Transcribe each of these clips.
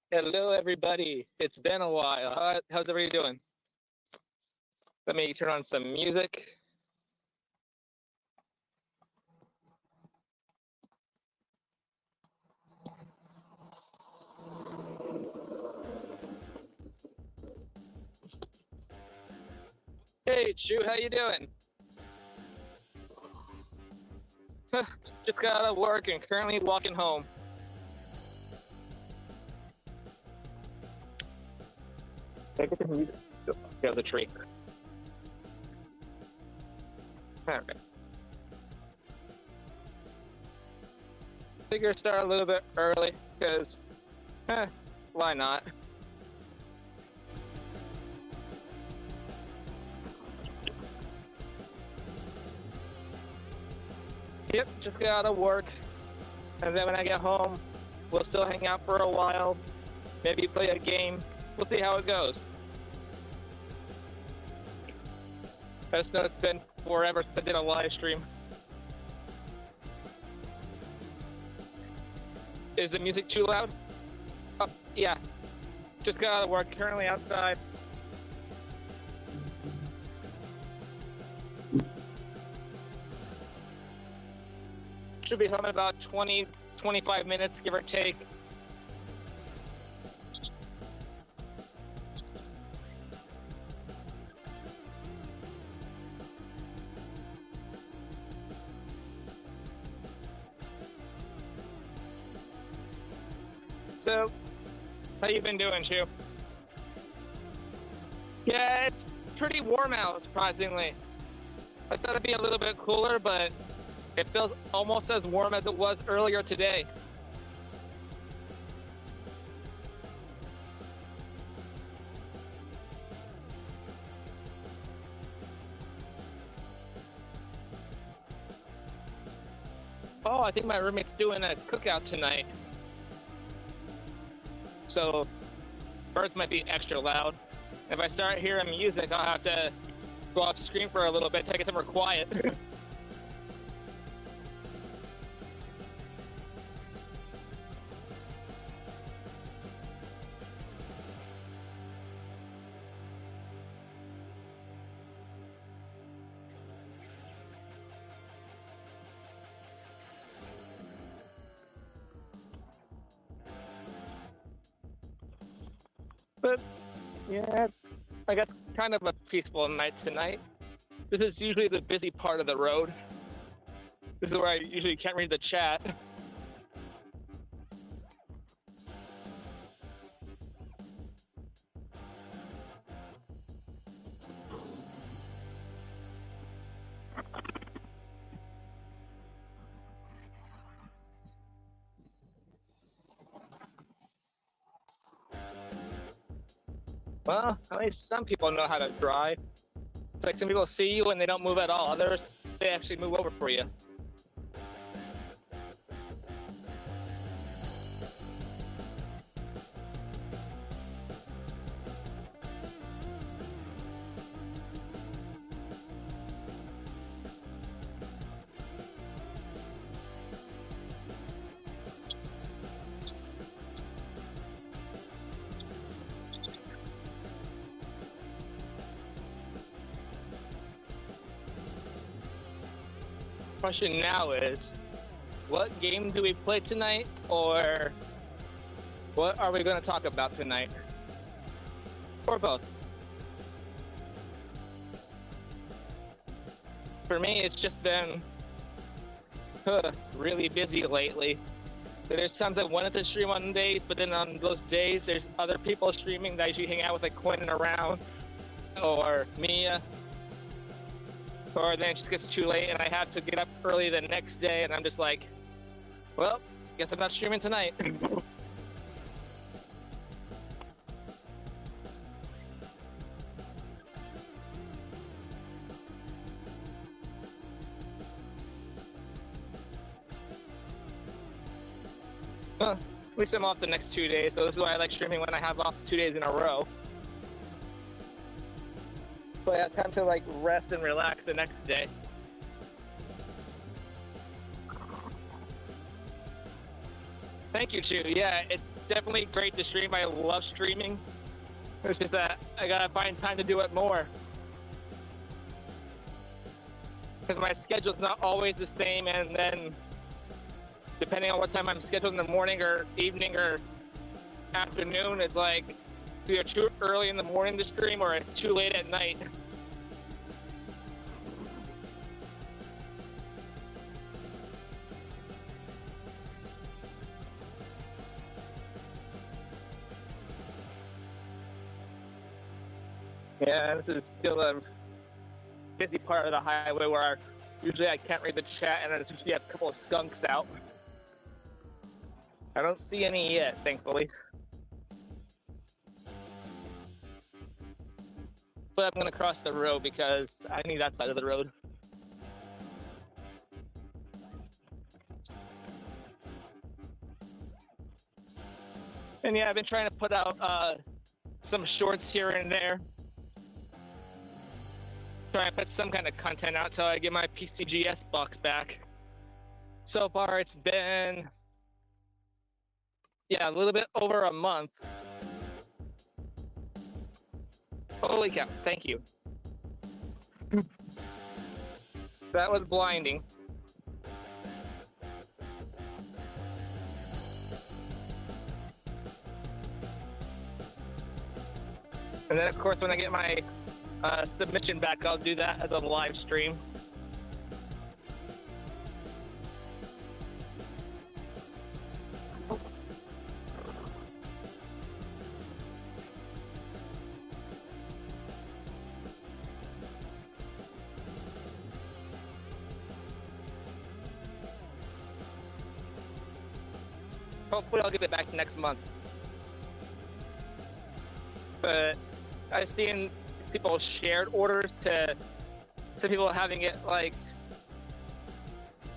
Hello, everybody. It's been a while. How's everybody doing? Let me turn on some music. Hey, Chu, how you doing? Just got out of work and currently walking home. Can I get the music? Go the tree. All right. Figure start a little bit early because, why not? Yep, just got out of work, and then when I get home, we'll still hang out for a while. Maybe play a game. We'll see how it goes. I just know it's been forever since I did a live stream. Is the music too loud? Oh, yeah. Just got out of work, currently outside. Should be home in about 20, 25 minutes, give or take. So, how you been doing, Chu? Yeah, it's pretty warm out, surprisingly. I thought it'd be a little bit cooler, but it feels almost as warm as it was earlier today. Oh, I think my roommate's doing a cookout tonight. So birds might be extra loud. If I start hearing music, I'll have to go off screen for a little bit, take it somewhere quiet. But yeah, it's, I guess, kind of a peaceful night tonight. This is usually the busy part of the road. This is where I usually can't read the chat. Well, at least some people know how to drive. It's like some people see you and they don't move at all. Others, they actually move over for you. Question now is, what game do we play tonight, or what are we going to talk about tonight? Or both. For me, it's just been really busy lately. There's times I wanted to stream on days, but then on those days, there's other people streaming that I usually hang out with, like Quinn around, or Mia. Or then it just gets too late and I have to get up early the next day, and I'm just like, well, guess I'm not streaming tonight. At least I'm off the next 2 days, so this is why I like streaming when I have off 2 days in a row. So I have time to like rest and relax the next day. Thank you, Chu. Yeah, it's definitely great to stream. I love streaming. It's just that I gotta find time to do it more. Because my schedule's not always the same, and then depending on what time I'm scheduled in the morning or evening or afternoon, it's like either too early in the morning to stream or it's too late at night. Yeah, this is still a busy part of the highway where usually I can't read the chat and there's usually a couple of skunks out. I don't see any yet, thankfully. But I'm gonna cross the road because I need that side of the road. And yeah, I've been trying to put out some shorts here and there. Trying to put some kind of content out till I get my PCGS box back. So far, it's been, yeah, a little bit over a month. Holy cow, thank you. That was blinding. And then, of course, when I get my submission back, I'll do that as a live stream. Hopefully I'll get it back next month. But I've seen people shared orders to some people having it like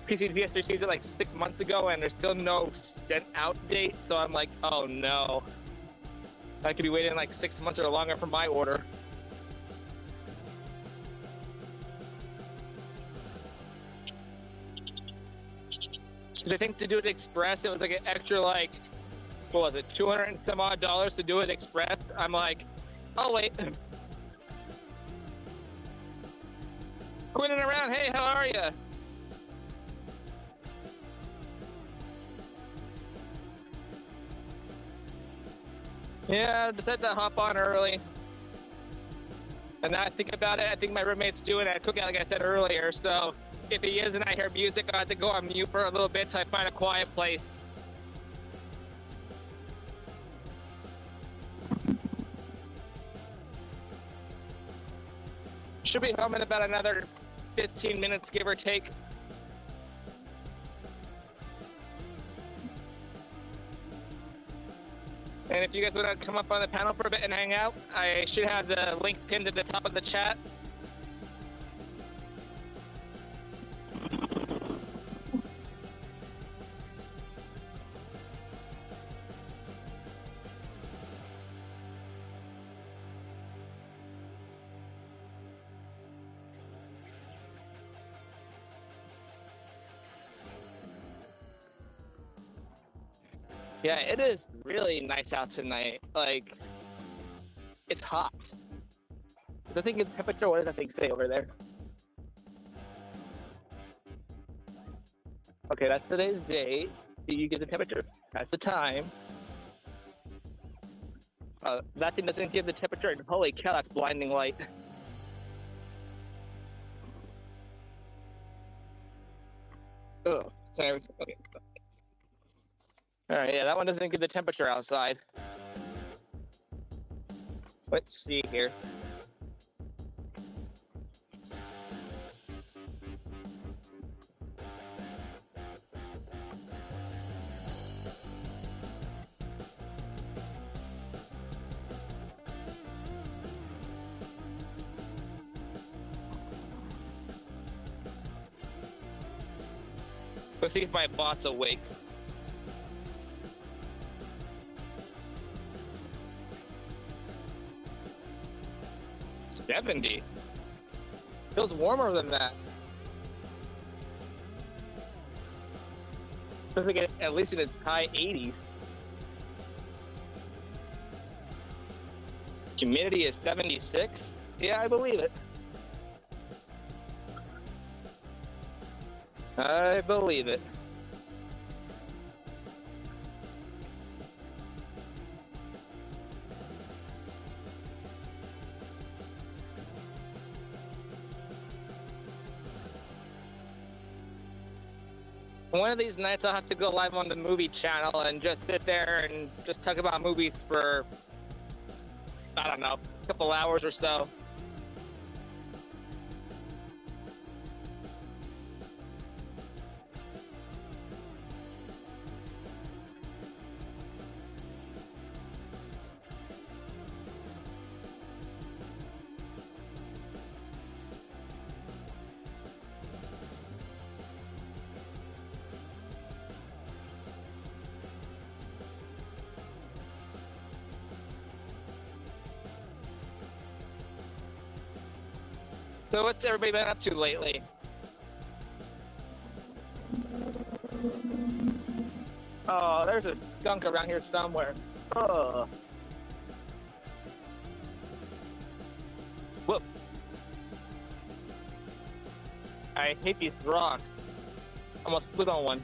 PCGS received it like 6 months ago and there's still no sent out date. So I'm like, oh no. I could be waiting like 6 months or longer for my order. I think to do it express, it was like an extra like, what was it, $200 and some odd to do it express. I'm like, oh wait. Quitting around, hey, how are you? Yeah, I decided to hop on early. And now I think about it, I think my roommate's doing it. I took it like I said earlier, so if he is and I hear music, I have to go on mute for a little bit till I find a quiet place. Should be home in about another 15 minutes, give or take. And if you guys want to come up on the panel for a bit and hang out, I should have the link pinned at the top of the chat. Yeah, it is really nice out tonight. Like, it's hot. I think it's temperature, what does that thing say over there? Okay, that's today's date. Do you get the temperature? That's the time. That thing doesn't give the temperature. Holy cow, that's blinding light. Oh, okay. All right, yeah, that one doesn't give the temperature outside. Let's see here. Let's see if my bot's awake. $70. Feels warmer than that. I think at least in its high 80s. Humidity is 76. Yeah, I believe it. I believe it. One of these nights I'll have to go live on the movie channel and just sit there and just talk about movies for, I don't know, a couple hours or so. So what's everybody been up to lately? Oh, there's a skunk around here somewhere. Oh. Whoop. I hate these rocks. Almost split on one.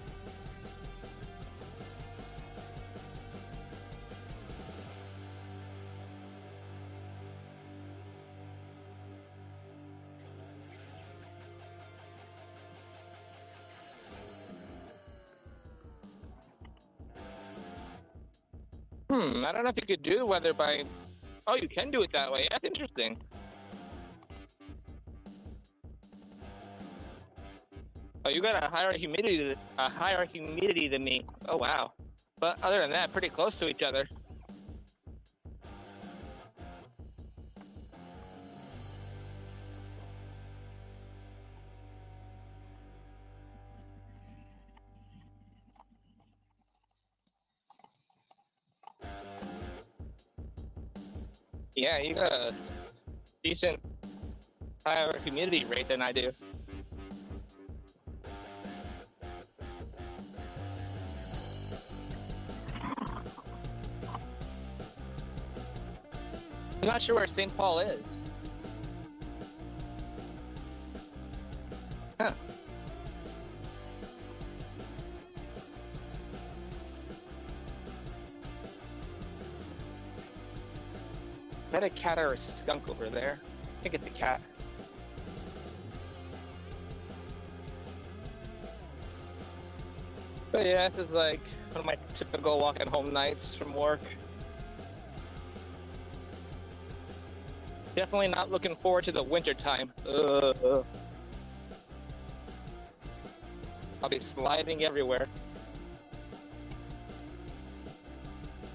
I don't know if you could do weather by... Oh, you can do it that way. That's interesting. Oh, you got a higher humidity than me. Oh, wow. But other than that, pretty close to each other. Yeah, you got a decent higher humidity rate than I do. I'm not sure where St. Paul is. Huh. Is that a cat or a skunk over there? I think it's a cat. But yeah, this is like one of my typical walking home nights from work. Definitely not looking forward to the winter time. I'll be sliding everywhere.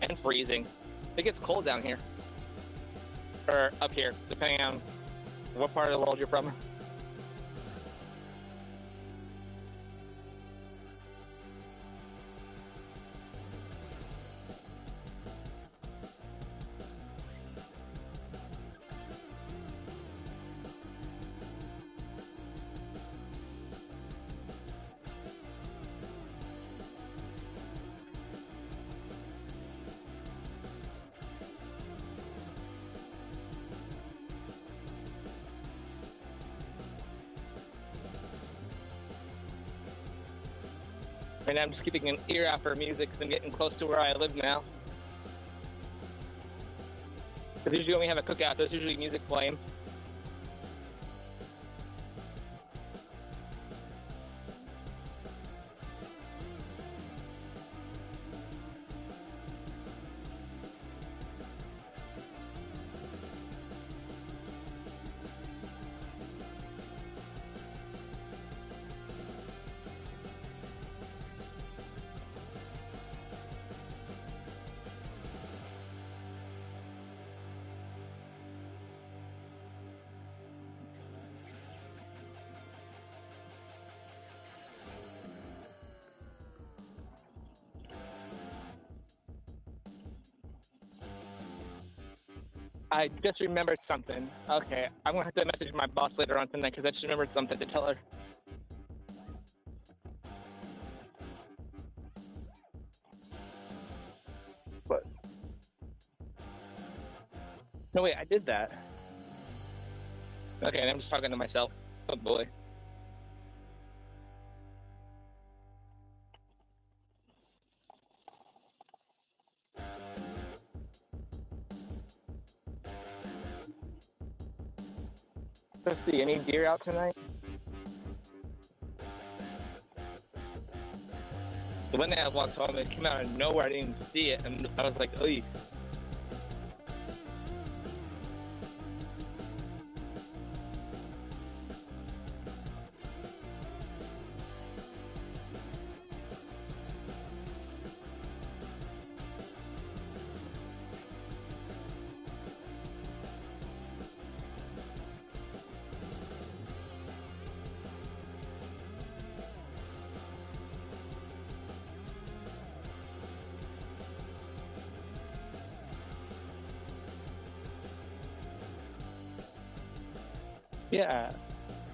And freezing. It gets cold down here. Or up here, depending on what part of the world you're from. Right now I'm just keeping an ear out for music because I'm getting close to where I live now. Because usually when we have a cookout, there's usually music playing. I just remembered something. Okay, I'm gonna have to message my boss later on tonight because I just remembered something to tell her. No, wait, I did that. Okay, and I'm just talking to myself. Oh boy. Let's see, any deer out tonight? The one day I walked home, it came out of nowhere. I didn't even see it, and I was like, "Oh, yeah."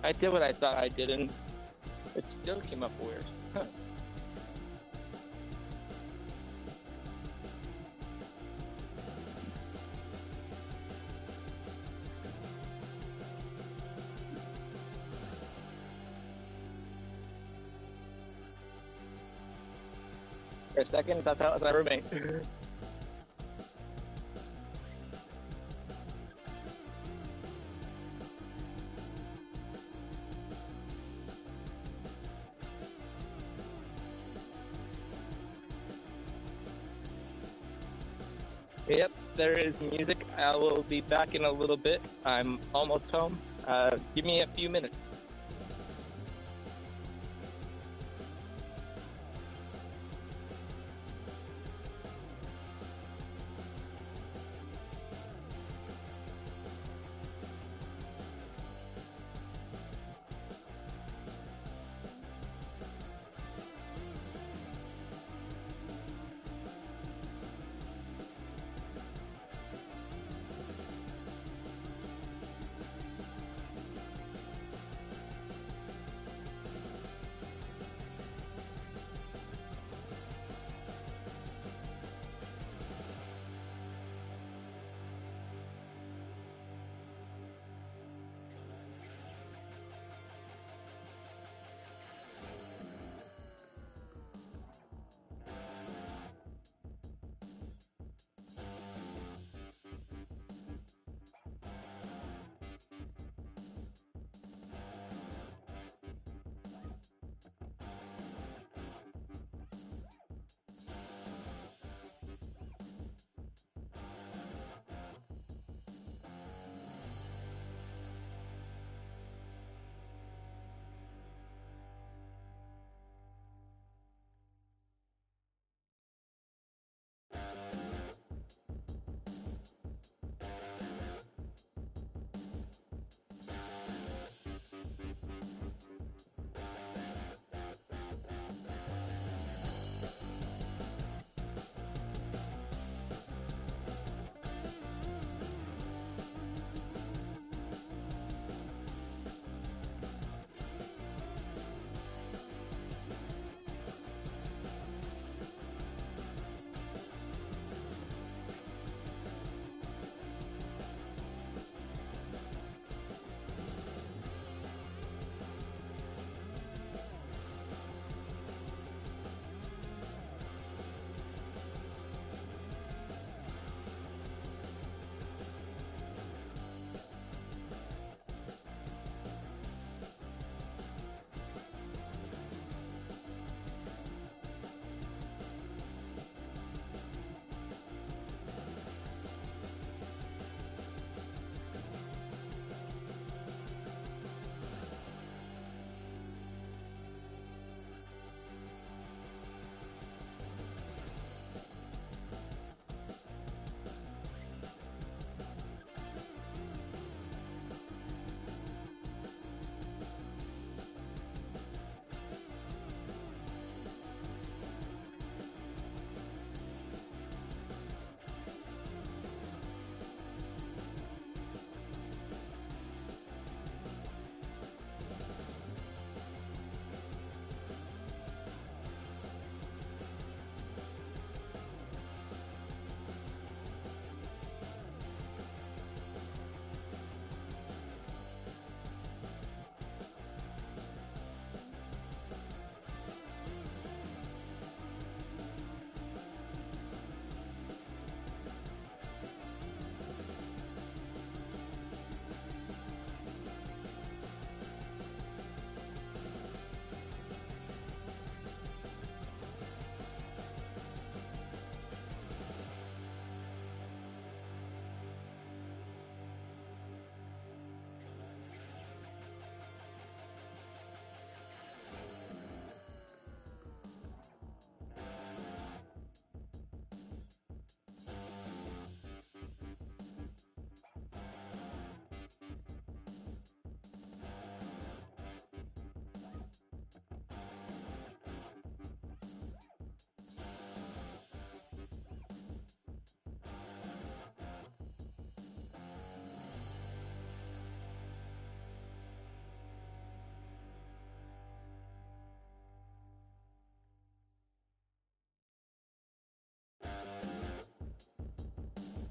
I did what I thought I did, and it still came up weird. Huh. For a second, I thought that was my roommate. Yep, there is music. I will be back in a little bit. I'm almost home. Give me a few minutes.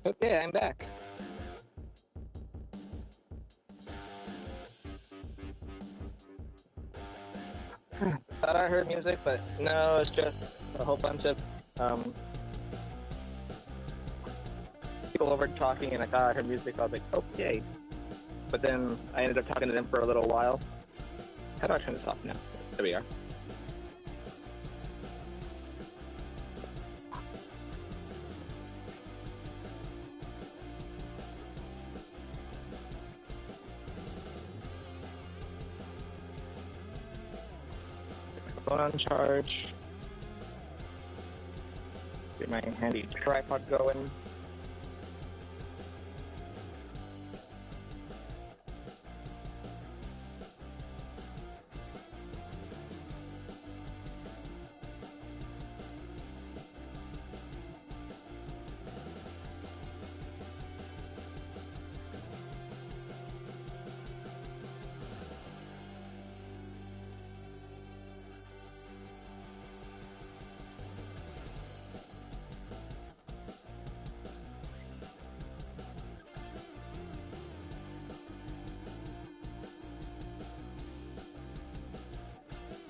Okay, I'm back. Thought I heard music, but no, it's just a whole bunch of um, people over talking, and I thought I heard music, so I was like, okay. But then I ended up talking to them for a little while. How do I turn this off now? There we are. Phone on charge. Get my handy tripod going.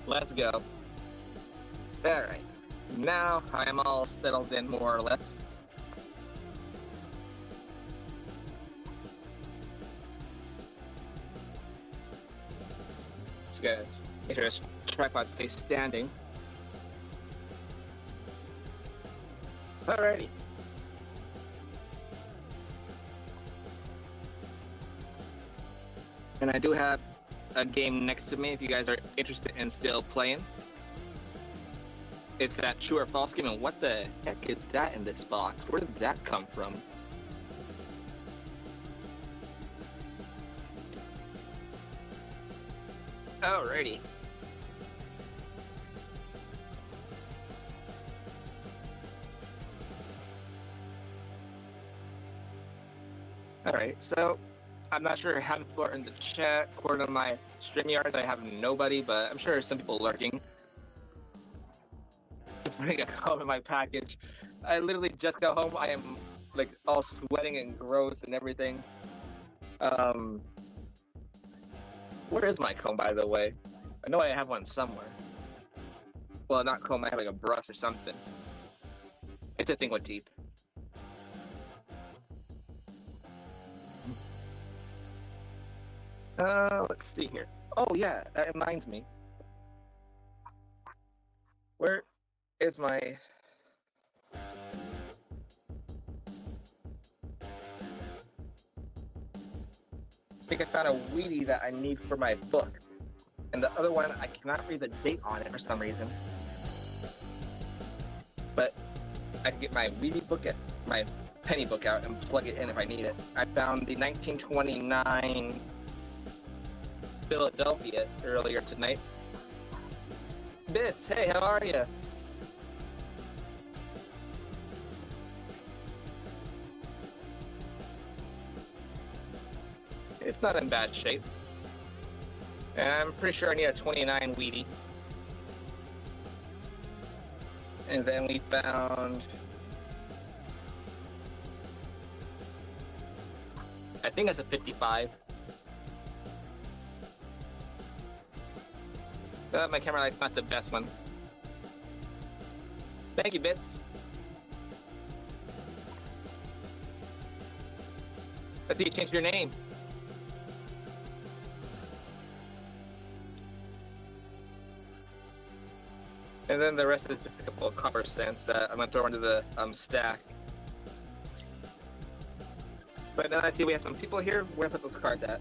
Let's go. Alright. Now I am all settled in more or less. It's good. Make sure this tripod stays standing. Alrighty. And I do have a game next to me if you guys are interested in still playing. It's that true or false game, and what the heck is that in this box? Where did that come from? Alrighty. Alright, so I'm not sure how people are in the chat. According to my StreamYards, I have nobody, but I'm sure there's some people lurking. Just putting a home in my package. I literally just got home. I am like all sweating and gross and everything. Where is my comb, by the way? I know I have one somewhere. Well, not comb, I have like a brush or something. It's a thing with teeth. Let's see here. Oh yeah, that reminds me. Where is my... I think I found a Wheatie that I need for my book. And the other one, I cannot read the date on it for some reason. But I can get my Wheatie book, my penny book out and plug it in if I need it. I found the 1929 Philadelphia earlier tonight. Bits, hey, how are you? It's not in bad shape. And I'm pretty sure I need a 29 Wheatie. And then we found... I think it's a 55. My camera light's not the best one. Thank you, Bits. I see you changed your name. And then the rest is just a couple of copper cents that I'm going to throw into the stack. But then I see we have some people here. Where to put those cards at?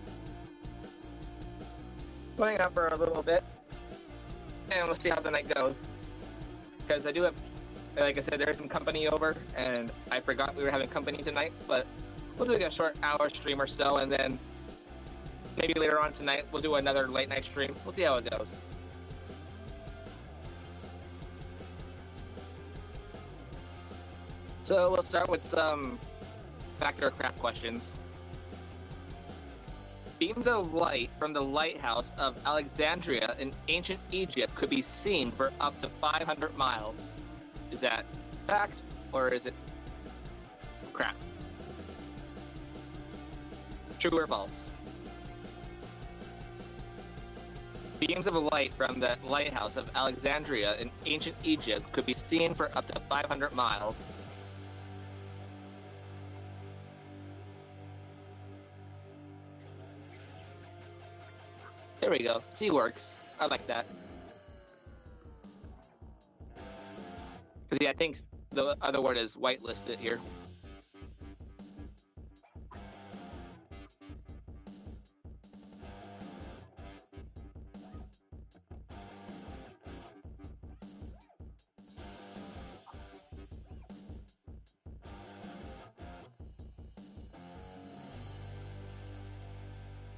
Playing out for a little bit. And we'll see how the night goes. Because I do have, like I said, there's some company over. And I forgot we were having company tonight. But we'll do like a short hour stream or so. And then maybe later on tonight, we'll do another late night stream. We'll see how it goes. So we'll start with some factor craft questions. Beams of light from the lighthouse of Alexandria in ancient Egypt could be seen for up to 500 miles. Is that fact or is it crap? True or false? Beams of light from the lighthouse of Alexandria in ancient Egypt could be seen for up to 500 miles. There we go. C works. I like that. Because yeah, I think the other word is whitelisted here.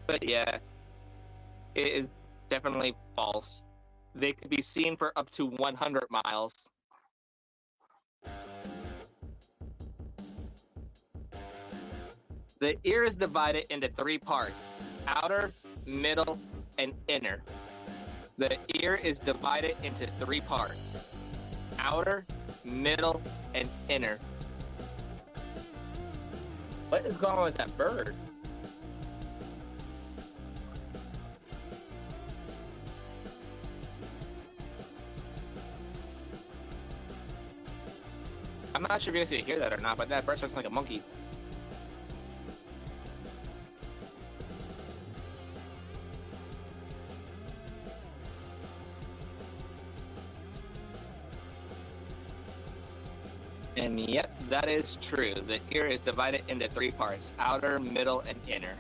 But yeah, it is definitely false. They could be seen for up to 100 miles. The ear is divided into 3 parts: outer, middle, and inner. The ear is divided into 3 parts: outer, middle, and inner. What is going on with that bird? I'm not sure if you guys can hear that or not, but that bird sounds like a monkey. And yep, that is true. The ear is divided into 3 parts: outer, middle, and inner.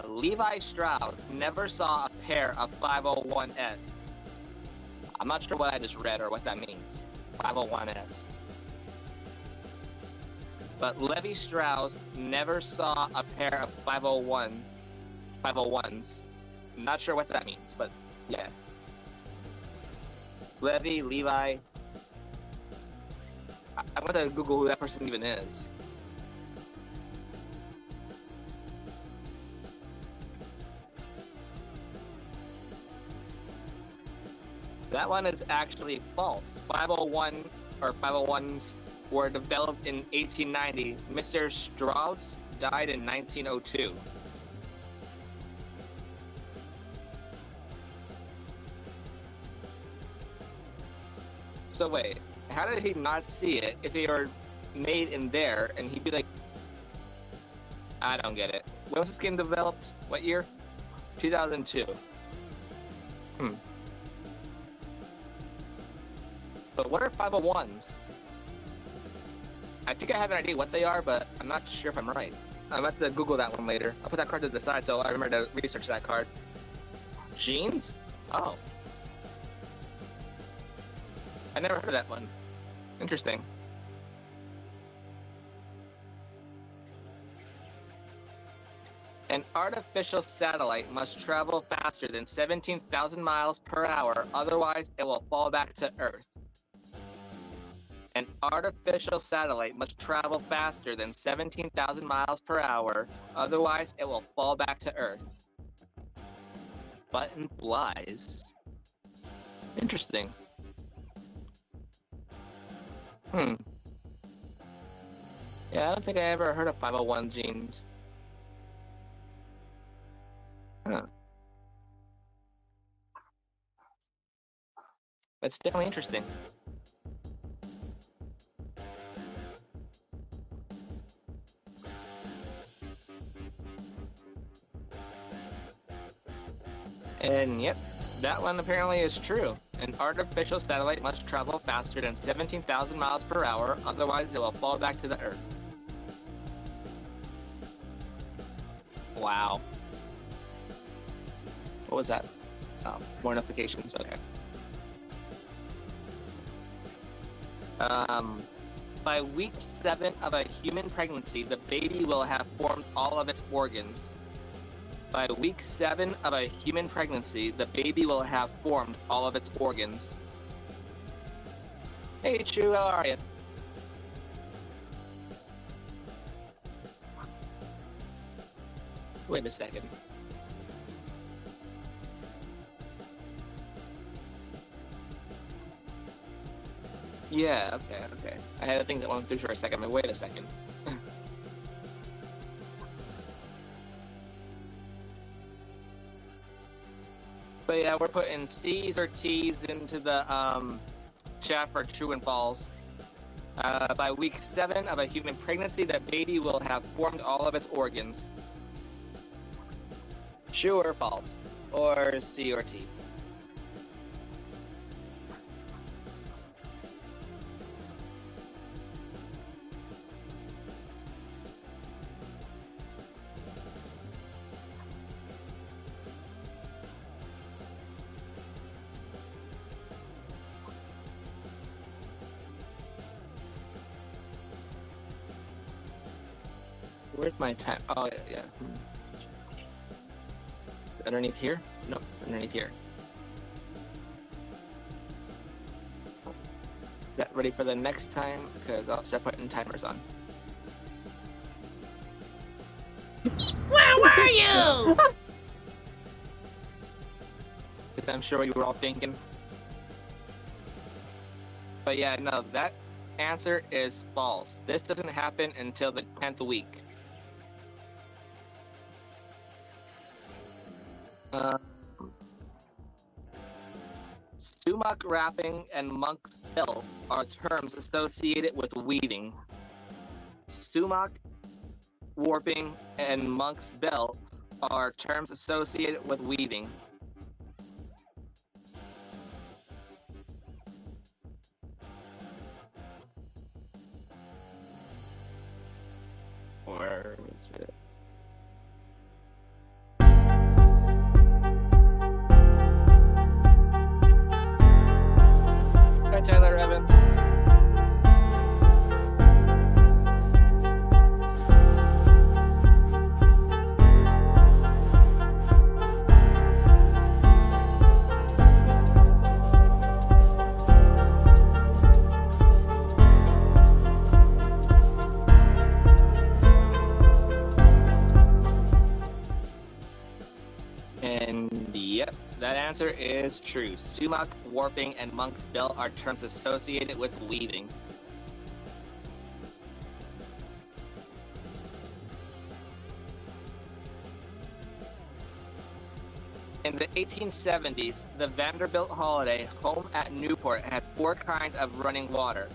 Levi Strauss never saw a pair of 501s. I'm not sure what I just read or what that means. 501s. But Levi Strauss never saw a pair of 501s. I'm not sure what that means, but yeah. Levi. I'm gonna Google who that person even is. That one is actually false. 501 or 501s were developed in 1890. Mr. Strauss died in 1902. So wait, how did he not see it if they were made in there and he'd be like, I don't get it. When was this game developed? What year? 2002. But what are 501s? I think I have an idea what they are, but I'm not sure if I'm right. I'm about to Google that one later. I'll put that card to the side so I remember to research that card. Jeans? Oh. I never heard of that one. Interesting. An artificial satellite must travel faster than 17,000 miles per hour, otherwise it will fall back to Earth. An artificial satellite must travel faster than 17,000 miles per hour, otherwise it will fall back to Earth. Button flies. Interesting. Yeah, I don't think I ever heard of 501 genes. Huh. It's definitely interesting. And yep, that one apparently is true. An artificial satellite must travel faster than 17,000 miles per hour, otherwise it will fall back to the Earth. Wow. What was that? Oh, more notifications, okay. By week 7 of a human pregnancy, the baby will have formed all of its organs. By week 7 of a human pregnancy, the baby will have formed all of its organs. Hey, Chu, how are you? Wait a second. Yeah, okay. I had to think that one through for a second, but wait a second. But yeah, we're putting C's or T's into the chat for true and false. By week 7 of a human pregnancy, the baby will have formed all of its organs. True or false? Or C or T? Where's my time? Oh, yeah. Is it underneath here? No, underneath here. Get ready for the next time, because I'll start putting timers on. Where were you? Because I'm sure you were all thinking. But yeah, no, that answer is false. This doesn't happen until the 10th week. Sumac wrapping and monk's bill are terms associated with weaving. Sumac warping and monk's bill are terms associated with weaving. Or is it? Hi, Tyler Evans. And yep, that answer is true. Sumac, warping, and monk's bill are terms associated with weaving. In the 1870s, the Vanderbilt holiday home at Newport had 4 kinds of running water: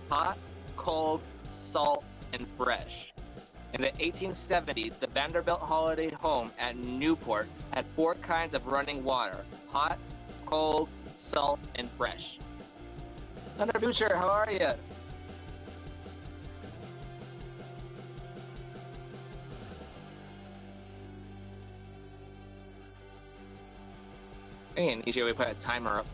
hot, cold, salt, and fresh. In the 1870s, the Vanderbilt holiday home at Newport had 4 kinds of running water: hot, cold, salt, and fresh. Thunder Butcher, how are you? And easier we put a timer up.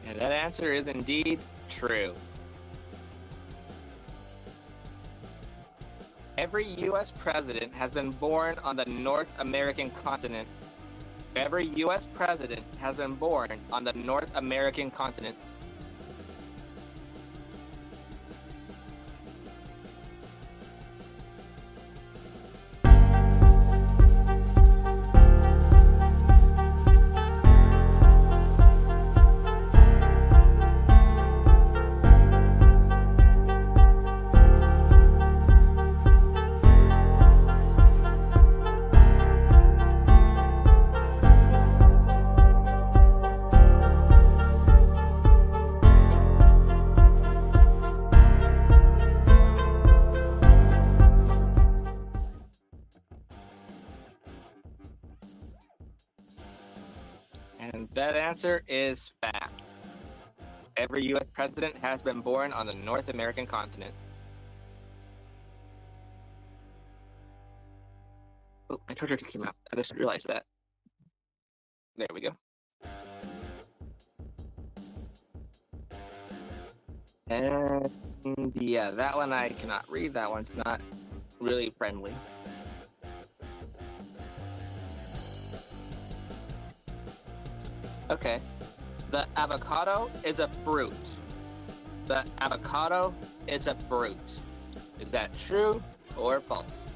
And that answer is indeed true. Every U.S. president has been born on the North American continent. Every U.S. president has been born on the North American continent. And that answer is fact. Every U.S. president has been born on the North American continent. Oh, my Twitter just came out. I just realized that. There we go. And yeah, that one I cannot read. That one's not really friendly. Okay. The avocado is a fruit. The avocado is a fruit. Is that true or false?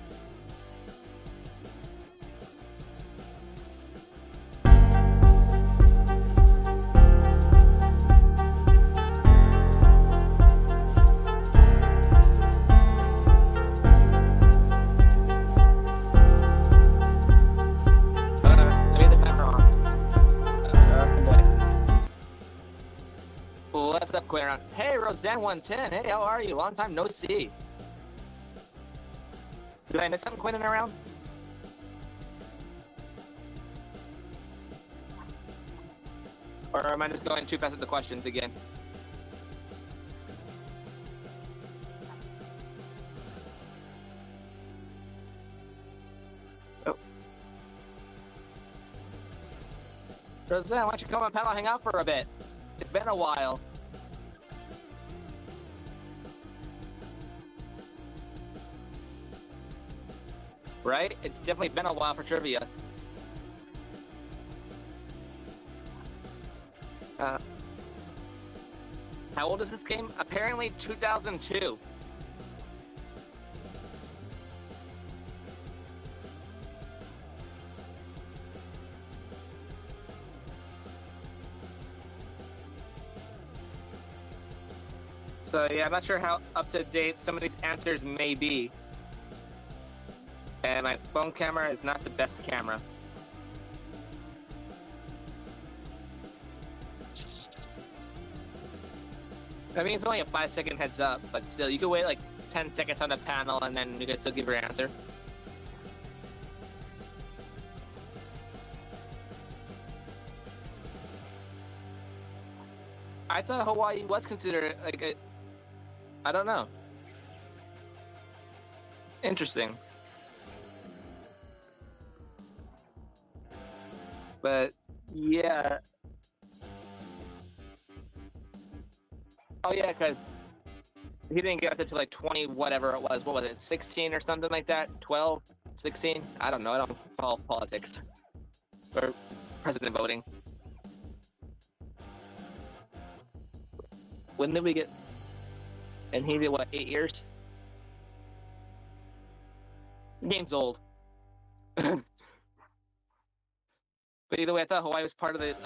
I made the timer on. Boy. What's up, Quinn? Hey, Roseanne110. Hey, how are you? Long time no see. Did I miss something, Quinn, around? Or am I just going too fast at the questions again? Oh. Roseanne, why don't you come on panel hang out for a bit? It's been a while. Right? It's definitely been a while for trivia. How old is this game? Apparently 2002. So yeah, I'm not sure how up to date some of these answers may be. And my phone camera is not the best camera. I mean, it's only a 5-second heads up, but still, you could wait like 10 seconds on the panel and then you can still give your answer. I thought Hawaii was considered like a... I don't know. Interesting. But, yeah. Oh yeah, because he didn't get up to like 20 whatever it was. What was it, 16 or something like that? 12, 16? I don't know. I don't follow politics. Or president voting. When did we get... And he did what, 8 years? The game's old. But either way, I thought Hawaii was part of the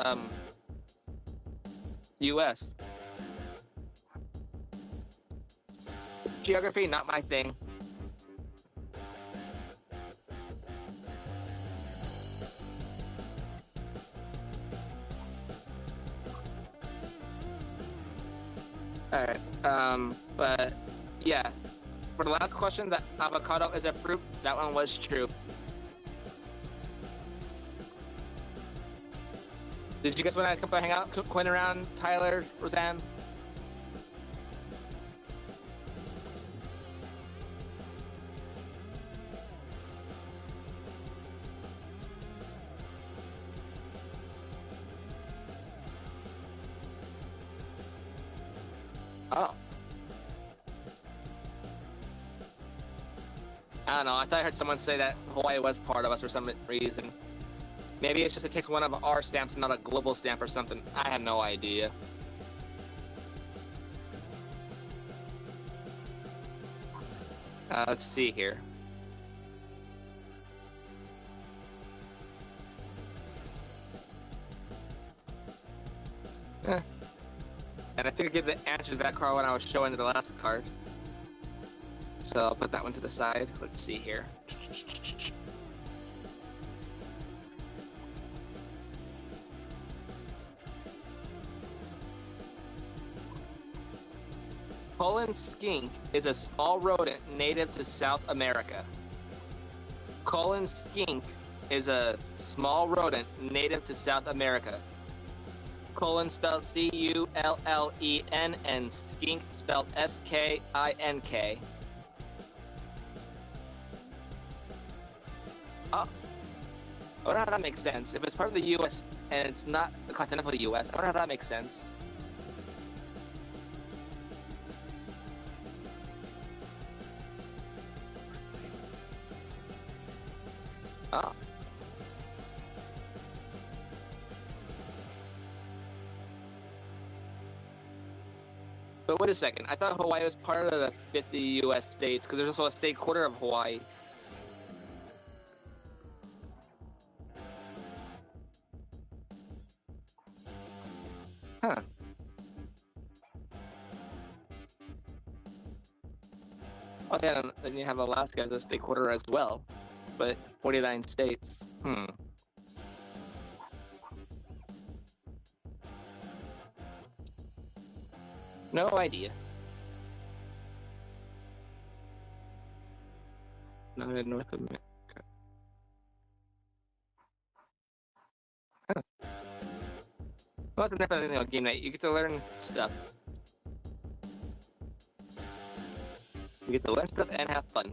U.S. Geography, not my thing. Alright, but yeah. For the last question, the avocado is a fruit. That one was true. Did you guys want to come hang out, Quinn around, Tyler, Roseanne? Oh. I don't know, I thought I heard someone say that Hawaii was part of us for some reason. Maybe it's just it takes one of our stamps and not a global stamp or something. I have no idea. Let's see here. And I think I gave the answer to that card when I was showing the last card. So I'll put that one to the side. Let's see here. Poland skink is a small rodent native to South America. Poland skink is a small rodent native to South America. Colon spelled C-U-L-L-E-N and skink spelled S-K-I-N-K. Oh. I wonder how that makes sense. If it's part of the U.S. and it's not the continental U.S., I wonder how that makes sense. Oh. But wait a second, I thought Hawaii was part of the 50 U.S. states, because there's also a state quarter of Hawaii. Huh. Okay, then you have Alaska as a state quarter as well, but 49 states. No idea. Not in North America. Huh. Well, it's definitely game night. You get to learn stuff. You get to learn stuff and have fun.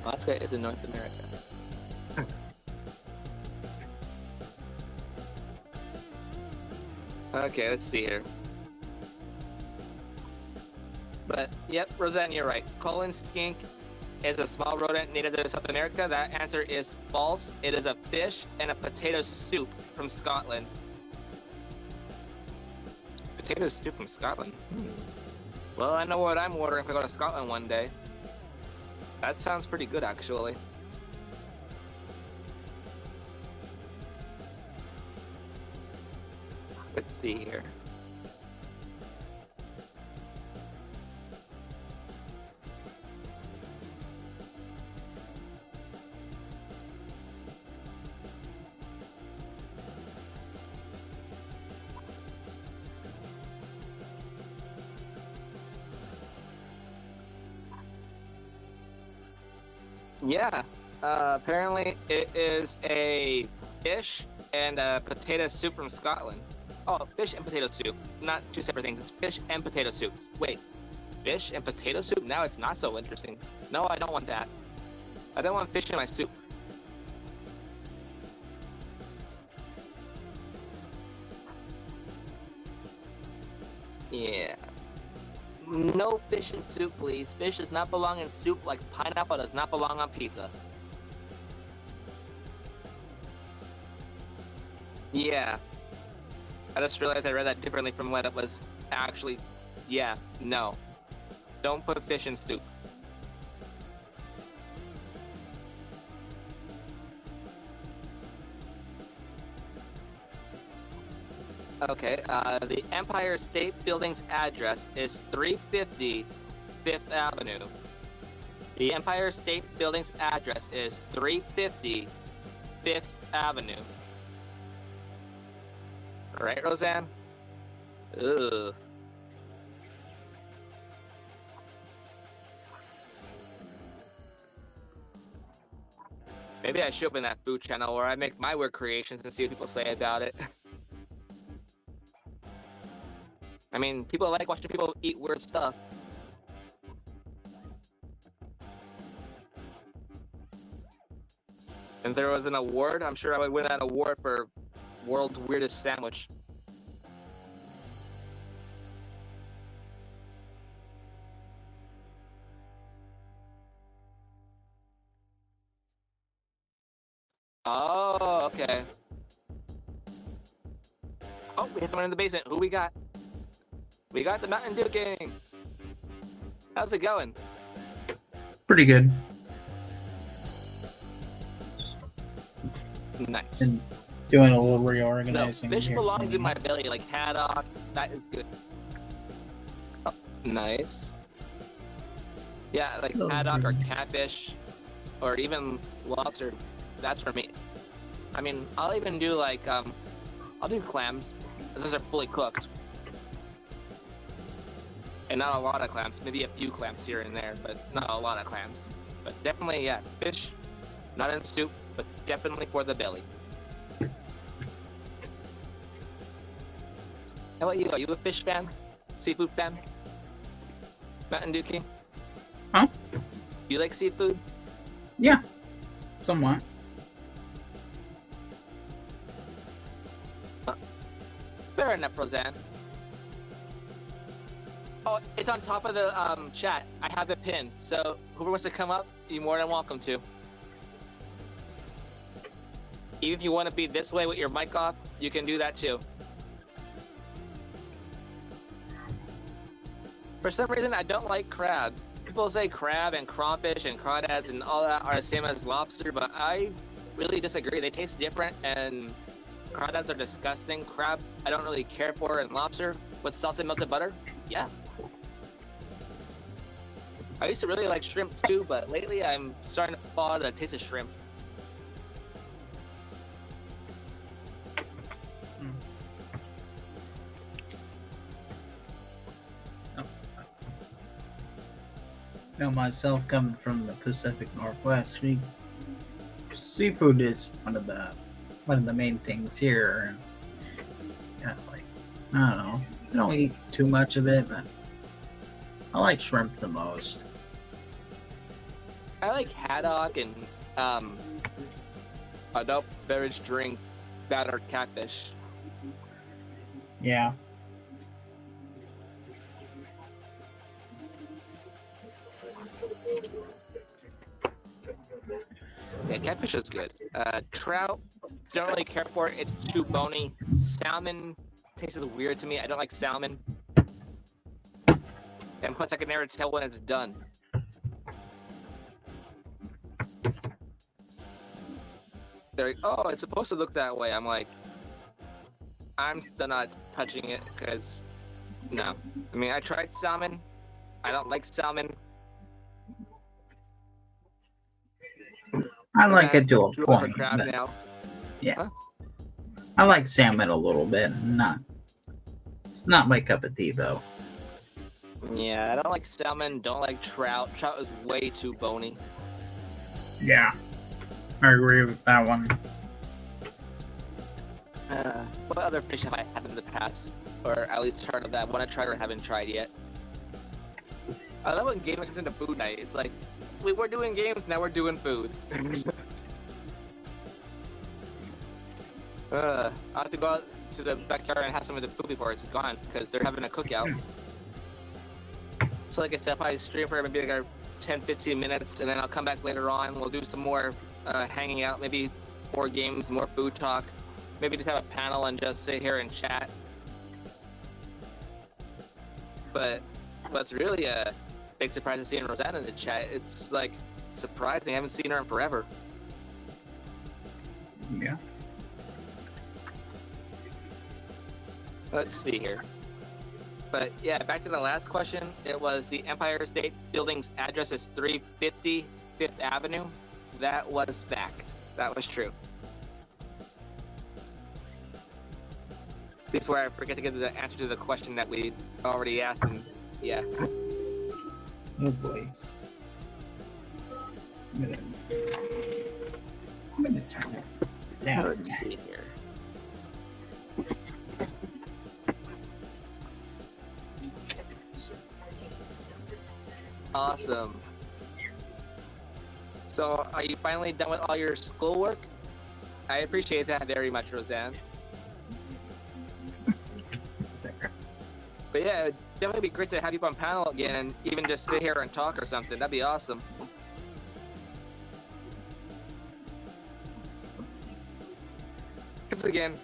Alaska is in North America. Okay, let's see here. But, yep, Roseanne, you're right. Colon skink is a small rodent native to South America. That answer is false. It is a fish and a potato soup from Scotland. Potato soup from Scotland? Well, I know what I'm ordering if I go to Scotland one day. That sounds pretty good, actually. Let's see here. Yeah, apparently it is a fish and a potato soup from Scotland. Oh, fish and potato soup. Not two separate things. It's fish and potato soup. Wait, fish and potato soup? Now it's not so interesting. No, I don't want that. I don't want fish in my soup. Yeah. No fish in soup, please. Fish does not belong in soup like pineapple does not belong on pizza. Yeah. I just realized I read that differently from what it was actually. Yeah, no. Don't put fish in soup. Okay, the Empire State Building's address is 350 Fifth Avenue. The Empire State Building's address is 350 Fifth Avenue. Right, Roseanne? Ugh. Maybe I should open that food channel where I make my weird creations and see what people say about it. I mean, people like watching people eat weird stuff. If there was an award, I'm sure I would win that award for World's Weirdest Sandwich. Oh, okay. Oh, we hit someone in the basement. Who we got? We got the Mountain Dew King. How's it going? Pretty good. Nice. And doing a little No, reorganizing. fish here. belongs in my belly, like haddock. That is good. Oh, nice. Yeah, like Oh, haddock or good. catfish, or even lobster. That's for me. I mean, I'll even do like I'll do clams. Those are fully cooked. And not a lot of clams, maybe a few clams here and there, but not a lot of clams. But definitely, yeah, fish, not in soup, but definitely for the belly. How about you? Are you a fish fan? Seafood fan? Mountain Dew King? Huh? You like seafood? Yeah, somewhat. Fair enough, Roseanne. Oh, it's on top of the chat. I have it pinned, so whoever wants to come up, you're more than welcome to. Even if you want to be this way with your mic off, you can do that too. For some reason, I don't like crab. People say crab and crawfish and crawdads and all that are the same as lobster, but I really disagree. They taste different, and crawdads are disgusting. Crab, I don't really care for, and lobster with salted melted butter, yeah. I used to really like shrimp too, but lately I'm starting to fall out of the taste of shrimp. You know, myself coming from the Pacific Northwest, seafood is one of the main things here. Yeah, like I don't know, I don't eat too much of it, but I like shrimp the most. I like haddock and adult beverage drink battered catfish. Yeah. Yeah, catfish is good. Trout, don't really care for it. It's too bony. Salmon tastes weird to me. I don't like salmon. And plus, I can never tell when it's done. They're like, oh, it's supposed to look that way. I'm like, I'm still not touching it because, no. I mean, I tried salmon. I don't like salmon. I like it to a For point. crab But, now. yeah. Huh? I like salmon a little bit. It's not my cup of tea though. Yeah, I don't like salmon. Don't like trout. Trout is way too bony. Yeah. I agree with that one. What other fish have I had in the past? Or at least heard of that? Want to try or haven't tried yet? I love when gaming comes into food night. It's like, we were doing games, now we're doing food. I have to go out to the backyard and have some of the food before it's gone, because they're having a cookout. So like I said, I'll probably stream for maybe like 10-15 minutes, and then I'll come back later on. We'll do some more hanging out, maybe more games, more food talk. Maybe just have a panel and just sit here and chat. But what's really a big surprise is seeing Rosanna in the chat. It's like surprising. I haven't seen her in forever. Yeah. Let's see here. But yeah, back to the last question. It was the Empire State Building's address is 350 Fifth Avenue. That was fact. That was true. Before I forget to give the answer to the question that we already asked, and yeah. Oh boy. I'm gonna turn it down. Let's see here. Awesome. So, are you finally done with all your schoolwork? I appreciate that very much, Roseanne. But yeah, it'd definitely be great to have you on panel again and even just sit here and talk or something. That'd be awesome. Because again,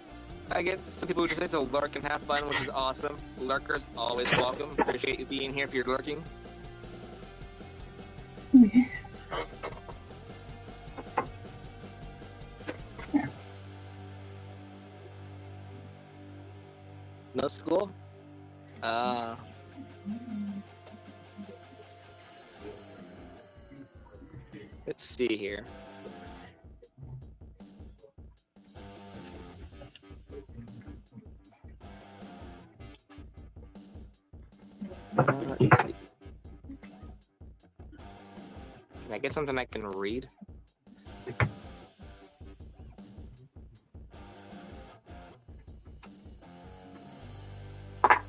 I get some people who just like to lurk and have fun, which is awesome. Lurkers always welcome. Appreciate you being here if you're lurking. No school? Let's see here. Let's see. Can I get something I can read?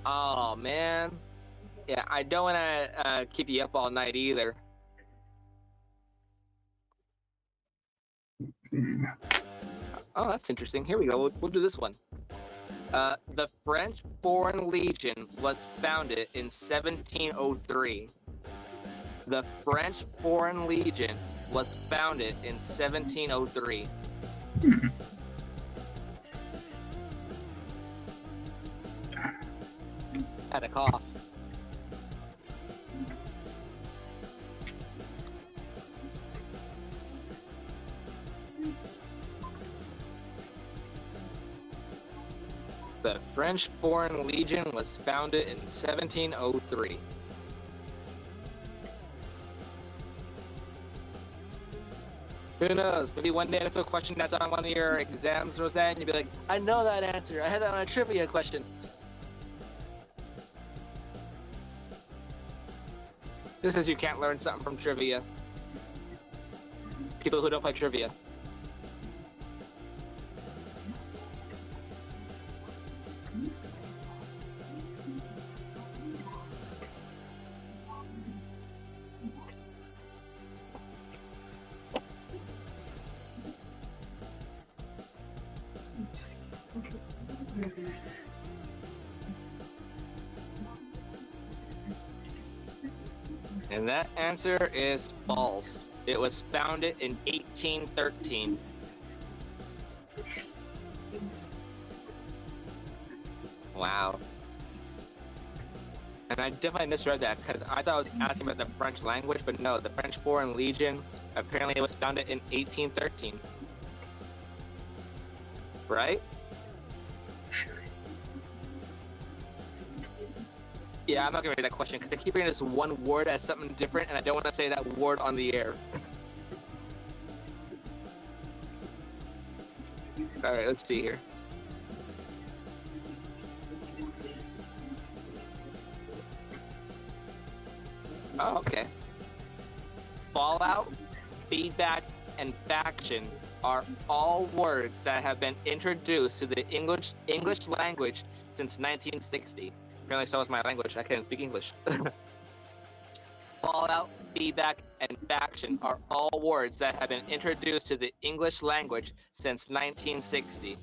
Oh man. Yeah, I don't want to keep you up all night either. Oh, that's interesting. Here we go. We'll do this one. The French Foreign Legion was founded in 1703. The French Foreign Legion was founded in 1703. Had a cough. The French Foreign Legion was founded in 1703. Who knows? Maybe one day that's a question that's on one of your exams, Roseanne, you'll be like, I know that answer. I had that on a trivia question. This is you can't learn something from trivia. People who don't play trivia. And that answer is false. It was founded in 1813. Wow. And I definitely misread that because I thought I was asking about the French language, but no, the French Foreign Legion apparently was founded in 1813. Right? Yeah, I'm not gonna read that question because they keep reading this one word as something different, and I don't want to say that word on the air. All right, let's see here. Oh, okay. Fallout, feedback, and faction are all words that have been introduced to the English language since 1960. Apparently so is my language. I can't speak English. Fallout, feedback, and faction are all words that have been introduced to the English language since 1960.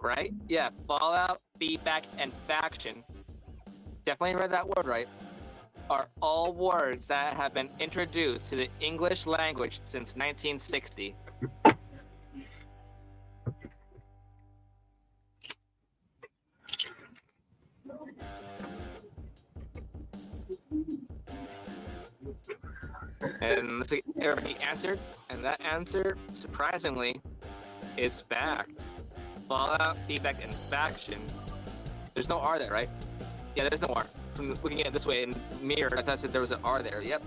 Right? Yeah, fallout, feedback, and faction. Definitely read that word right. Are all words that have been introduced to the English language since 1960. And everybody answered, and that answer, surprisingly, is fact. Fallout, feedback, and faction. There's no R there, right? Yeah, there's no R. From looking at it this way in mirror, I thought that there was an R there. Yep.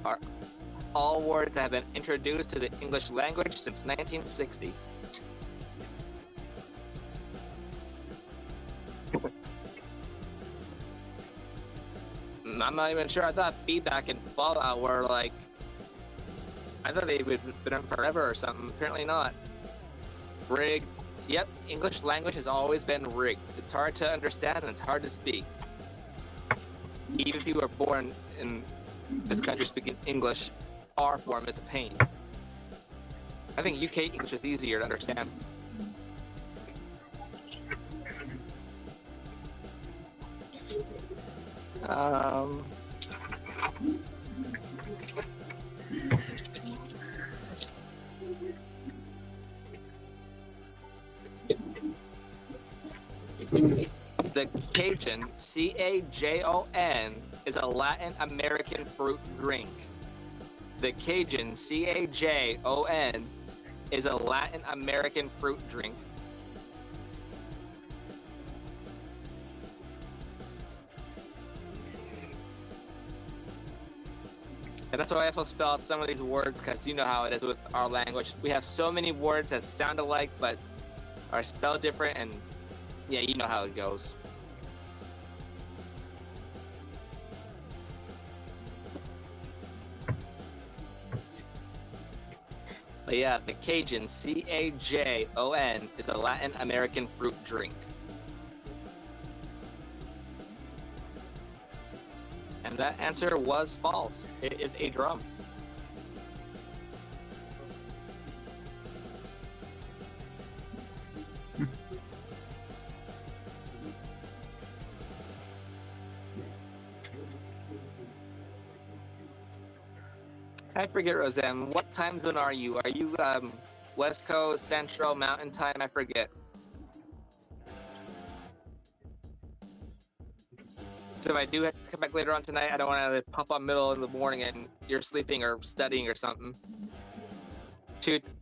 Are all words that have been introduced to the English language since 1960. I'm not even sure. I thought feedback and Fallout were like, I thought they would have been forever or something. Apparently not. Rigged. Yep, English language has always been rigged. It's hard to understand and it's hard to speak. Even if you were born in this country speaking English, R form is a pain. I think UK English is easier to understand. The Cajun, C-A-J-O-N, is a Latin American fruit drink. The Cajun, C-A-J-O-N, is a Latin American fruit drink. And that's why I have to spell out some of these words, because you know how it is with our language. We have so many words that sound alike, but are spelled different, and yeah, you know how it goes. But yeah, the Cajun, C-A-J-O-N, is a Latin American fruit drink. And that answer was false. It is a drum. I forget, Roseanne. What time zone are you? Are you West Coast, Central, Mountain Time? I forget. So if I do have to come back later on tonight, I don't want to pop up middle of the morning and you're sleeping or studying or something.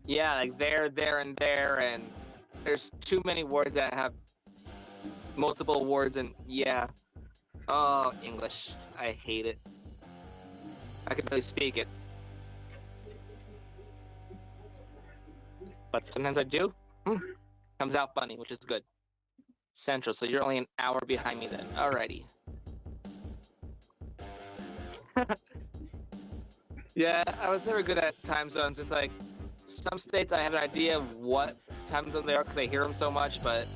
Yeah, like there, and there, and there's too many words that have multiple words, and yeah. Oh, English. I hate it. I can barely speak it. But sometimes I do. Comes out funny, which is good. Central, so you're only an hour behind me then. Alrighty. Yeah, I was never good at time zones. It's like, some states I have an idea of what time zone they are because I hear them so much, but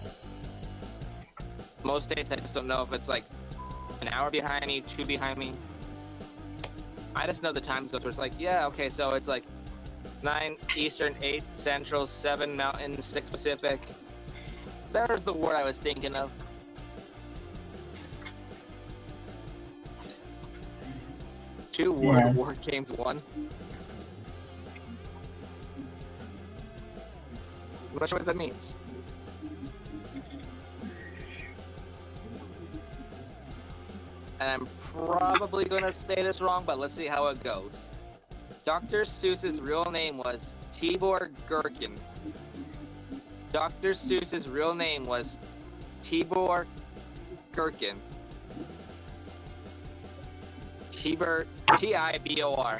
most states I just don't know if it's like an hour behind me, 2 behind me. I just know the time zones where it's like, yeah, okay, so it's like 9 Eastern, 8 Central, 7 Mountain, 6 Pacific. There's the word I was thinking of. Two World War Games 1. I'm not sure what that means. And I'm probably gonna say this wrong, but let's see how it goes. Dr. Seuss's real name was Tibor Gherkin. Dr. Seuss's real name was Tibor Gherkin. Tibor, T-I-B-O-R.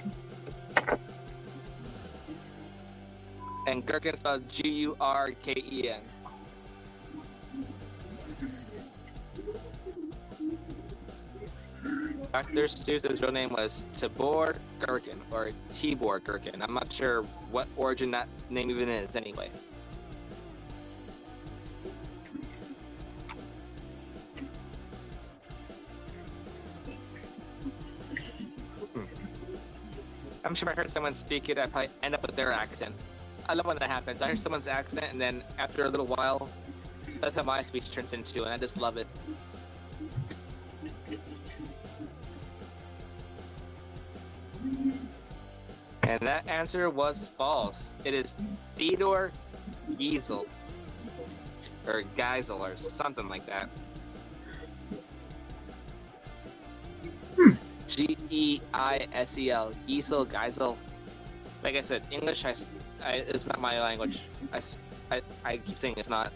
And Gherkin spelled G-U-R-K-E-N. Dr. Seuss's real name was Tibor Gherkin, or Tibor Gherkin. I'm not sure what origin that name even is, anyway. I'm sure if I heard someone speak it, I'd probably end up with their accent. I love when that happens. I hear someone's accent, and then after a little while, that's how my speech turns into, and I just love it. And that answer was false. It is Theodor Geisel. Or Geisel, or something like that. G-E-I-S-E-L. Geisel. Like I said, English, it's not my language. I keep saying it's not.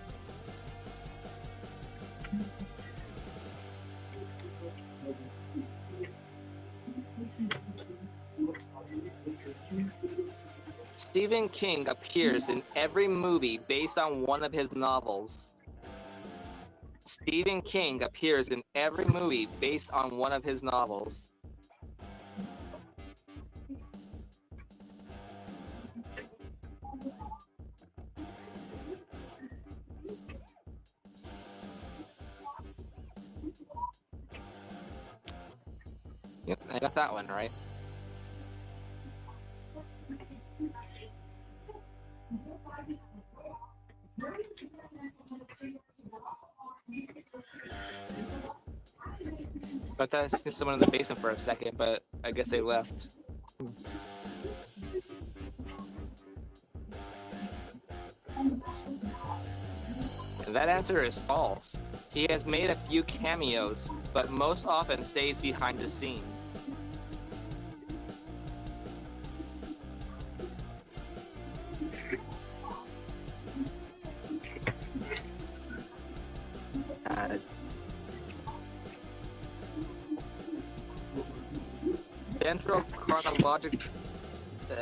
Stephen King appears in every movie based on one of his novels. Stephen King appears in every movie based on one of his novels. Yep, I got that one right. I thought I seen someone in the basement for a second, but I guess they left. And that answer is false. He has made a few cameos, but most often stays behind the scenes. Dendrochronologic.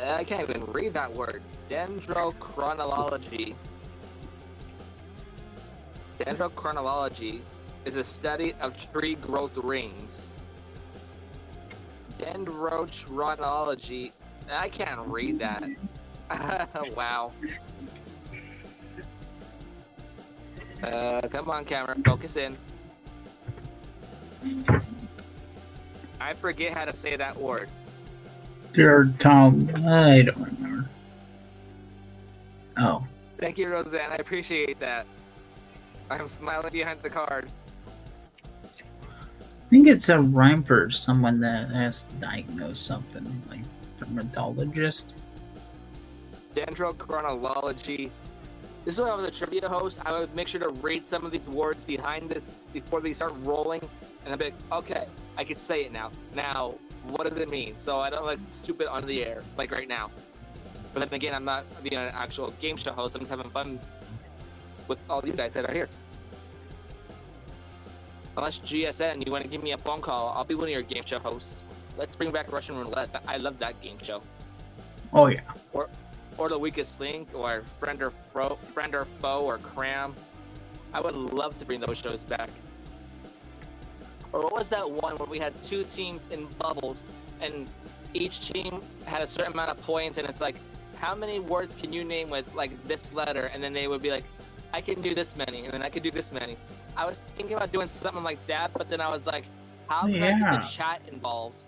I can't even read that word. Dendrochronology. Dendrochronology is a study of tree growth rings. Dendrochronology. I can't read that. Wow. Come on, camera, focus in. I forget how to say that word. Dear Tom, I don't remember. Oh. Thank you, Roseanne. I appreciate that. I'm smiling behind the card. I think it's a rhyme for someone that has diagnosed something, like dermatologist. Dendrochronology. This is when I was a trivia host. I would make sure to read some of these words behind this before they start rolling, and I'd be like, okay, I can say it now. Now, what does it mean? So I don't like stupid on the air, like right now. But then again, I'm not being an actual game show host. I'm just having fun with all you guys that are here. Unless GSN, you want to give me a phone call, I'll be one of your game show hosts. Let's bring back Russian Roulette. I love that game show. Oh yeah. Or The Weakest Link, or Friend or Foe, or Cram. I would love to bring those shows back. Or what was that one where we had 2 teams in bubbles, and each team had a certain amount of points, and it's like, how many words can you name with like this letter? And then they would be like, I can do this many, and then I can do this many. I was thinking about doing something like that, but then I was like, how can I get the chat involved?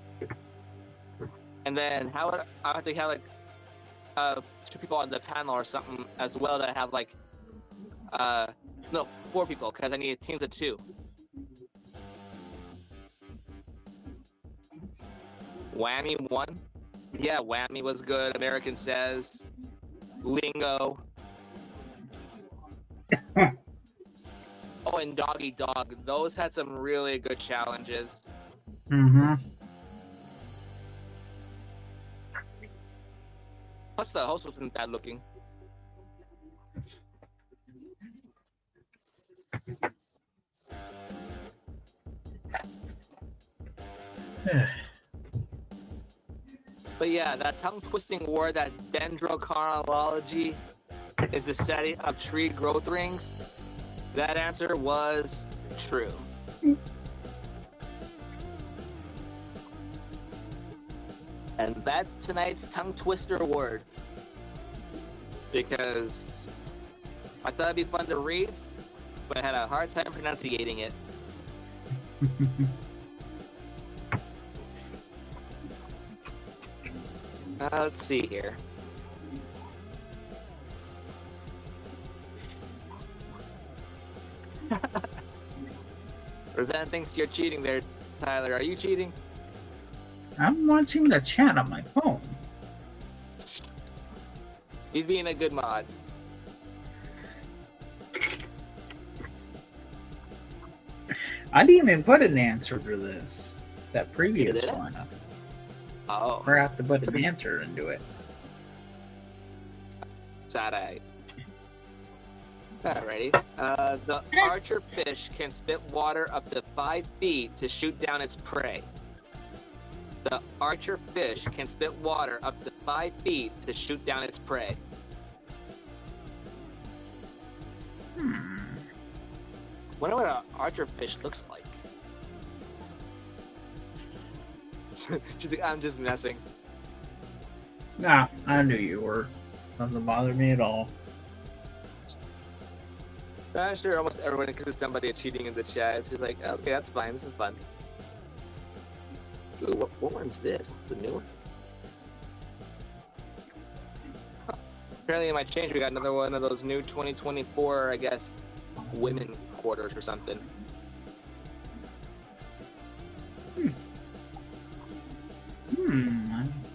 And then how would I have to have like 2 people on the panel or something as well that have like no, 4 people, because I need teams of 2. Whammy 1. Yeah, Whammy was good. American Says. Lingo. Oh, and Doggy Dog. Those had some really good challenges. Mm-hmm. Plus, the host wasn't bad looking. But yeah, that tongue-twisting word, that dendrochronology, is the study of tree growth rings. That answer was true. And that's tonight's tongue twister word. Because I thought it'd be fun to read, but I had a hard time pronunciating it. Let's see here. Roseanne thinks you're cheating there, Tyler. Are you cheating? I'm watching the chat on my phone. He's being a good mod. I didn't even put an answer for this. That previous one. Oh. We're have to put an answer into it. Sad eye. Alrighty. The archer fish can spit water up to 5 feet to shoot down its prey. The archer fish can spit water up to 5 feet to shoot down its prey. Wonder what an archer fish looks like. She's like, I'm just messing. Nah, I knew you were. Doesn't bother me at all. I'm sure almost everyone, because it's somebody cheating in the chat, it's just like, okay, that's fine, this is fun. Ooh, what one's this? It's the new one. Huh. Apparently in my change, we got another one of those new 2024, I guess, women quarters or something.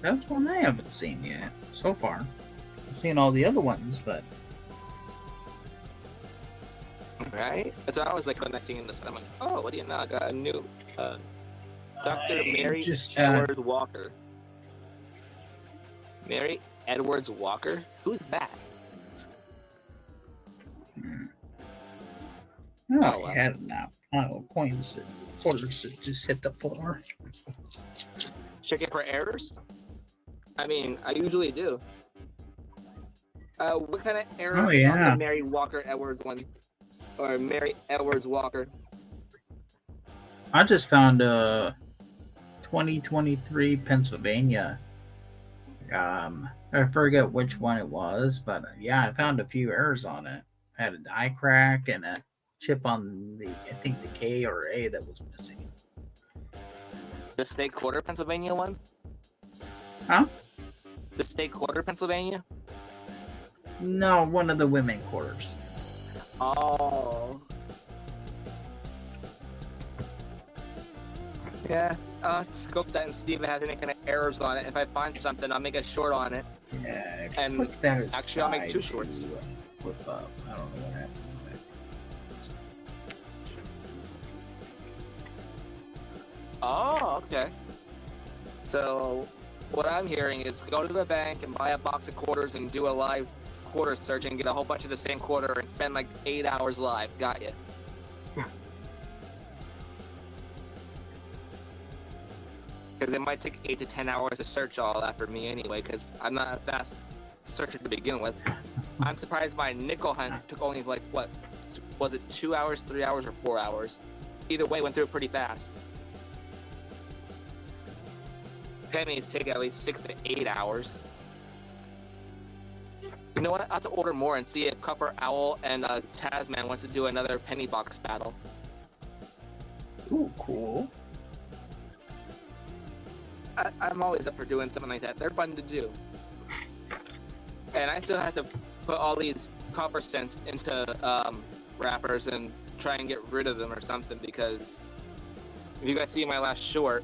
That's one I haven't seen yet so far. I've seen all the other ones, but right? That's what I was like when I seen in this. I'm like, oh, what do you know? I got a new Dr. Mary Edwards Walker. Mary Edwards Walker? Who's that? I had enough. Coins quarters that just hit the floor. Checking for errors? I mean, I usually do. What kind of error on the Mary Walker Edwards one? Or Mary Edwards Walker? I just found a 2023 Pennsylvania. I forget which one it was, but yeah, I found a few errors on it. I had a die crack and a chip on the, I think the K or A that was missing. The State Quarter Pennsylvania one? Huh? The State Quarter Pennsylvania? No, one of the women quarters. Oh. Yeah, I'll scope that and see if it has any kind of errors on it. If I find something, I'll make a short on it. Yeah, and put that aside actually, I'll make 2 shorts. flip up. I don't know what happened. Oh, okay. So, what I'm hearing is go to the bank and buy a box of quarters and do a live quarter search and get a whole bunch of the same quarter and spend like 8 hours live. Got you. Because it might take 8 to 10 hours to search all that for me anyway, because I'm not a fast searcher to begin with. I'm surprised my nickel hunt took only like, what, was it 2 hours, 3 hours, or 4 hours? Either way, went through it pretty fast. Pennies take at least 6 to 8 hours. You know what? I have to order more and see if Copper Owl and Tasman wants to do another penny box battle. Ooh, cool. I'm always up for doing something like that. They're fun to do. And I still have to put all these copper cents into wrappers and try and get rid of them or something, because if you guys see my last short,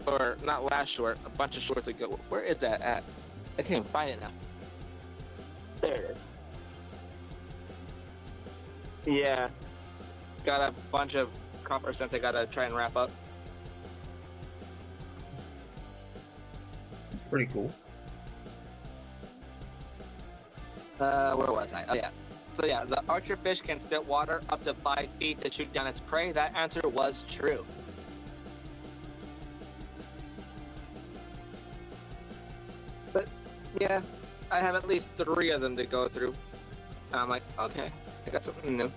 or not last short, a bunch of shorts ago, where is that at? I can't even find it now. There it is. Yeah. Got a bunch of copper cents I gotta try and wrap up. Pretty cool. Where was I? Oh yeah. So yeah, the archer fish can spit water up to 5 feet to shoot down its prey. That answer was true. But yeah, I have at least 3 of them to go through. I'm like, okay, I got something new.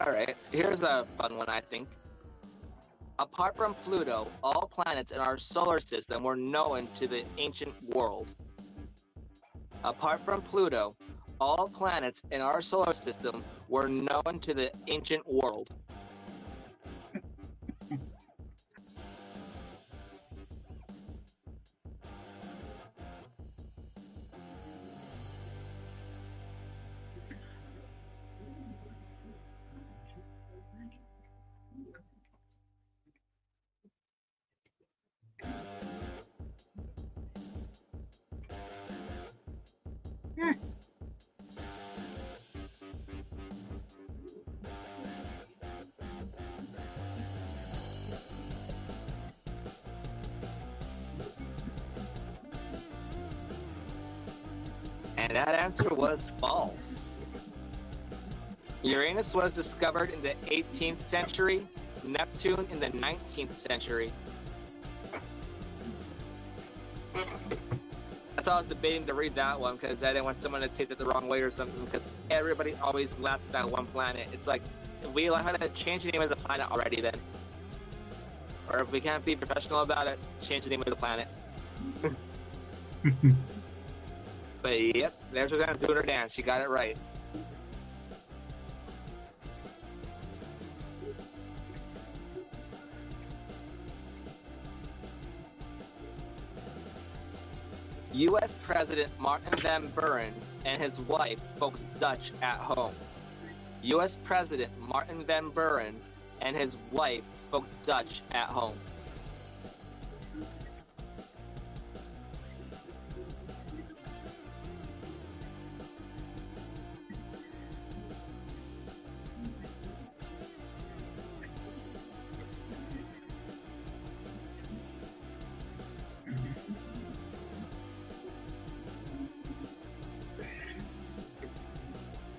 Alright, here's a fun one, I think. Apart from Pluto, all planets in our solar system were known to the ancient world. Apart from Pluto, all planets in our solar system were known to the ancient world. And that answer was false. Uranus was discovered in the 18th century, Neptune in the 19th century. That's why I was debating to read that one, because I didn't want someone to take it the wrong way or something, because everybody always laughs at that one planet. It's like, if we learn how to change the name of the planet already then. Or if we can't be professional about it, change the name of the planet. But yep, there's Rosanna doing her dance. She got it right. U.S. President Martin Van Buren and his wife spoke Dutch at home. U.S. President Martin Van Buren and his wife spoke Dutch at home.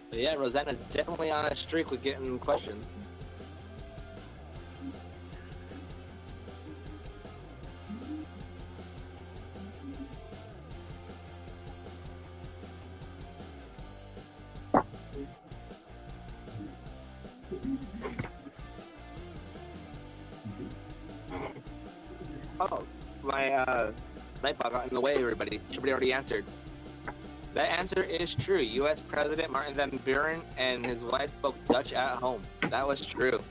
But yeah, Rosanna's definitely on a streak with getting questions. Oh, my nightbot got in the way, everybody. Everybody already answered. That answer is true. U.S. President Martin Van Buren and his wife spoke Dutch at home. That was true.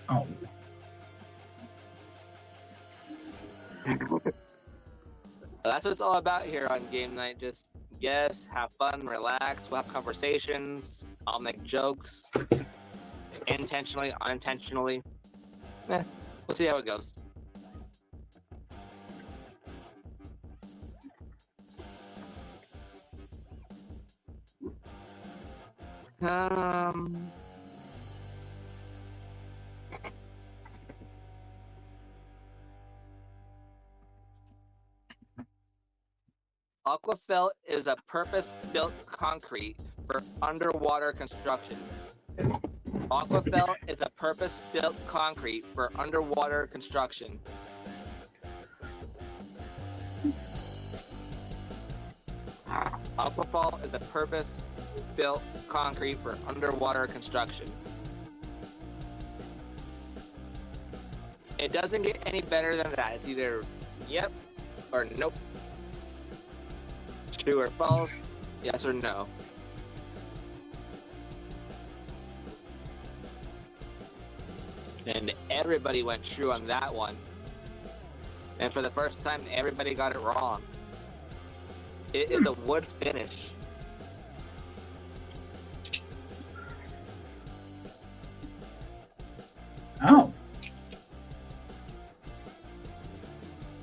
Oh. That's what it's all about here on game night. Just guess, have fun, relax, we'll have conversations, I'll make jokes. Intentionally, unintentionally. We'll see how it goes. Aquafelt is a purpose-built concrete for underwater construction. Aquafelt is a purpose-built concrete for underwater construction. Aquafelt is a purpose-built concrete for underwater construction. It doesn't get any better than that. It's either yep or nope. True or false, yes or no. And everybody went true on that one. And for the first time, everybody got it wrong. It is a wood finish. Oh.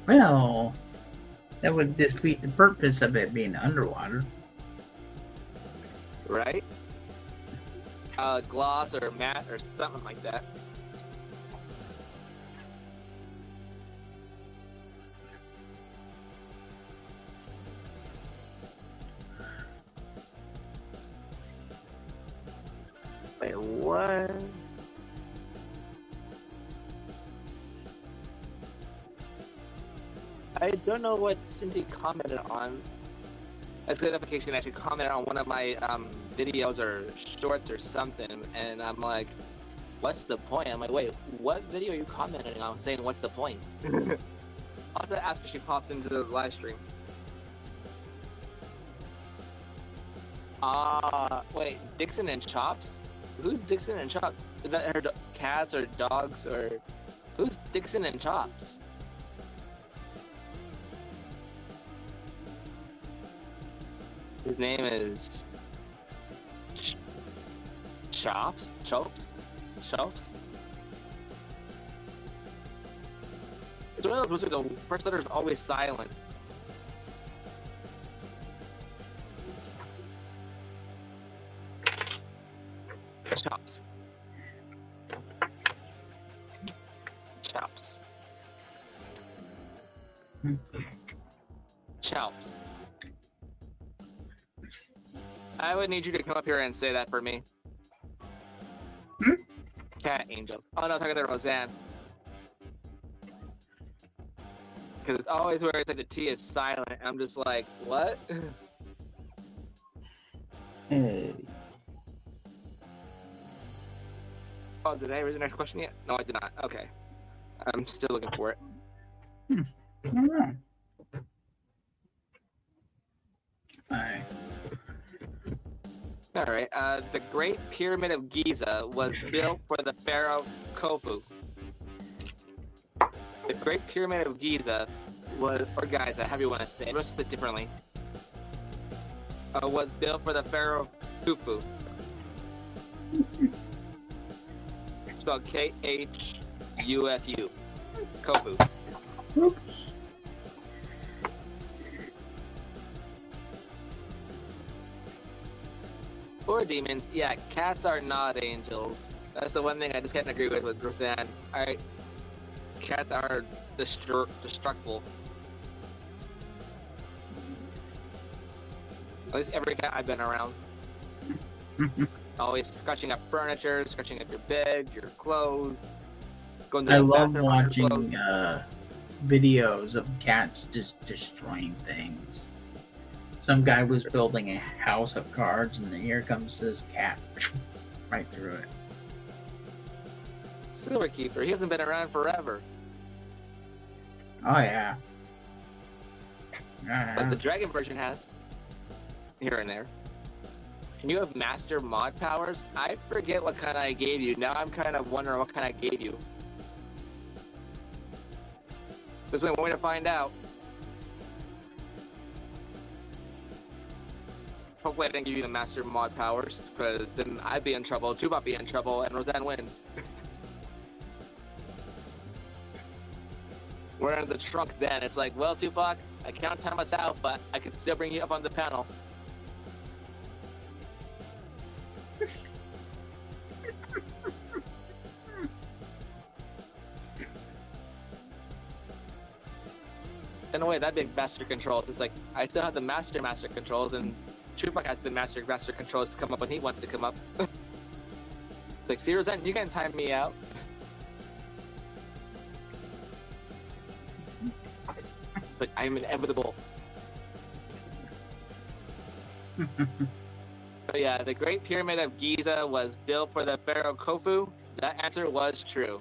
Well, that would defeat the purpose of it being underwater. Right? Gloss or matte or something like that. Wait, what? I don't know what Cindy commented on. That's good notification. Actually commented on one of my videos or shorts or something, and I'm like, "What's the point?" I'm like, "Wait, what video are you commenting on?" Saying, "What's the point?" I'll have to ask if she pops into the live stream. Wait, Dixon and Chops? Who's Dixon and Chops? Is that her cats or dogs or who's Dixon and Chops? His name is Chops? Chops? Chops? It's one of those where the first letter is always silent. Chops. Chops. Chops. I would need you to come up here and say that for me. Cat angels. Oh no, talking to Roseanne. Because it's always where it's like the T is silent. I'm just like, what? Hey. Oh, did I raise the next question yet? No, I did not. Okay. I'm still looking for it. Alright. Alright. Alright, the Great Pyramid of Giza was built for the pharaoh Khufu. The Great Pyramid of Giza was, or Giza, however you want to say it, let's say it differently, was built for the pharaoh Khufu. It's spelled Khufu. Khufu. Oops. Or demons. Yeah, cats are not angels. That's the one thing I just can't agree with Roseanne. Alright. Cats are destructible. At least every cat I've been around. Always scratching up furniture, scratching up your bed, your clothes. Going to I the love bathroom, watching videos of cats just destroying things. Some guy was building a house of cards, and then here comes this cat right through it. Silver Keeper, he hasn't been around forever. Oh yeah. But the dragon version has. Here and there. Can you have master mod powers? I forget what kind I gave you. Now I'm kind of wondering what kind I gave you. There's only one way to find out. Hopefully I didn't give you the master mod powers, because then I'd be in trouble, Tubot be in trouble, and Roseanne wins. We're in the trunk then. It's like, well, Tupac, I can't time us out, but I can still bring you up on the panel. In a way, that'd be master controls. It's like, I still have the master controls, and Tupac has the master controls to come up when he wants to come up. It's like, see, Roseanne, you can time me out. But I'm inevitable. But yeah, the Great Pyramid of Giza was built for the Pharaoh Khufu. That answer was true.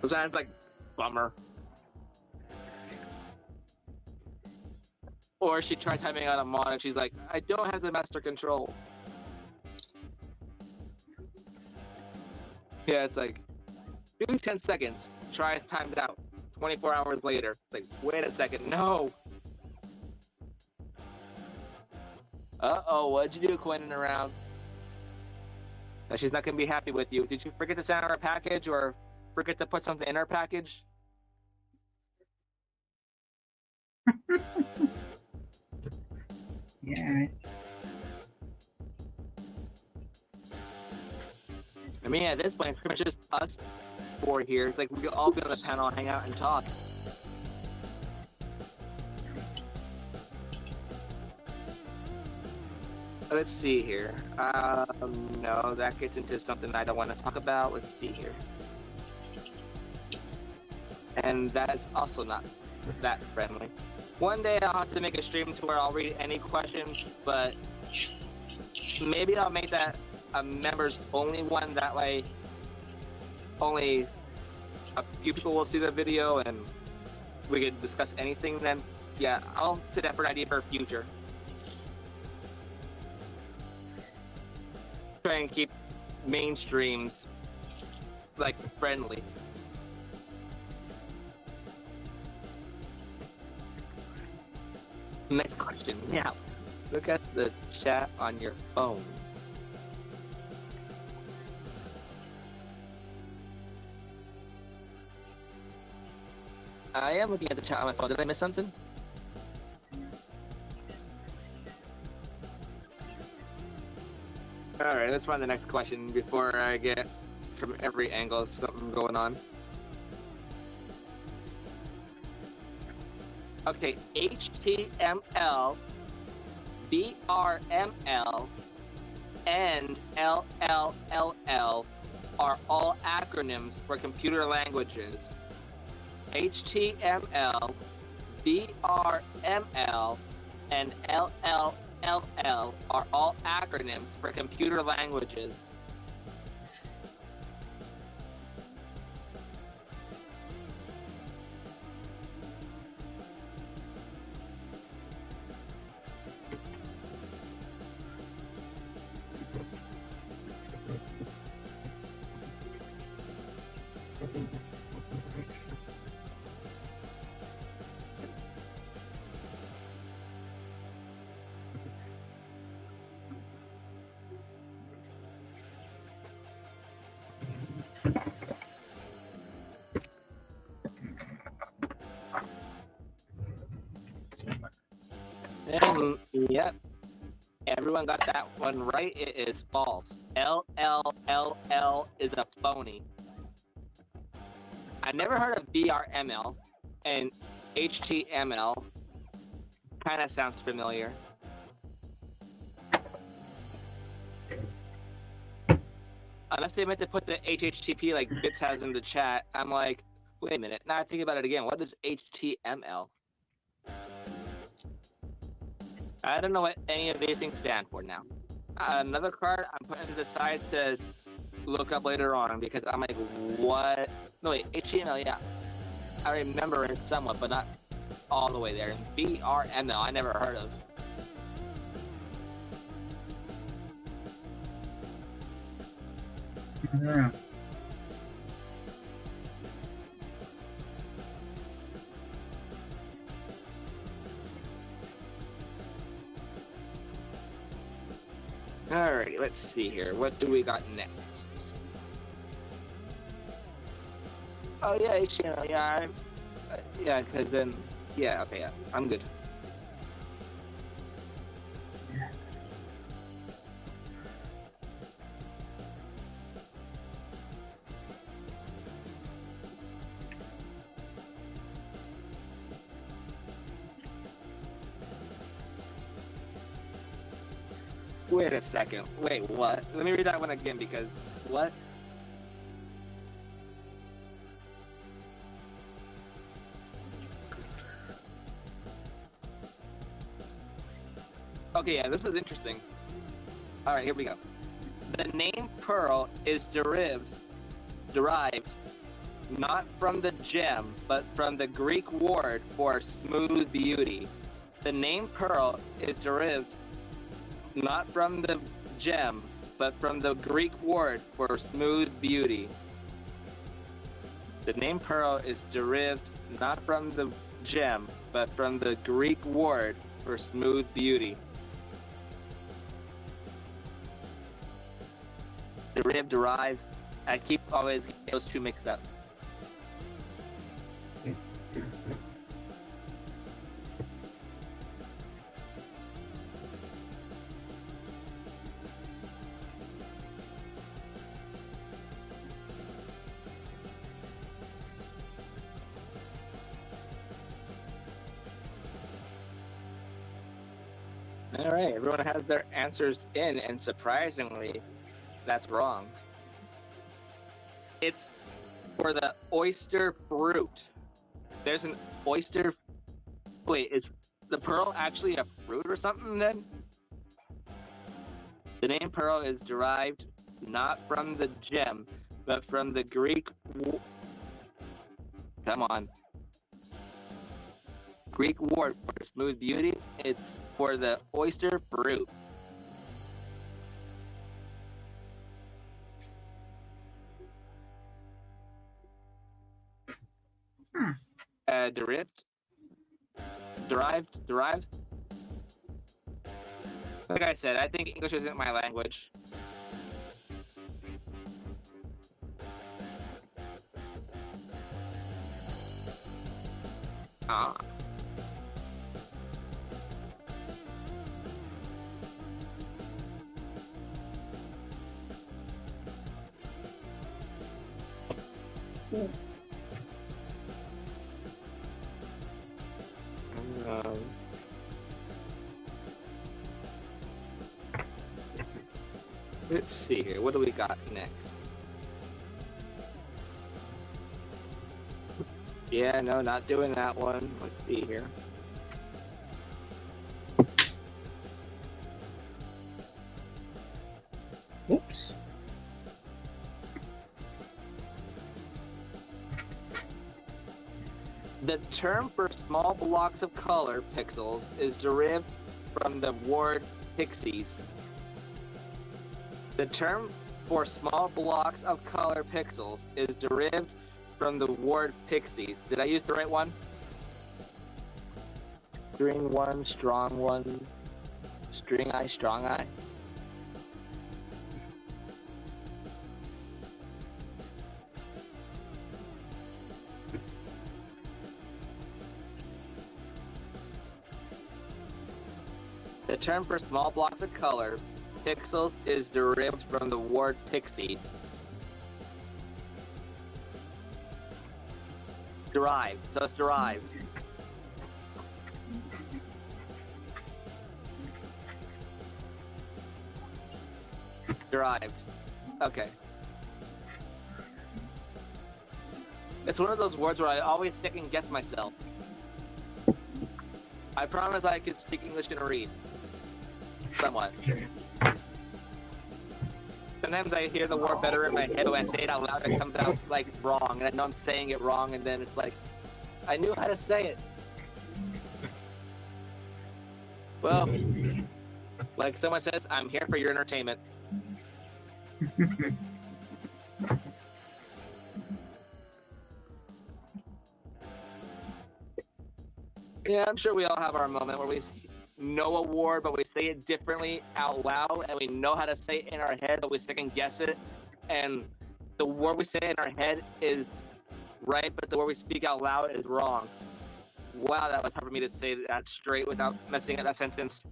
Roseanne's like, bummer. Or she tried typing out a mod and she's like, I don't have the master control. Yeah, it's like, give me 10 seconds. Try timed out. 24 hours later. It's like, wait a second, no! Uh-oh, what'd you do, coining around? Now, she's not gonna be happy with you. Did you forget to send her a package or forget to put something in her package? Yeah. I mean, at this point, it's pretty much just us four here. It's like we could all be on the panel, hang out, and talk. Let's see here. No, that gets into something I don't want to talk about. Let's see here. And that's also not that friendly. One day I'll have to make a stream to where I'll read any questions, but maybe I'll make that a members only one. That way, only a few people will see the video and we could discuss anything. Then, yeah, I'll set that for an idea for future. Try and keep mainstreams like friendly. Next question. Now, look at the chat on your phone. I am looking at the chat on my phone. Did I miss something? Alright, let's find the next question before I get from every angle something going on. Okay, HTML, BRML, and LLLL are all acronyms for computer languages. HTML, BRML, and LLLL are all acronyms for computer languages. And, yep, everyone got that one right. It is false. LLLL is a phony. I never heard of BRML, and HTML kind of sounds familiar. Unless they meant to put the HTTP like Bits has in the chat, I'm like, wait a minute. Now I think about it again. What is HTML? I don't know what any of these things stand for now. Another card I'm putting to the side to look up later on because I'm like, what? No, wait, HTML, yeah. I remember it somewhat, but not all the way there. BRML, I never heard of. Yeah. Alrighty, let's see here. What do we got next? Oh yeah, HTML. Yeah, yeah. Because then, yeah. Okay, yeah. I'm good. Wait a second. Wait, what? Let me read that one again because what? Okay, yeah, this is interesting. All right, here we go. The name pearl is derived not from the gem, but from the Greek word for smooth beauty. The name pearl is derived not from the gem, but from the Greek word for smooth beauty. The name pearl is derived not from the gem, but from the Greek word for smooth beauty. Derive. I keep always getting those two mixed up. All right, everyone has their answers in, and surprisingly, that's wrong. It's for the oyster fruit. There's an oyster. Wait, is the pearl actually a fruit or something then? The name pearl is derived not from the gem, but from the Greek. Come on. Greek word for smooth beauty. It's for the oyster fruit. Derived. Like I said, I think English isn't my language. Ah. Let's see here. What do we got next? Yeah, no, not doing that one. Let's see here. Oops. The term for small blocks of color pixels is derived from the word pixies. The term for small blocks of color pixels is derived from the word pixies. Did I use the right one? String one, strong one, string eye, strong eye. The term for small blocks of color pixels is derived from the word pixies. Derived, so it's derived. Derived. Okay. It's one of those words where I always second guess myself. I promise I could speak English and read. Somewhat. Sometimes I hear the word better in my head when I say it out loud, it comes out like wrong, and I know I'm saying it wrong, and then it's like, I knew how to say it. Well, like someone says, I'm here for your entertainment. Yeah, I'm sure we all have our moment where we know a word, but we say it differently out loud, and we know how to say it in our head, but we second guess it, and the word we say in our head is right, but the word we speak out loud is wrong. Wow, that was hard for me to say that straight without messing up that sentence.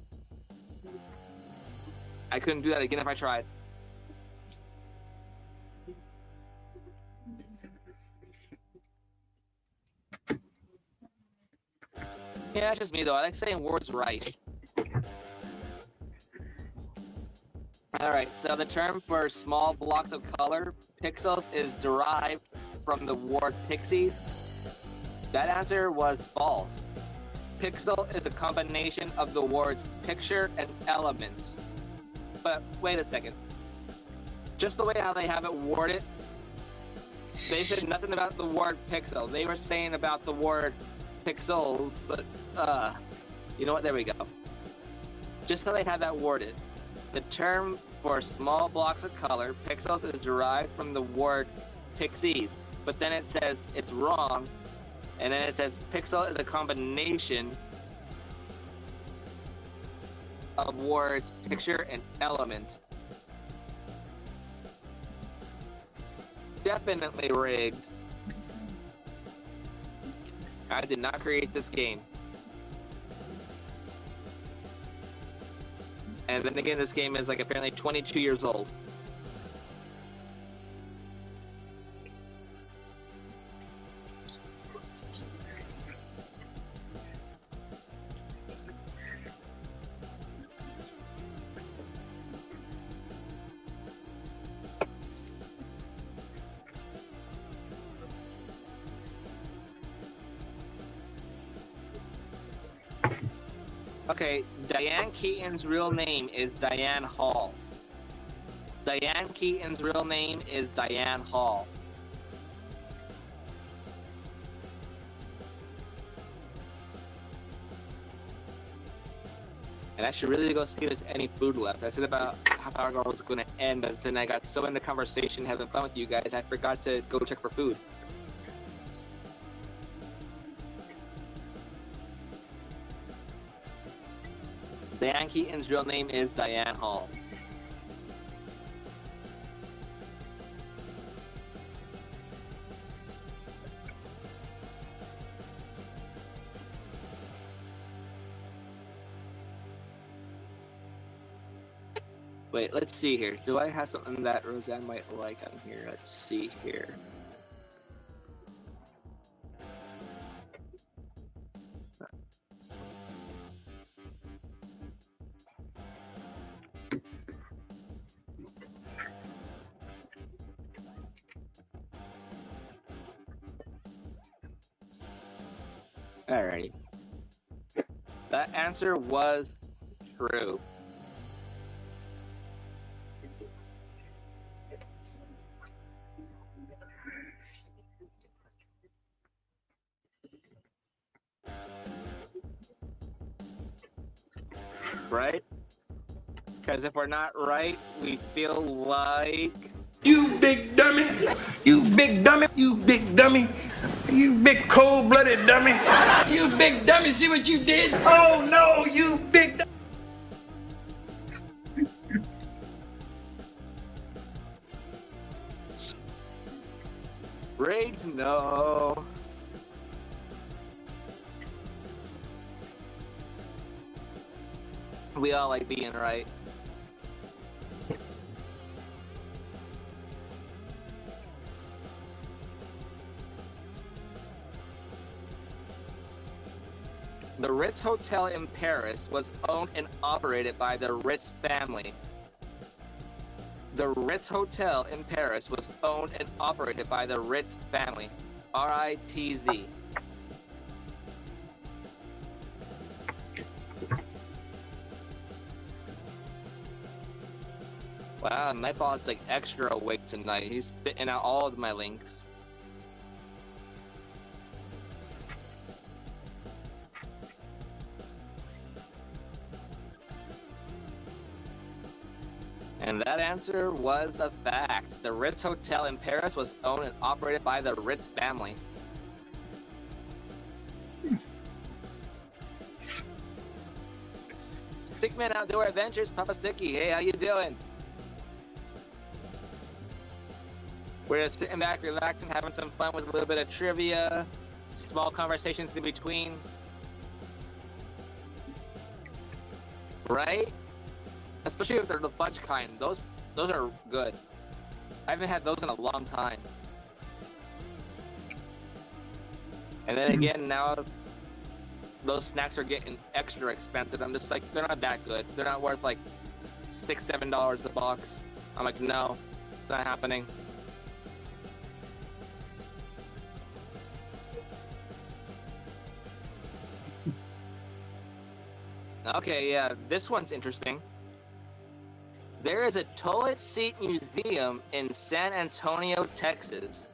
I couldn't do that again if I tried. Yeah, that's just me though. I like saying words right. Alright, so the term for small blocks of color, pixels, is derived from the word pixies. That answer was false. Pixel is a combination of the words picture and element. But wait a second. Just the way how they have it worded, they said nothing about the word pixel. They were saying about the word pixels, but you know what? There we go. Just how they have that worded. The term for small blocks of color, pixels, is derived from the word pixies. But then it says it's wrong, and then it says pixel is a combination of words picture and element. Definitely rigged. I did not create this game. And then again, this game is like apparently 22 years old. Okay, Diane Keaton's real name is Diane Hall. Diane Keaton's real name is Diane Hall. And I should really go see if there's any food left. I said about half hour ago it was going to end, but then I got so into conversation having fun with you guys, I forgot to go check for food. Diane Keaton's real name is Diane Hall. Wait, let's see here. Do I have something that Roseanne might like on here? Let's see here. Alrighty. That answer was true. Right? Because if we're not right, we feel like... You big dummy! You big dummy! You big dummy! You big cold-blooded dummy! You big dummy! See what you did? Oh no! You big dummy! Rigged? No. We all like being right. The Ritz Hotel in Paris was owned and operated by the Ritz family. The Ritz Hotel in Paris was owned and operated by the Ritz family. R-I-T-Z. Wow, Nightball is like extra awake tonight. He's spitting out all of my links. And that answer was a fact. The Ritz Hotel in Paris was owned and operated by the Ritz family. Stickman Outdoor Adventures, Papa Sticky. Hey, how you doing? We're just sitting back, relaxing, having some fun with a little bit of trivia, small conversations in between. Right? Especially if they're the fudge kind. Those are good. I haven't had those in a long time. And then again, now those snacks are getting extra expensive. I'm just like, they're not that good. They're not worth like $6, $7 a box. I'm like, no, it's not happening. Okay, yeah, this one's interesting. There is a toilet seat museum in San Antonio, Texas.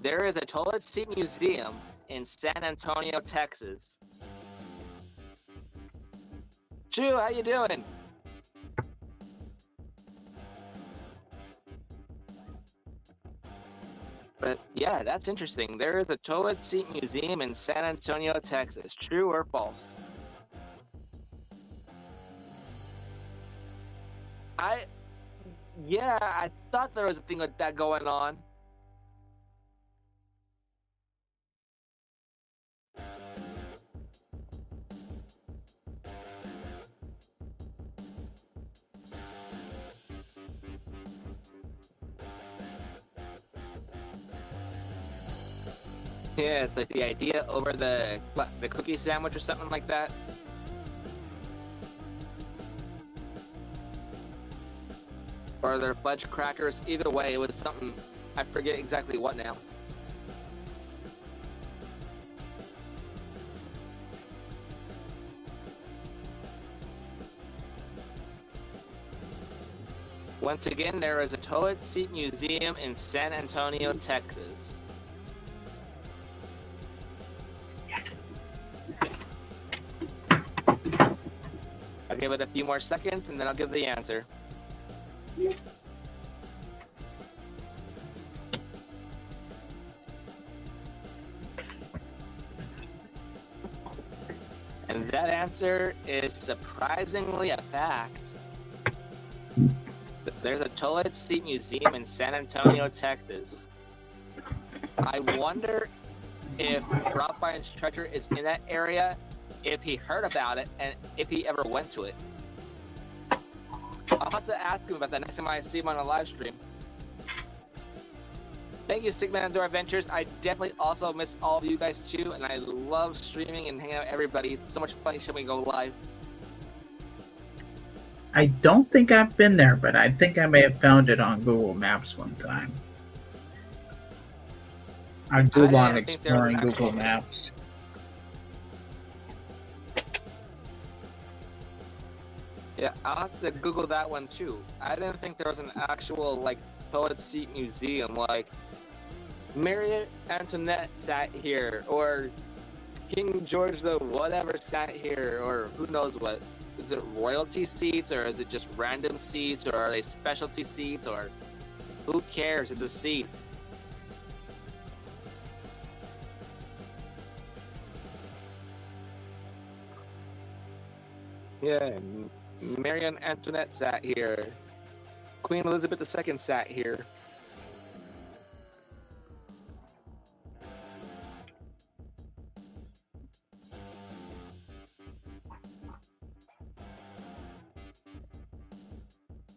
There is a toilet seat museum in San Antonio, Texas. Chu, how you doing? But yeah, that's interesting. There is a toilet seat museum in San Antonio, Texas. True or false? Yeah, I thought there was a thing like that going on. Yeah, it's like the idea over the cookie sandwich or something like that. Or their fudge crackers. Either way, it was something, I forget exactly what now. Once again, there is a toilet seat museum in San Antonio, Texas. I'll give it a few more seconds and then I'll give the answer. And that answer is surprisingly a fact. There's a toilet seat museum in San Antonio, Texas. I wonder if Rob Biden's treasure is in that area, if he heard about it, and if he ever went to it. I'll have to ask him about that next time I see him on a live stream. Thank you, Stickman Outdoor Adventures. I definitely also miss all of you guys too, and I love streaming and hanging out with everybody. It's so much fun each time we go live. I don't think I've been there, but I think I may have found it on Google Maps one time. I do a lot of exploring Google Maps. Yeah, I'll have to Google that one too. I didn't think there was an actual like toilet seat museum, like Marie Antoinette sat here, or King George the whatever sat here, or who knows what. Is it royalty seats, or is it just random seats, or are they specialty seats, or who cares? It's a seat. Yeah, Marie Antoinette sat here. Queen Elizabeth II sat here.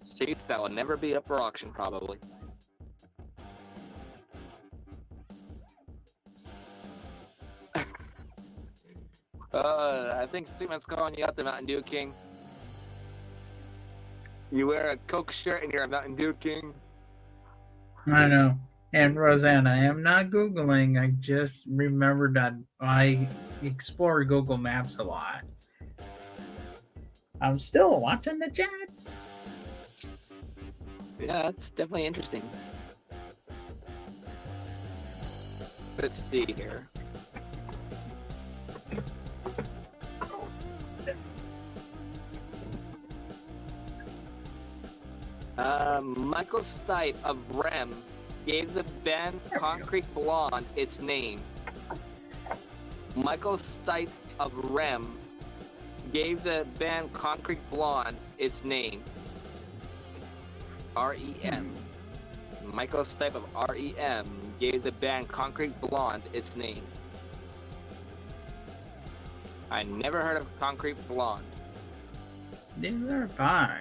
Seats that will never be up for auction, probably. I think Steven's calling you out, the Mountain Dew King. You wear a Coke shirt and you're a Mountain Dew King. I know. And Rosanna, I am not Googling. I just remembered that I explore Google Maps a lot. I'm still watching the chat. Yeah, that's definitely interesting. Let's see here. Michael Stipe of Rem gave the band Concrete Blonde its name. Michael Stipe of Rem gave the band Concrete Blonde its name. REM. Michael Stipe of REM gave the band Concrete Blonde its name. I never heard of Concrete Blonde. Neither have I.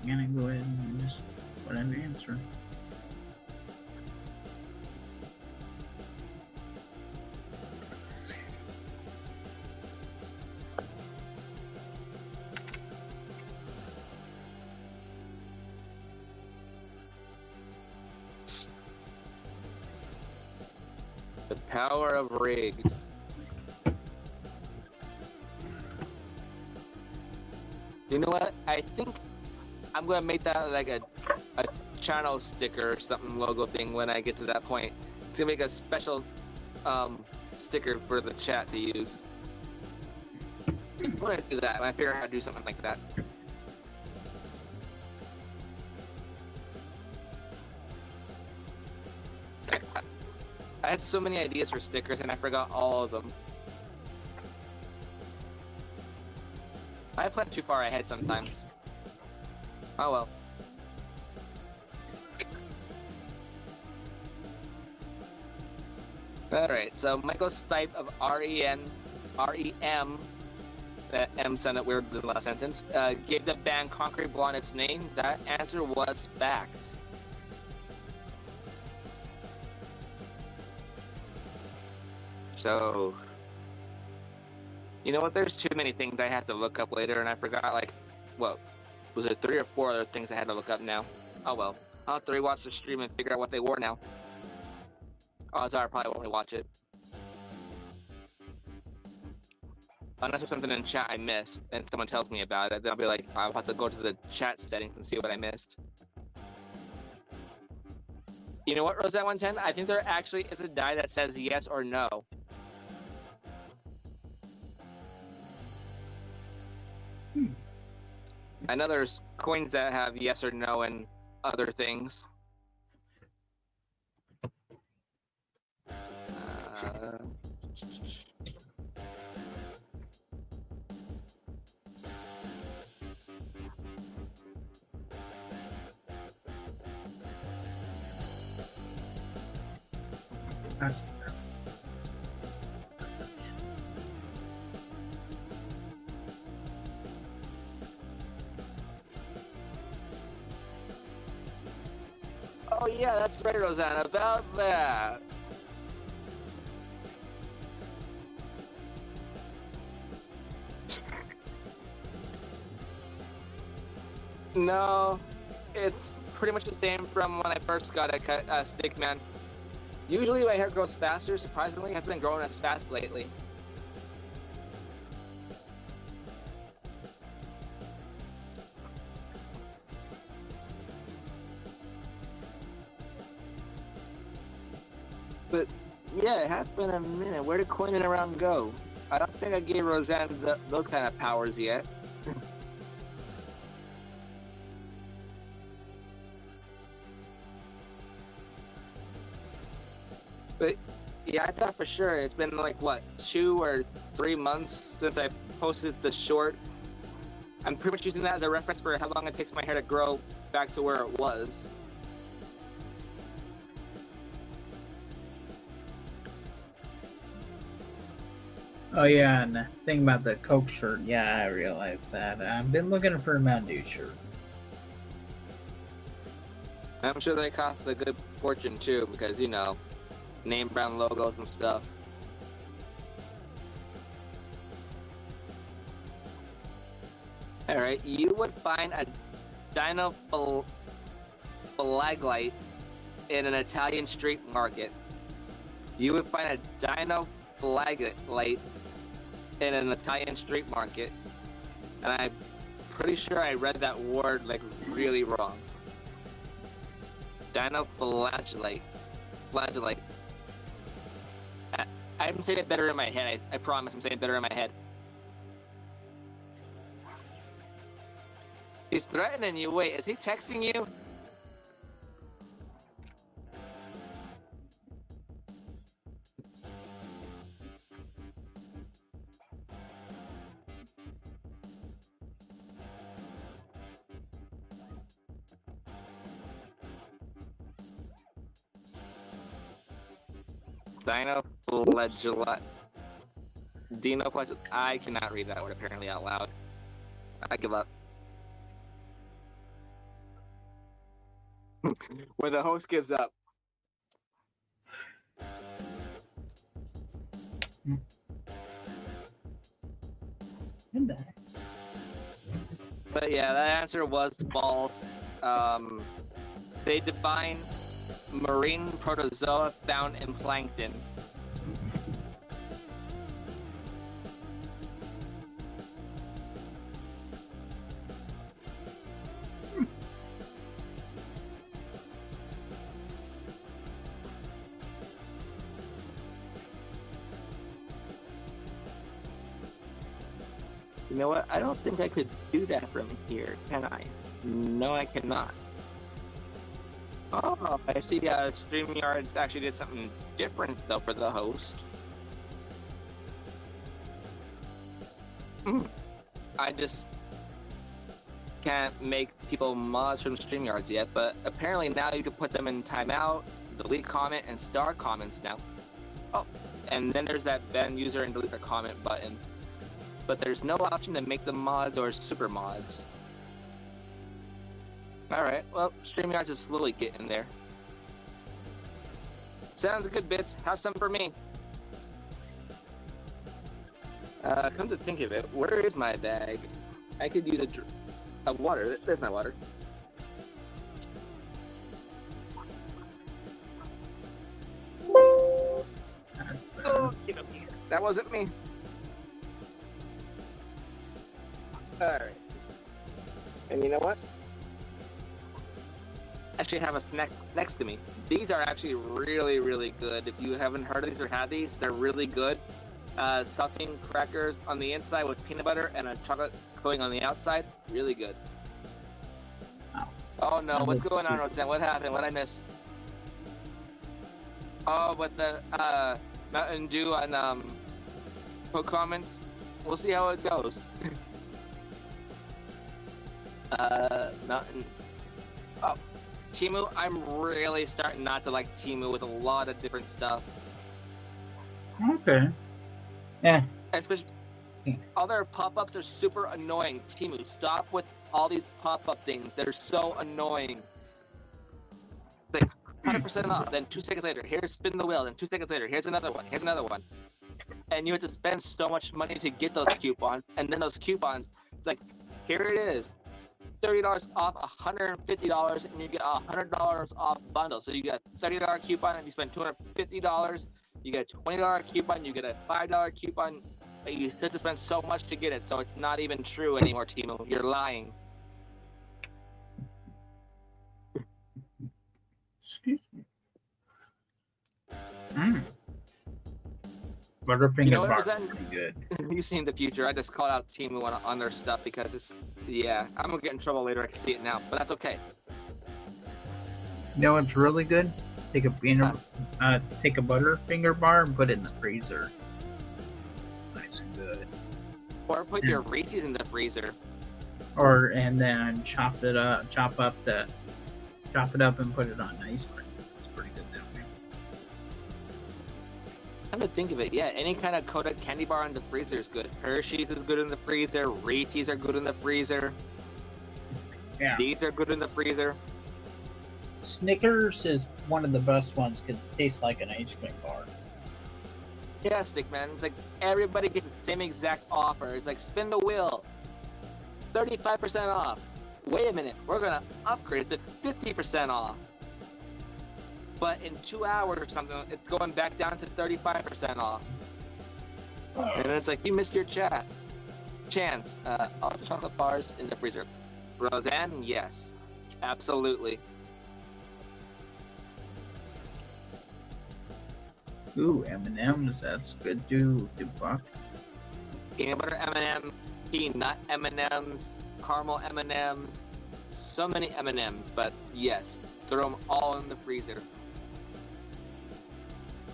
I'm gonna go ahead and just put an answer. The power of rigged. You know what? I think I'm gonna make that like a channel sticker or something logo thing when I get to that point. It's gonna make a special sticker for the chat to use. I'm gonna do that when I figure out how to do something like that. I had so many ideas for stickers and I forgot all of them. I plan too far ahead sometimes. Oh well. Alright, so Michael Stipe of REM, that M sounded weird in the last sentence, gave the band Concrete Blonde its name. That answer was fact. So, you know what? There's too many things I have to look up later, and I forgot, like, what, was it 3 or 4 other things I had to look up now? Oh well, I'll have to rewatch the stream and figure out what they were now. Odds are I probably won't rewatch it. Unless there's something in chat I missed, and someone tells me about it, then I'll be like, I'll have to go to the chat settings and see what I missed. You know what, Rosette 110? I think there actually is a die that says yes or no. I know there's coins that have yes or no and other things. Oh yeah, that's right, Rosanna, about that. No, it's pretty much the same from when I first got a stick, man. Usually my hair grows faster, surprisingly, it hasn't been growing as fast lately. But yeah, it has been a minute. Where did coin and around go? I don't think I gave Roseanne those kind of powers yet. But yeah, I thought for sure it's been like what, 2 or 3 months since I posted the short. I'm pretty much using that as a reference for how long it takes my hair to grow back to where it was. Oh yeah, and the thing about the Coke shirt, yeah, I realized that. I've been looking for a Mountain Dew shirt. I'm sure they cost a good fortune too, because you know, name brand logos and stuff. Alright, you would find a dinoflagelite in an Italian street market. You would find a dinoflagelite in an Italian street market. And I'm pretty sure I read that word like really wrong. Dinoflagellate. Flagellate. I'm saying it better in my head. I promise I'm saying it better in my head. He's threatening you. Wait, is he texting you? Dinoflagellate. Dinoflagellate. I cannot read that word apparently out loud. I give up. Where the host gives up. But yeah, that answer was false. They define marine protozoa found in plankton. You know what? I don't think I could do that from here, can I? No, I cannot. Oh, I see. StreamYards actually did something different though for the host. I just can't make people mods from StreamYards yet, but apparently now you can put them in timeout, delete comment, and star comments now. Oh, and then there's that ban user and delete their comment button. But there's no option to make them mods or super mods. Alright, well, StreamYards is slowly getting there. Sounds good, Bits. Have some for me. Come to think of it, where is my bag? I could use a water. There's my water. Oh, that wasn't me. Alright. And you know what? I actually have a snack next to me. These are actually really, really good. If you haven't heard of these or had these, they're really good. Saltine crackers on the inside with peanut butter and a chocolate coating on the outside. Really good. Wow. Oh no, what's going on, Roseanne? What happened? What I missed? Oh, with the Mountain Dew and put comments. We'll see how it goes. Mountain. Oh, Temu. I'm really starting not to like Temu with a lot of different stuff. Okay. Yeah. Especially all their pop-ups are super annoying. Temu, stop with all these pop-up things. They're so annoying. Like 100% off. Then 2 seconds later, here's spin the wheel. Then 2 seconds later, here's another one. Here's another one. And you have to spend so much money to get those coupons. And then those coupons, it's like, here it is. $30 off, $150, and you get $100 off bundle. So you get a $30 coupon, and you spend $250. You get a $20 coupon, you get a $5 coupon, but you still have to spend so much to get it. So it's not even true anymore, Timo. You're lying. Excuse me. Butterfinger You know bar what, is pretty good. You've seen the future. I just called out Temu on their stuff because it's, yeah, I'm gonna get in trouble later. I can see it now, but that's okay. You know what's really good? Take a take a Butterfinger bar and put it in the freezer. Nice and good. Or put your Reese's in the freezer. And then chop it up and put it on ice cream. It's pretty good that way. Come to think of it, yeah, any kind of coated candy bar in the freezer is good. Hershey's is good in the freezer. Reese's are good in the freezer. Yeah. These are good in the freezer. Snickers is one of the best ones because it tastes like an ice cream bar. Yeah, Stickman. It's like everybody gets the same exact offer. It's like spin the wheel. 35% off. Wait a minute, we're gonna upgrade to 50% off. But in 2 hours or something, it's going back down to 35% off. And it's like, you missed your chance. All the chocolate bars in the freezer. Roseanne, yes. Absolutely. Ooh, M&M's, that's good too. $2. Peanut butter M&M's, peanut M&M's, caramel M&M's, so many M&M's, but yes, throw them all in the freezer.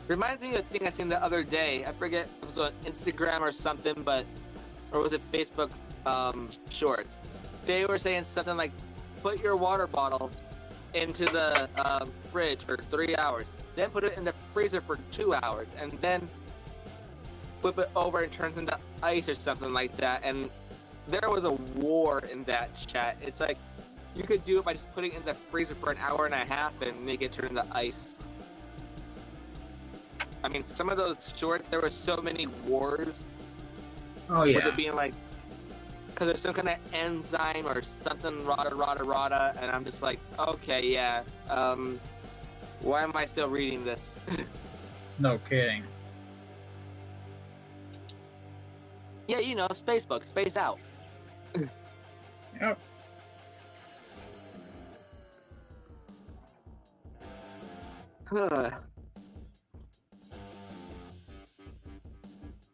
Reminds me of a thing I seen the other day. I forget if it was on Instagram or something, or was it Facebook Shorts? They were saying something like, put your water bottle into the fridge for 3 hours. then put it in the freezer for 2 hours, and then flip it over and turn it into ice or something like that. And there was a war in that chat. It's like, you could do it by just putting it in the freezer for an hour and a half and make it turn into ice. I mean, some of those shorts, there were so many wars. Oh With yeah. it being like, because there's some kind of enzyme or something, rada, and I'm just like, okay, yeah, why am I still reading this? No kidding. Yeah, you know, Spacebook, space out. Yep.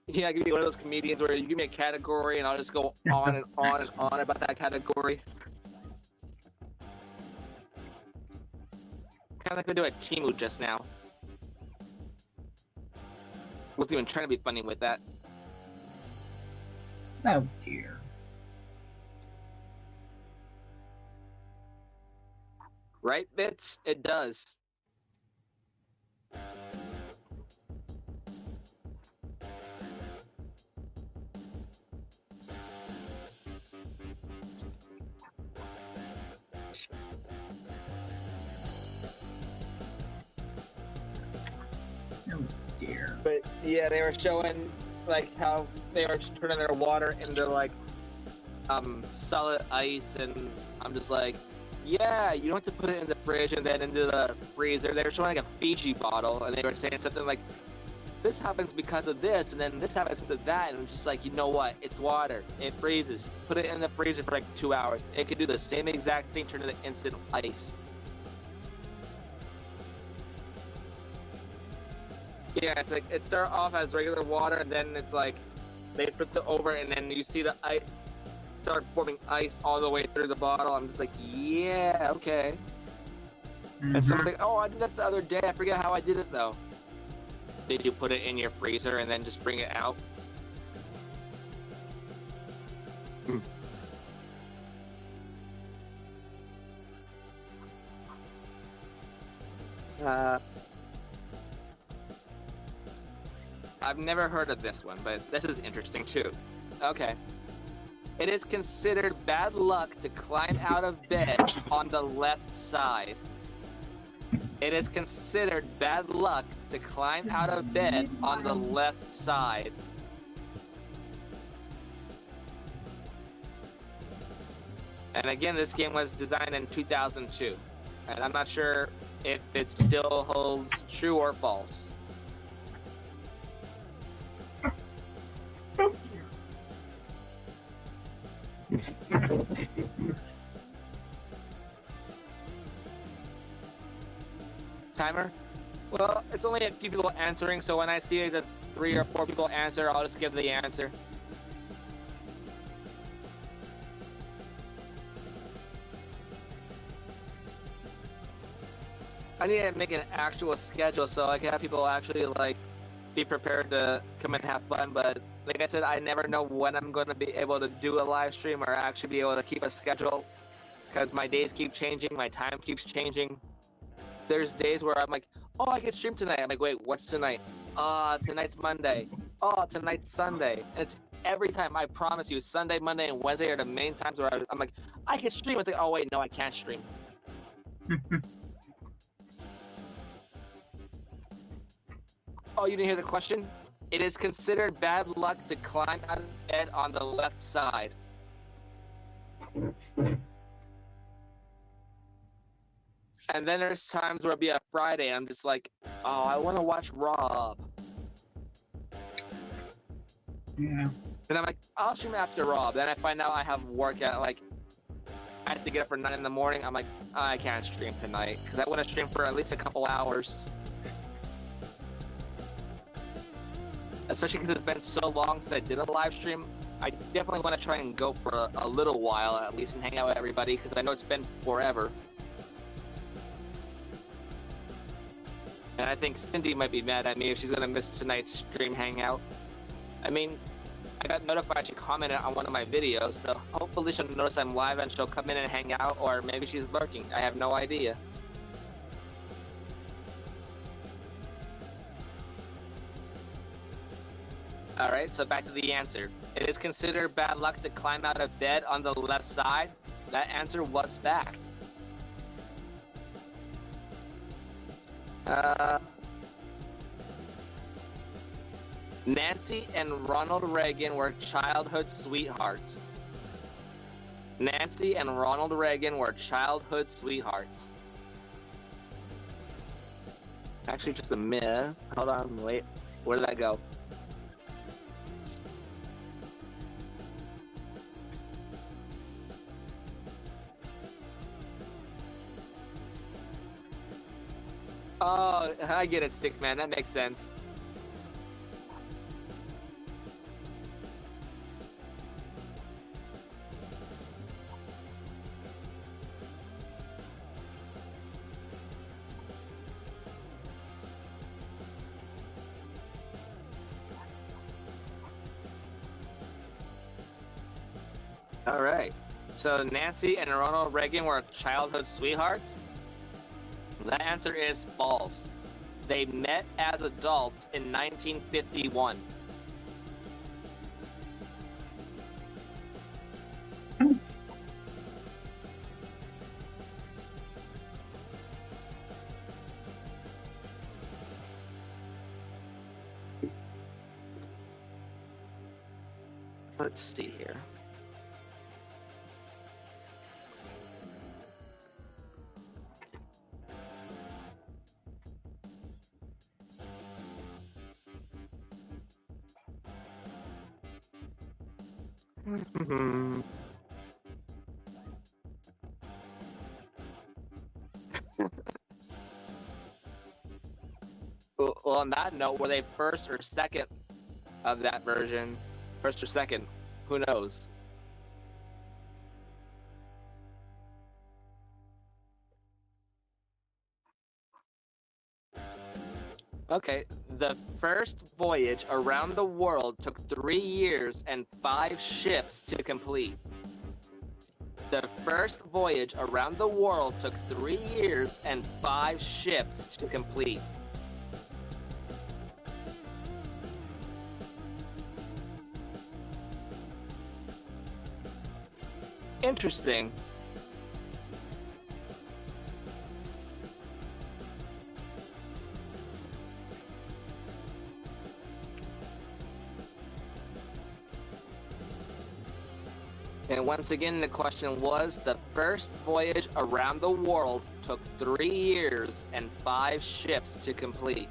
Yeah, I could be one of those comedians where you give me a category and I'll just go on and on and on about that category. Kind of like I do at Timu just now. Wasn't even trying to be funny with that. Oh dear. Right, Bits? It does. Oh dear. But yeah, they were showing like how they were turning their water into like solid ice, and I'm just like, yeah, you don't have to put it in the fridge and then into the freezer. They were showing like a Fiji bottle, and they were saying something like, this happens because of this, and then this happens because of that, and I'm just like, you know what? It's water. It freezes. Put it in the freezer for like 2 hours. It could do the same exact thing, turn it into instant ice. Yeah, it's like, it starts off as regular water, and then it's like, they flip it over, and then you see the ice start forming ice all the way through the bottle. I'm just like, yeah, okay. And someone's like, oh, I did that the other day. I forget how I did it, though. Did you put it in your freezer and then just bring it out? I've never heard of this one, but this is interesting too. Okay. It is considered bad luck to climb out of bed on the left side. It is considered bad luck to climb out of bed on the left side. And again, this game was designed in 2002. And I'm not sure if it still holds true or false. Timer? Well, it's only a few people answering, so when I see the 3 or 4 people answer, I'll just give the answer. I need to make an actual schedule so I can have people actually like be prepared to come and have fun, but like I said, I never know when I'm going to be able to do a live stream or actually be able to keep a schedule, because my days keep changing, my time keeps changing. There's days where I'm like, oh, I can stream tonight. I'm like, wait, what's tonight? Tonight's Monday. Oh, tonight's Sunday. And it's every time, I promise you, Sunday, Monday, and Wednesday are the main times where I'm like, I can stream. It's like, oh wait, no, I can't stream. Oh, you didn't hear the question? It is considered bad luck to climb out of bed on the left side. And then there's times where it'll be a Friday, and I'm just like, oh, I want to watch Rob. Yeah. And I'm like, I'll stream after Rob. Then I find out I have work at like, I have to get up for 9 in the morning. I'm like, I can't stream tonight because I want to stream for at least a couple hours. Especially because it's been so long since I did a live stream. I definitely want to try and go for a little while at least and hang out with everybody because I know it's been forever. And I think Cindy might be mad at me if she's going to miss tonight's stream hangout. I mean, I got notified she commented on one of my videos, so hopefully she'll notice I'm live and she'll come in and hang out, or maybe she's lurking. I have no idea. Alright, so back to the answer. It is considered bad luck to climb out of bed on the left side. That answer was fact. Nancy and Ronald Reagan were childhood sweethearts. Nancy and Ronald Reagan were childhood sweethearts. Actually, just a minute. Hold on, wait. Where did that go? Oh, I get it, Stickman. That makes sense. All right. So Nancy and Ronald Reagan were childhood sweethearts? That answer is false. They met as adults in 1951. Let's see here. Well, on that note, were they first or second of that version? First or second? Who knows? Okay, the first voyage around the world took 3 years and 5 ships to complete. The first voyage around the world took 3 years and 5 ships to complete. Interesting. And once again, the question was, the first voyage around the world took 3 years and 5 ships to complete.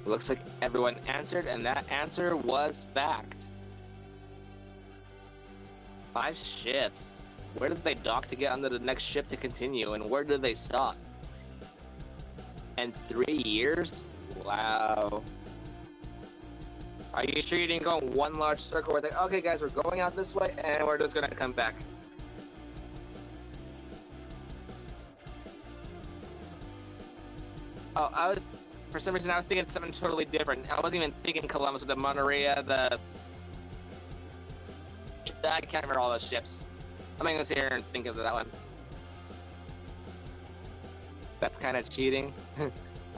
Looks like everyone answered, and that answer was fact. 5 ships. Where did they dock to get onto the next ship to continue, and where did they stop? And 3 years? Wow. Are you sure you didn't go in one large circle where they, okay guys, we're going out this way, and we're just gonna come back? Oh, for some reason I was thinking something totally different. I wasn't even thinking Columbus with the Monterey, I can't remember all those ships. I'm gonna sit here and think of that one. That's kind of cheating.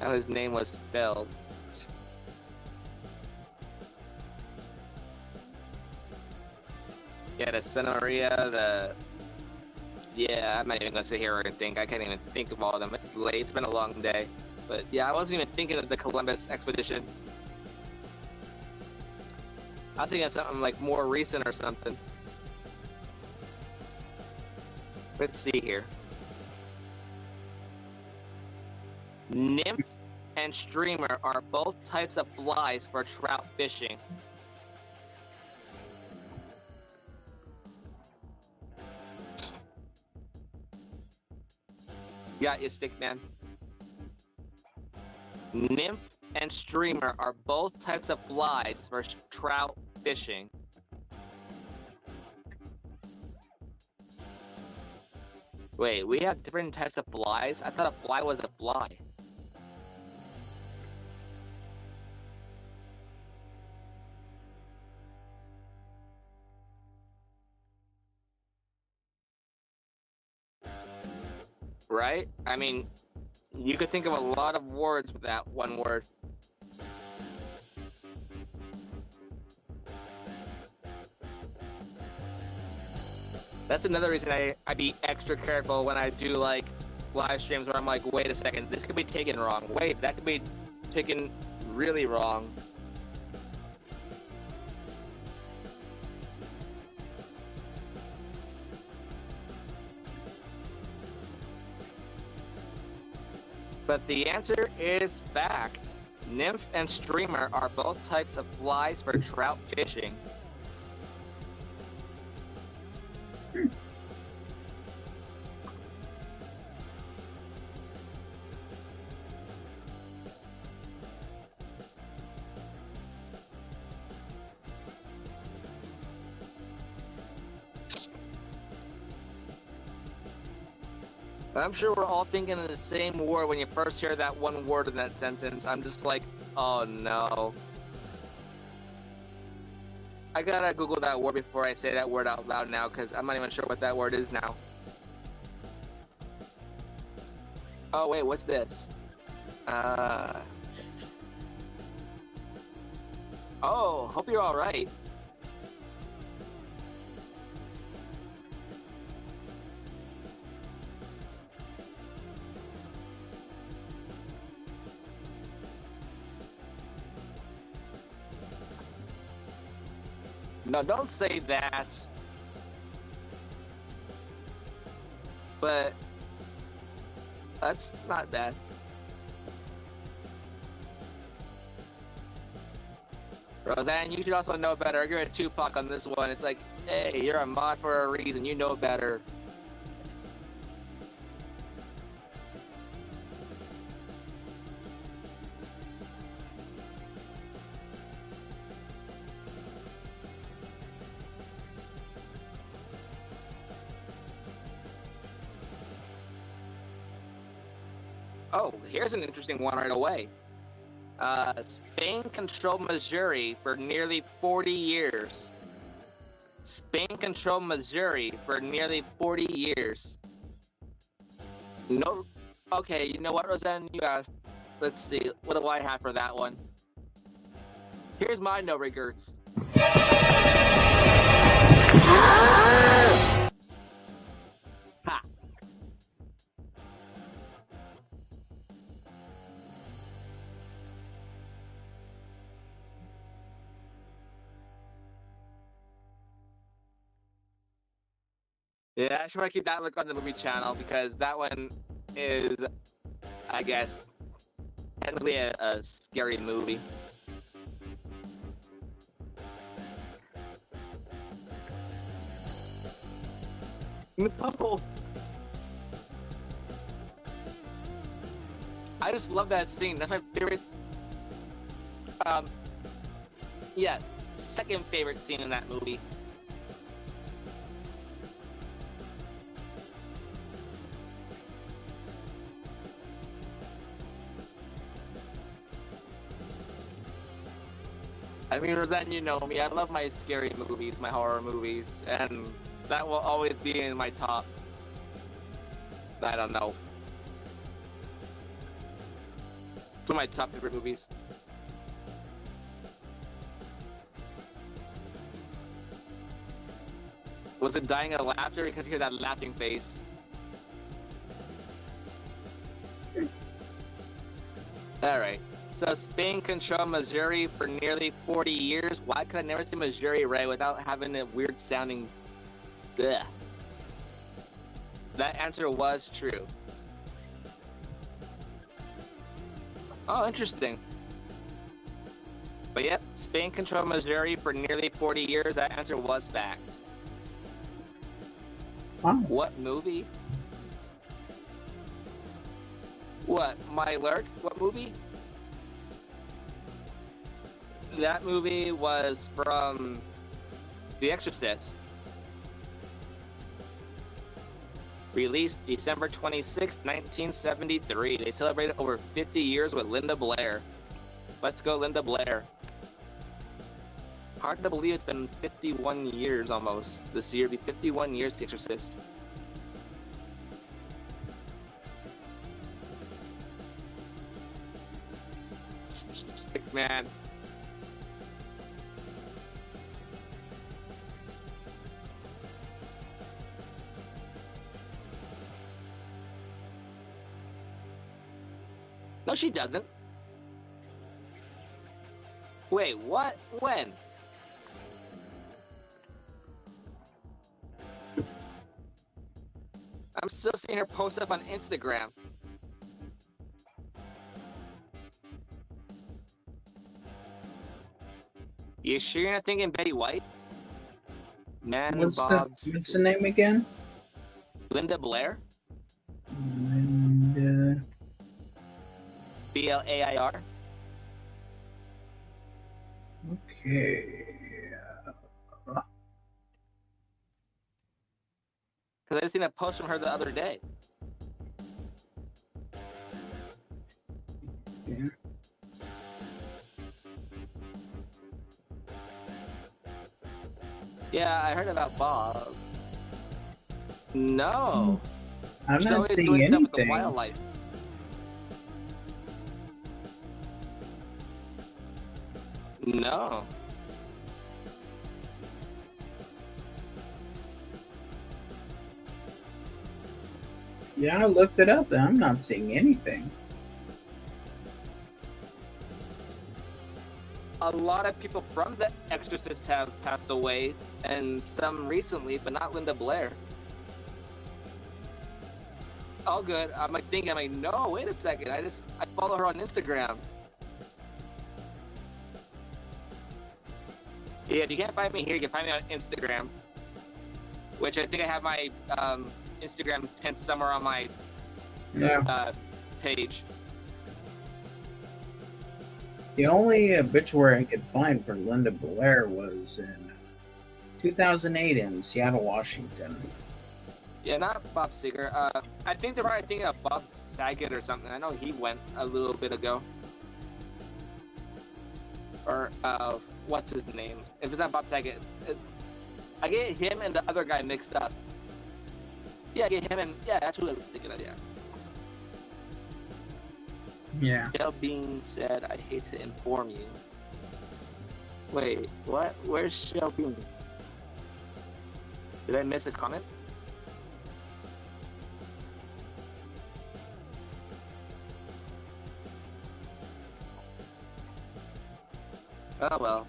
How his name was spelled. Yeah, the Santa Maria, yeah, I'm not even gonna sit here and think. I can't even think of all of them. It's late, it's been a long day. But yeah, I wasn't even thinking of the Columbus expedition. I was thinking of something like more recent or something. Let's see here. Nymph and streamer are both types of flies for trout fishing. Got you, Stickman. Nymph and streamer are both types of flies for trout fishing. Wait, we have different types of flies? I thought a fly was a fly. Right? I mean, you could think of a lot of words with that one word. That's another reason I be extra careful when I do like live streams where I'm like, wait a second, this could be taken wrong. Wait, that could be taken really wrong. But the answer is fact. Nymph and streamer are both types of flies for trout fishing. I'm sure we're all thinking of the same word when you first hear that one word in that sentence. I'm just like, oh no. I gotta Google that word before I say that word out loud now, because I'm not even sure what that word is now. Oh wait, what's this? Oh, hope you're alright. No, don't say that. But that's not bad. Roseanne, you should also know better. You're a Tupac on this one. It's like, hey, you're a mod for a reason. You know better. Oh, here's an interesting one right away. Spain controlled Missouri for nearly 40 years. Spain controlled Missouri for nearly 40 years. No. Okay, you know what, Roseanne? You asked. Let's see. What do I have for that one? Here's my no regrets. Ha! Yeah, I should probably keep that look on the movie channel because that one is, I guess, technically a scary movie. No. I just love that scene. That's my favorite. Yeah, second favorite scene in that movie. I mean, Roseanne, you know me. I love my scary movies, my horror movies, and that will always be in my top. I don't know. It's one of my top favorite movies. Was it dying of laughter? Because you hear that laughing face. Alright. So Spain controlled Missouri for nearly 40 years. Why could I never say Missouri right without having a weird sounding... Bleh. That answer was true. Oh, interesting. But yep, Spain controlled Missouri for nearly 40 years. That answer was fact. Wow. What movie? What, my lurk? What movie? That movie was from The Exorcist. Released December 26, 1973. They celebrated over 50 years with Linda Blair. Let's go, Linda Blair. Hard to believe it's been 51 years almost. This year will be 51 years, The Exorcist. man. No, she doesn't. Wait, what? When? I'm still seeing her post up on Instagram. You sure you're not thinking Betty White? Man, What's Bob's. the name again? Linda Blair? And, Blair? okay. Because I just seen a post from her the other day. Yeah. Yeah, I heard about Bob. No. I'm She's not always seeing doing stuff with the anything. wildlife. No. Yeah, I looked it up and I'm not seeing anything. A lot of people from The Exorcist have passed away, and some recently, but not Linda Blair. All good. I'm like thinking, no, wait a second. I follow her on Instagram. Yeah, if you can't find me here, you can find me on Instagram. Which I think I have my Instagram pinned somewhere on my page. The only obituary I could find for Linda Blair was in 2008 in Seattle, Washington. Yeah, not Bob Seger. I think they're probably thinking of Bob Saget or something. I know he went a little bit ago. Or, what's his name? If it's not Bob Saget. I get him and the other guy mixed up. Yeah, I get him and... Yeah, that's who I was thinking of, yeah. Yeah. That being said, I hate to inform you. Wait, what? Where's Shell Bean? Did I miss a comment? Oh well.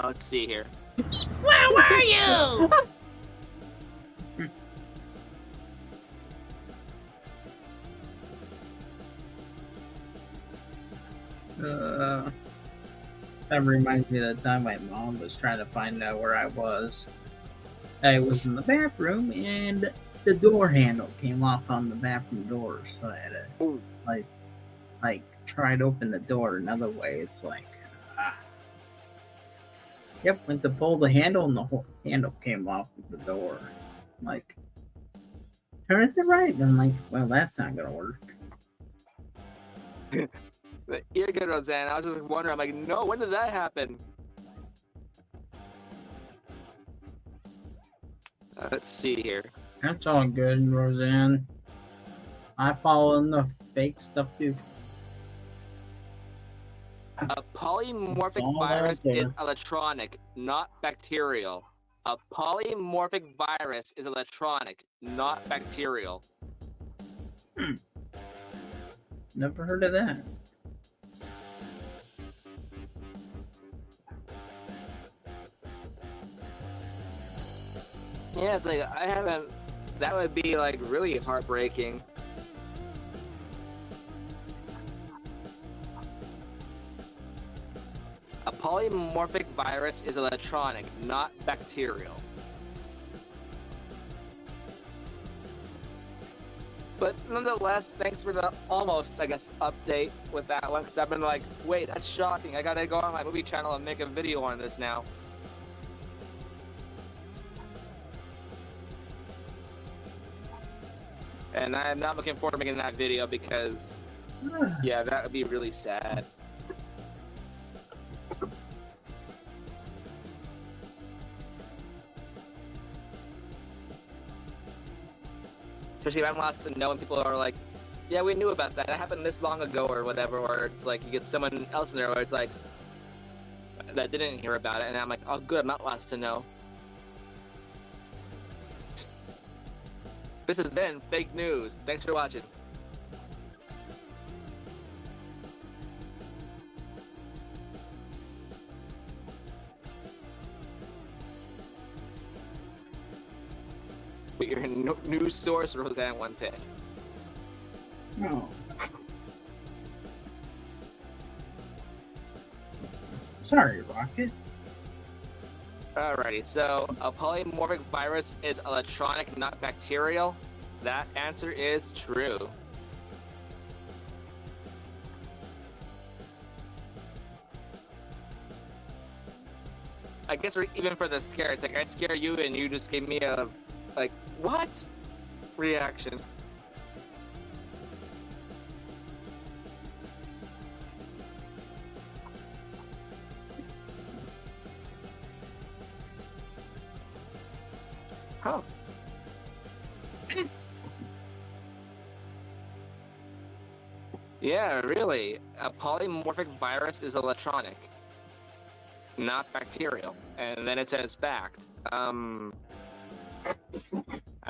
Let's see here. Where were you? That reminds me of the time my mom was trying to find out where I was. I was in the bathroom and the door handle came off on the bathroom door, so I had to like try to open the door another way. It's like, yep, went to pull the handle and the whole handle came off of the door. Like, turn it to right, and I'm like, well, that's not gonna work. You're good, Roseanne. I was just wondering. I'm like, no, when did that happen? Let's see here. That's all good, Roseanne. I follow in the fake stuff too. A polymorphic virus is electronic, not bacterial. A polymorphic virus is electronic, not bacterial. Never heard of that. Yeah, it's like, I haven't... That would be, like, really heartbreaking. A polymorphic virus is electronic, not bacterial. But nonetheless, thanks for the almost, I guess, update with that one, because I've been like, wait, that's shocking. I gotta go on my movie channel and make a video on this now. And I'm not looking forward to making that video because, yeah, that would be really sad. Especially if I'm lost to know when people are like, Yeah, we knew about that. That happened this long ago or whatever, or it's like you get someone else in there where it's like, that didn't hear about it, and I'm like, oh good, I'm not last to know. This has been Fake News. Thanks for watching. With your news source, Roseanne Wanted. No. Sorry, Rocket. Alrighty, so a polymorphic virus is electronic, not bacterial. That answer is true. I guess even for the scare, it's like I scare you and you just gave me a, like, what? Reaction. Oh. Yeah, really. A polymorphic virus is electronic, not bacterial. And then it says fact. I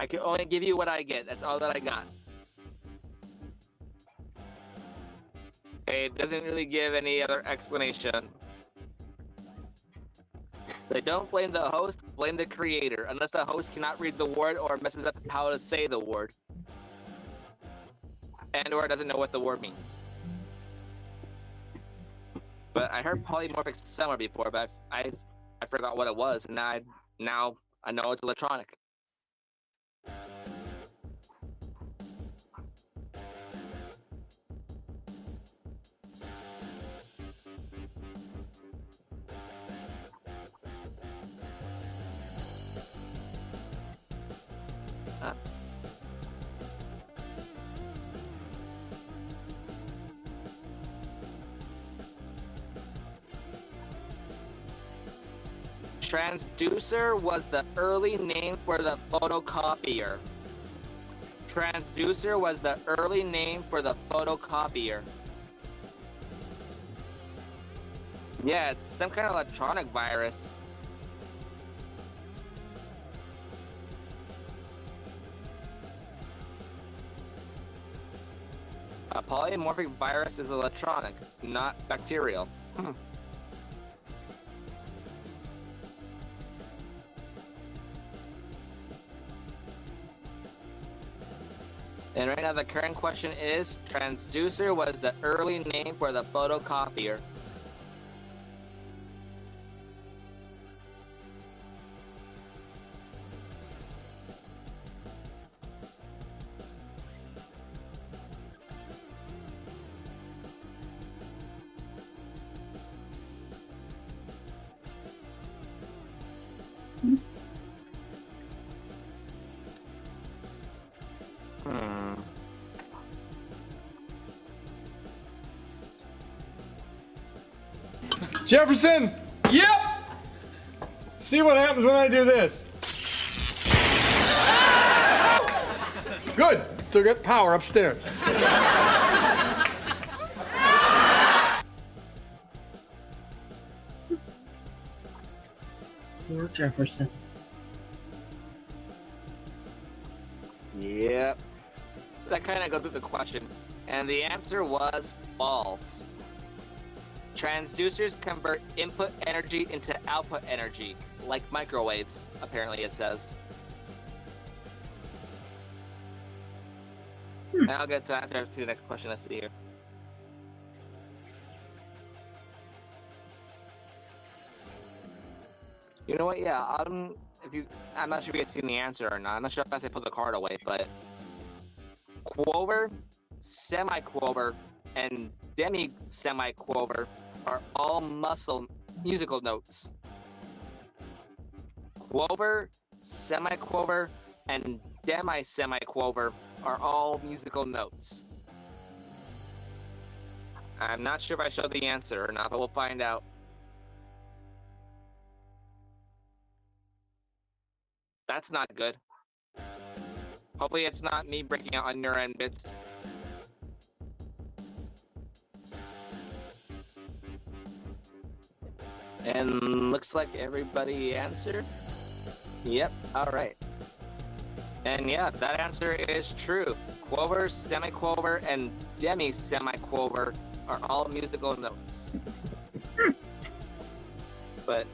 can only give you what I get. That's all that I got. It doesn't really give any other explanation. They don't blame the host, blame the creator, unless the host cannot read the word or messes up how to say the word. And or doesn't know what the word means. But I heard polymorphic somewhere before, but I forgot what it was, and now I know it's electronic. Transducer was the early name for the photocopier. Transducer was the early name for the photocopier. Yeah, it's some kind of electronic virus. A polymorphic virus is electronic, not bacterial. And right now the current question is, transducer was the early name for the photocopier. Jefferson! Yep! See what happens when I do this. Good. Still got power upstairs. Poor Jefferson. Yep. That kind of goes with the question. And the answer was false. Transducers convert input energy into output energy, like microwaves, apparently it says. And I'll get to that after the next question. Let's see here. You know what? Yeah, I'm not sure if you guys seen the answer or not. I'm not sure if I put the card away, but quover, semi-quover, and demi-semi-quover are all musical notes. Quover, semi-quover, and demi-semi-quover are all musical notes. I'm not sure if I showed the answer or not, but we'll find out. That's not good. Hopefully it's not me breaking out on your end bits. And looks like everybody answered. Yep, alright. And yeah, that answer is true. Quover, semiquover, and demi-semiquover are all musical notes. But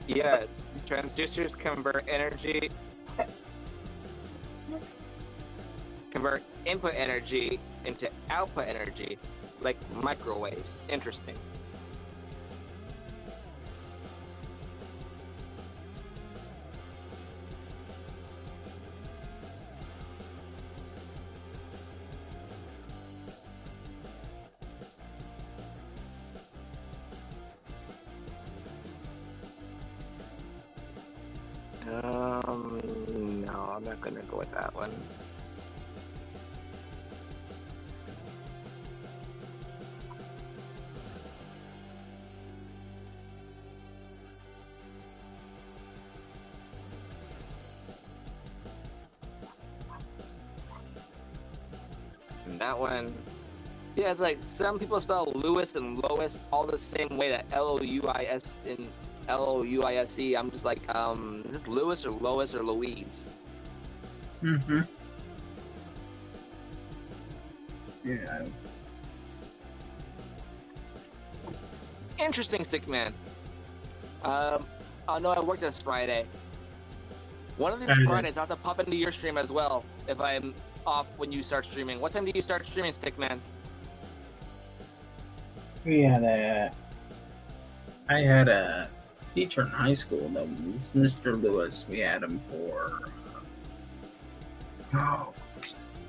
yeah, transducers convert input energy into output energy, like microwaves. Interesting. No, I'm not gonna go with that one. And that one, yeah, it's like some people spell Lewis and Lois all the same way, that L-O-U-I-S and L-O-U-I-S-E. I'm just like, is this Lewis or Lois or Louise? Mm-hmm. Yeah. Interesting, Stickman. I know I work this Friday. One of these Fridays, I'll have to pop into your stream as well if I'm off when you start streaming. What time do you start streaming, Stickman? I had a teacher in high school that was Mr. Lewis. We had him for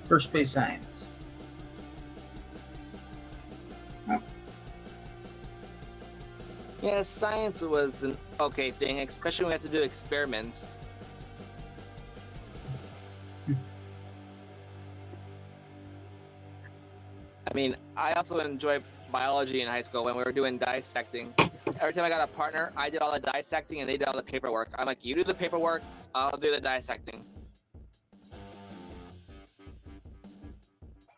first space science. Yeah, science was an okay thing, especially when we had to do experiments. I mean, I also enjoyed biology in high school when we were doing dissecting. Every time I got a partner, I did all the dissecting and they did all the paperwork. I'm like, you do the paperwork, I'll do the dissecting.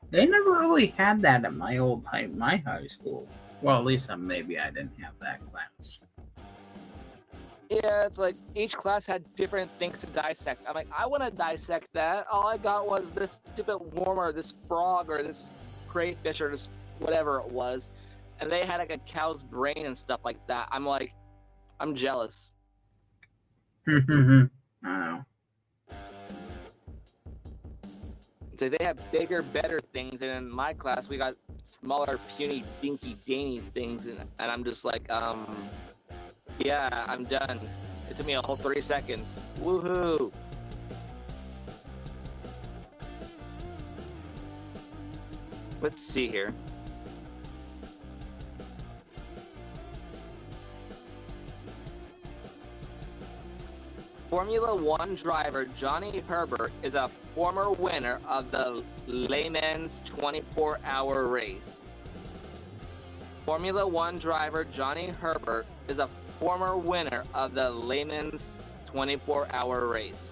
They never really had that at my high school. Well, at least maybe I didn't have that class. Yeah, it's like each class had different things to dissect. I'm like, I want to dissect that. All I got was this stupid worm or this frog or this crayfish or this whatever it was. And they had like a cow's brain and stuff like that. I'm like, I'm jealous. I don't know. So they have bigger, better things, and in my class we got smaller, puny, dinky, dainty things, and I'm just like, yeah, I'm done. It took me a whole 3 seconds. Woohoo! Let's see here. Formula One driver Johnny Herbert is a former winner of the Le Mans 24-hour race. Formula One driver Johnny Herbert is a former winner of the Le Mans 24-hour race.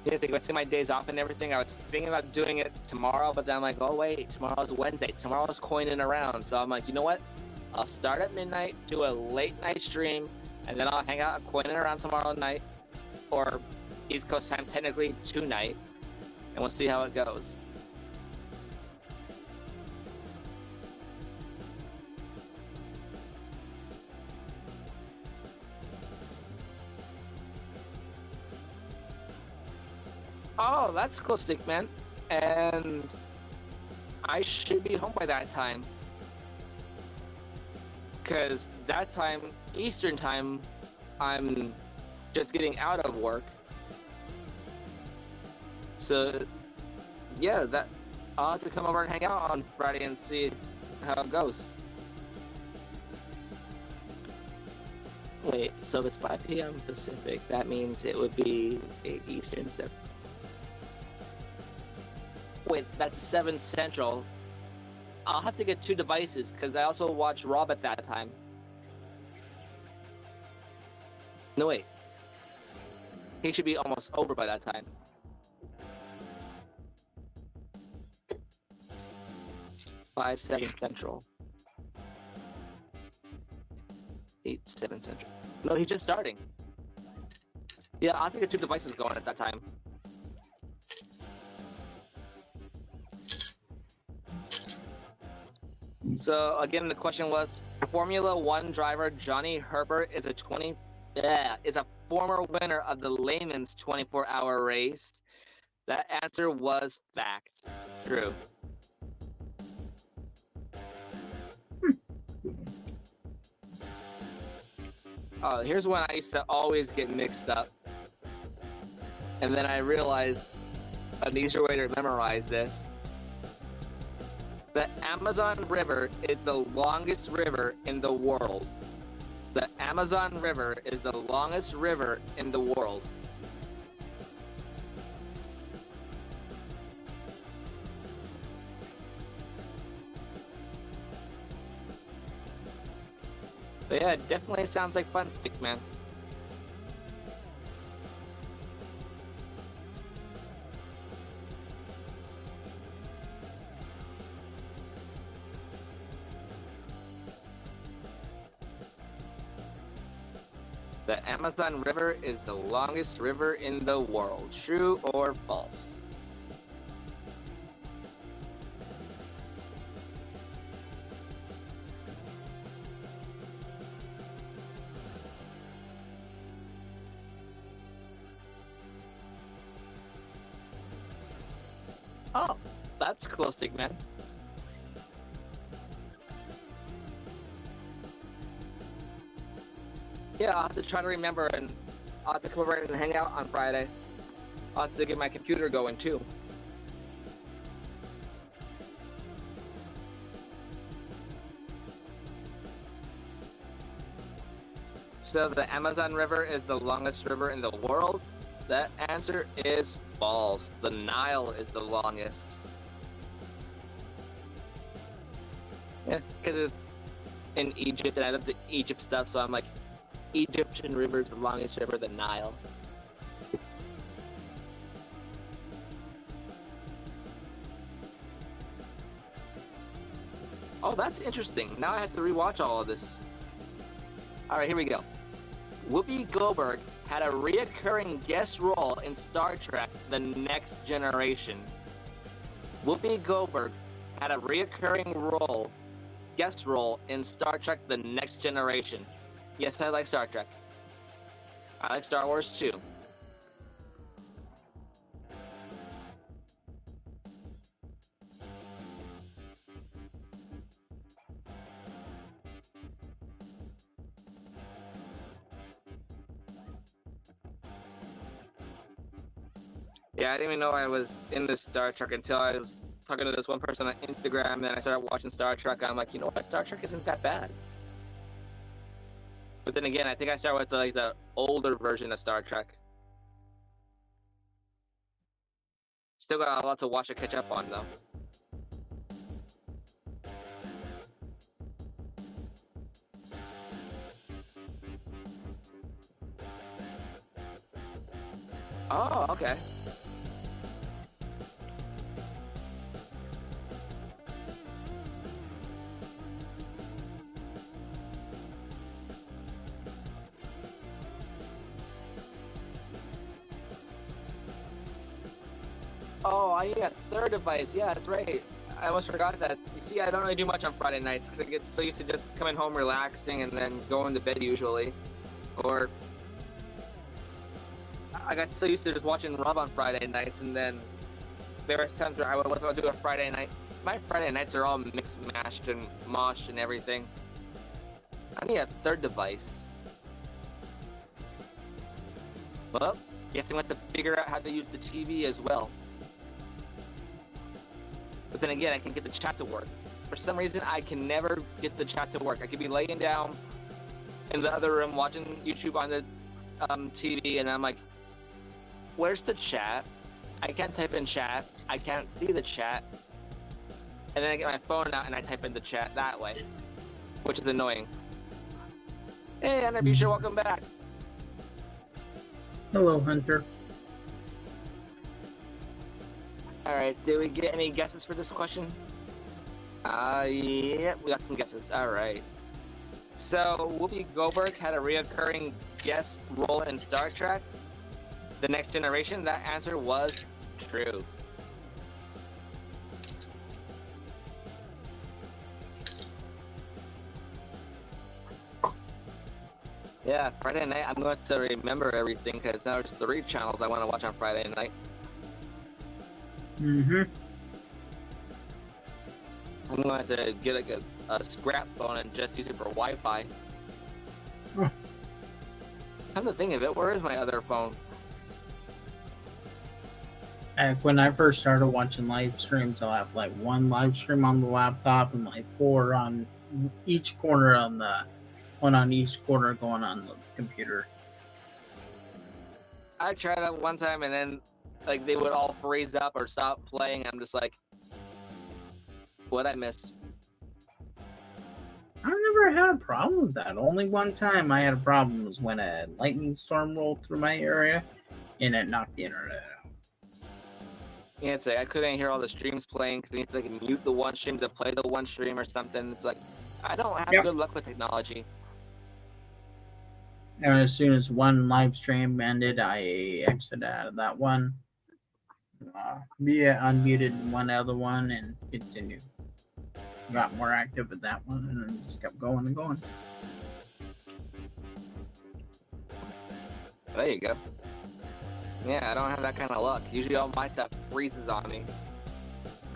Yeah, think about my days off and everything. I was thinking about doing it tomorrow, but then I'm like, oh wait, tomorrow's Wednesday. Tomorrow's coining around. So I'm like, you know what? I'll start at midnight, do a late night stream, and then I'll hang out coining around tomorrow night, or East Coast time, technically tonight, and we'll see how it goes. Oh, that's cool, Stickman. And I should be home by that time. Because that time, Eastern time, I'm just getting out of work. So, yeah, I'll have to come over and hang out on Friday and see how it goes. Wait, so if it's 5 p.m. Pacific, that means it would be 8 Eastern. Wait, that's 7 Central. I'll have to get 2 devices because I also watch Rob at that time. No, wait. He should be almost over by that time. Five, 7 Central. 8, 7 Central. No, he's just starting. Yeah, I'll have to get 2 devices going at that time. So again, the question was: Formula One driver Johnny Herbert is a former winner of the Layman's 24-hour race. That answer was fact. True. Oh, here's one I used to always get mixed up, and then I realized an easier way to memorize this. The Amazon River is the longest river in the world. The Amazon River is the longest river in the world. But yeah, it definitely sounds like fun, Stickman. The Amazon River is the longest river in the world. True or false? Oh, that's cool, Stickman. Yeah, I'll have to try to remember, and I'll have to come over and hang out on Friday. I'll have to get my computer going too. So the Amazon River is the longest river in the world? That answer is false. The Nile is the longest. Yeah, because it's in Egypt, and I love the Egypt stuff, so I'm like, Egyptian river is the longest river, the Nile. Oh, that's interesting. Now I have to rewatch all of this. Alright, here we go. Whoopi Goldberg had a reoccurring guest role in Star Trek The Next Generation. Whoopi Goldberg had a reoccurring guest role in Star Trek The Next Generation. Yes, I like Star Trek. I like Star Wars too. Yeah, I didn't even know I was in this Star Trek until I was talking to this one person on Instagram, and then I started watching Star Trek, and I'm like, you know what, Star Trek isn't that bad. But then again, I think I started with the older version of Star Trek. Still got a lot to watch to catch up on, though. Oh, okay. Oh, yeah, third device. Yeah, that's right. I almost forgot that. You see, I don't really do much on Friday nights because I get so used to just coming home relaxing and then going to bed usually. Or I got so used to just watching Rob on Friday nights, and then there was times where I was about to do a Friday night. My Friday nights are all mixed, mashed, and moshed and everything. I need a third device. Well, guess I'm going to have to figure out how to use the TV as well. But then again, I can get the chat to work. For some reason, I can never get the chat to work. I could be laying down, in the other room watching YouTube on the TV, and I'm like, where's the chat? I can't type in chat. I can't see the chat. And then I get my phone out and I type in the chat that way, which is annoying. Hey, Anna Future, welcome back. Hello, Hunter. Alright, did we get any guesses for this question? Yeah, we got some guesses. Alright. So, Whoopi Goldberg had a reoccurring guest role in Star Trek, The Next Generation. That answer was true. Yeah, Friday night, I'm going to remember everything because now there's 3 channels I want to watch on Friday night. Mm-hmm. I'm going to get like a scrap phone and just use it for Wi-Fi. Huh. Come to think of it, where is my other phone? When I first started watching live streams, I'll have like 1 live stream on the laptop and like 4 on each corner on the one on each corner going on the computer. I tried that one time and then like they would all freeze up or stop playing. I'm just like, what'd I miss? I never had a problem with that. Only one time I had a problem was when a lightning storm rolled through my area and it knocked the internet out. Yeah, it's like I couldn't hear all the streams playing because you need to like mute the one stream to play the one stream or something. It's like, I don't have good luck with technology. And as soon as one live stream ended, I exited out of that one. Unmuted one other one and continued. Got more active with that one and then just kept going and going. There you go. Yeah, I don't have that kind of luck. Usually all my stuff freezes on me.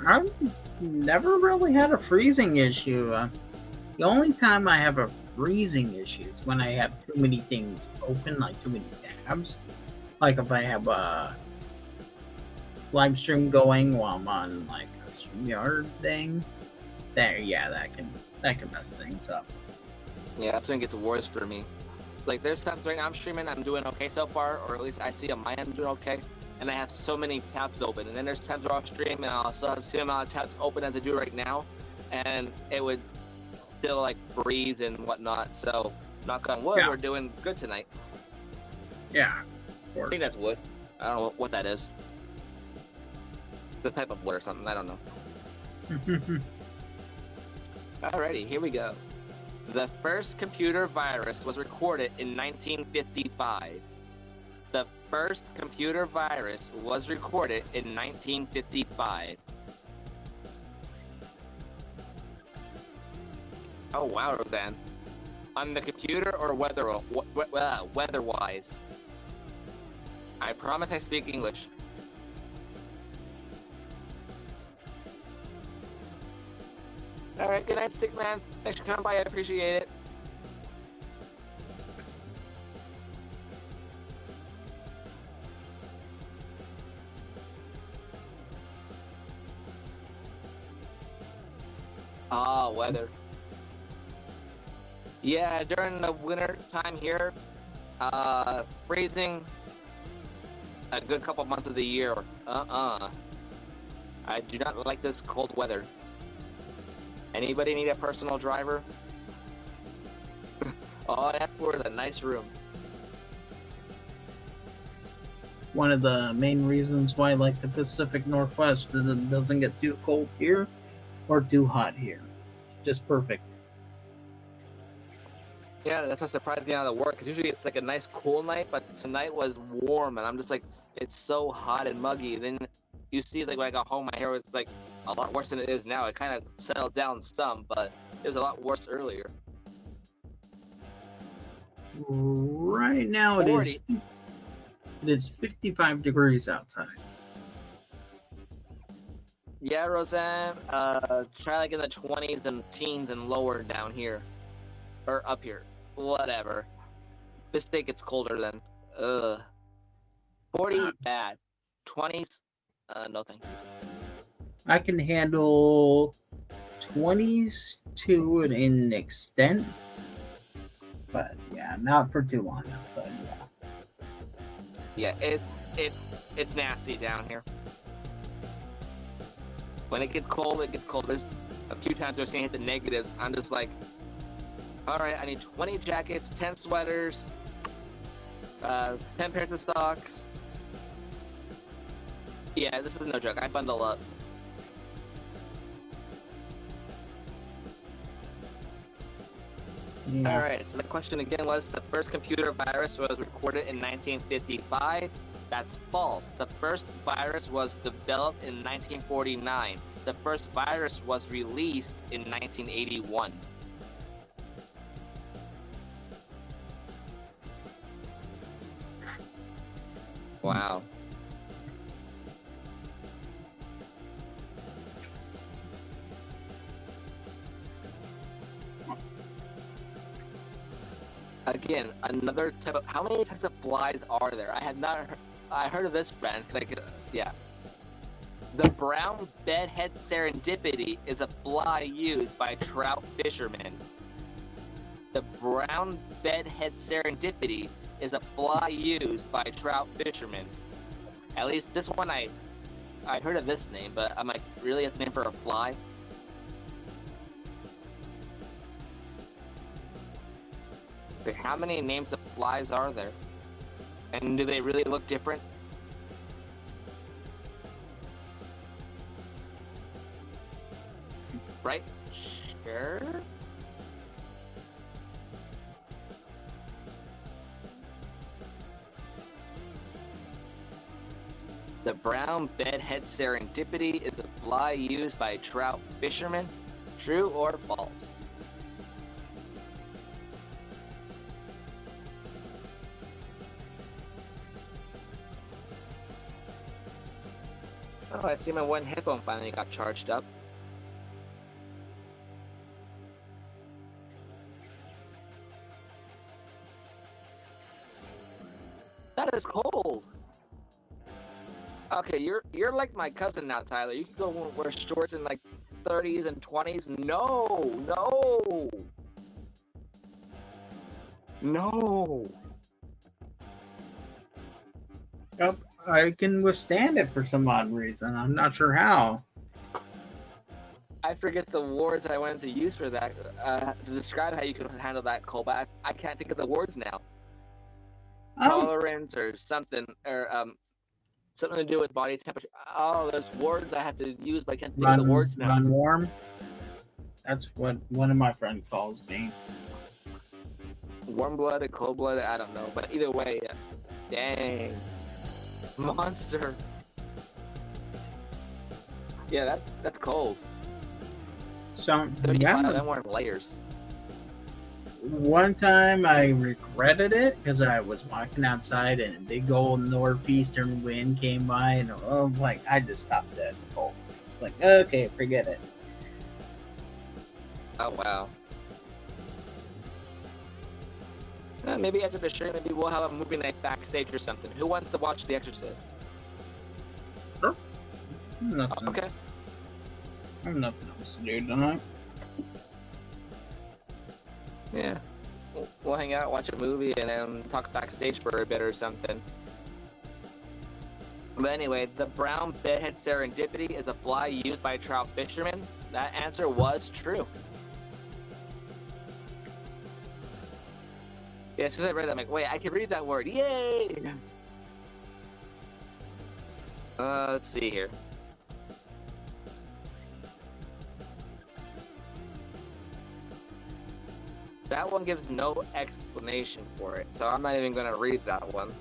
I've never really had a freezing issue. The only time I have a freezing issue is when I have too many things open, like too many tabs. Like if I have a live stream going while I'm on like a StreamYard thing. That can mess things up. Yeah, that's when it gets worse for me. It's like there's times right now I'm streaming, I'm doing okay so far, or at least I see on my end I'm doing okay, and I have so many tabs open. And then there's times where I'll stream and I'll still have the same amount of tabs open as I do right now, and it would still like freeze and whatnot. So knock on wood, we're doing good tonight. Yeah, of course. I think that's wood. I don't know what that is. The type of wood or something. I don't know. Alrighty, here we go. The first computer virus was recorded in 1955. The first computer virus was recorded in 1955. Oh wow, Roseanne. On the computer or weather-wise? I promise I speak English. Alright, good night, Stickman. Thanks for coming by, I appreciate it. Ah, weather. Yeah, during the winter time here, freezing a good couple months of the year. I do not like this cold weather. Anybody need a personal driver? All I ask for is a nice room. One of the main reasons why I like the Pacific Northwest is it doesn't get too cold here or too hot here. It's just perfect. Yeah, that's what surprised me out of work, because usually it's like a nice cool night, but tonight was warm, and I'm just like, it's so hot and muggy. Then you see, like when I got home, my hair was like a lot worse than it is now. It kind of settled down some, but it was a lot worse earlier. Right now it is 55 degrees outside. Yeah, Roseanne, try like in the 20s and teens and lower down here. Or up here. Whatever. This day gets colder then. 40, bad. 20s, no thank you. I can handle 20s to an extent, but not for too long outside. Yeah. Yeah, it's nasty down here. When it gets cold, it gets cold. There's a few times where it's gonna hit the negatives. I'm just like, all right, I need 20 jackets, 10 sweaters, 10 pairs of socks. Yeah, this is no joke. I bundle up. Yeah. Alright, so the question again was, the first computer virus was recorded in 1955. That's false. The first virus was developed in 1949. The first virus was released in 1981. Wow. Again, another type of. How many types of flies are there? I had not. I heard of this friend. Like, yeah. The brown bedhead serendipity is a fly used by trout fishermen. The brown bedhead serendipity is a fly used by trout fishermen. At least this one I heard of this name, but I'm like, really, it's a name for a fly? Okay, how many names of flies are there? And do they really look different? Right? Sure. The brown bedhead serendipity is a fly used by trout fishermen. True or false? Oh, I see my one headphone finally got charged up. That is cold. Okay, you're like my cousin now, Tyler. You can go wear shorts in like 30s and 20s. No. Yep, I can withstand it for some odd reason. I'm not sure how. I forget the words I wanted to use for that to describe how you can handle that cold, but I can't think of the words now. Tolerance or something, or something to do with body temperature. Oh, there's words I have to use, but I can't think of the words now. Run warm. That's what one of my friends calls me. Warm-blooded, cold-blooded, I don't know. But either way, dang. Monster. Yeah, that's cold. So, 35, yeah. I'm wearing layers. One time I regretted it because I was walking outside and a big old northeastern wind came by and I was like, I just stopped dead. Cold. It's like, okay, forget it. Oh, wow. Maybe after the show, maybe we'll have a movie night backstage or something. Who wants to watch The Exorcist? Sure. Nothing. Okay. I have nothing else to do tonight. Yeah. We'll hang out, watch a movie, and then talk backstage for a bit or something. But anyway, the brown bedhead serendipity is a fly used by trout fishermen. That answer was true. Yeah, as soon as I read that, I'm like, wait, I can read that word. Yay! Let's see here. That one gives no explanation for it, so I'm not even going to read that one.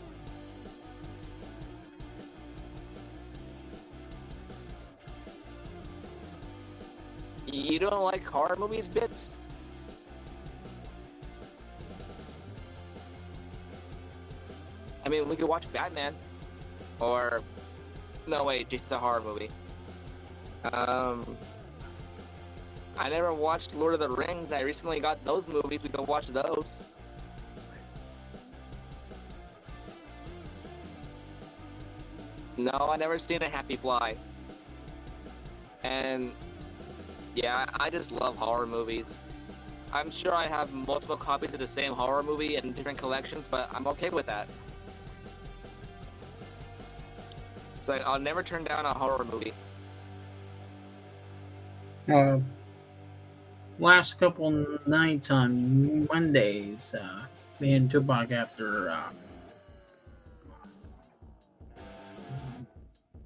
You don't like horror movies, Bits? I mean, we could watch Batman. Or... No, wait, just a horror movie. I never watched Lord of the Rings. I recently got those movies. We can watch those. No, I never seen A Happy Fly. And... yeah, I just love horror movies. I'm sure I have multiple copies of the same horror movie in different collections, but I'm okay with that. It's like, I'll never turn down a horror movie. Last couple nights on Mondays, me and Tupac, after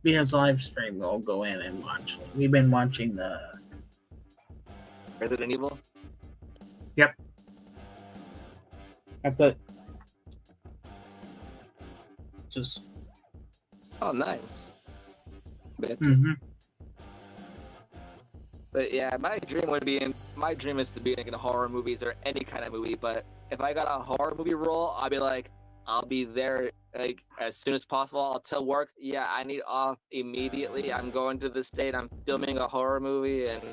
because live stream, we'll go in and watch. We've been watching the Resident Evil? Yep. I thought just Oh, nice. Bits. But yeah, my dream is to be in horror movies or any kind of movie. But if I got a horror movie role, I'll be there like as soon as possible. I'll tell work, yeah, I need off immediately. I'm going to the state. I'm filming a horror movie, and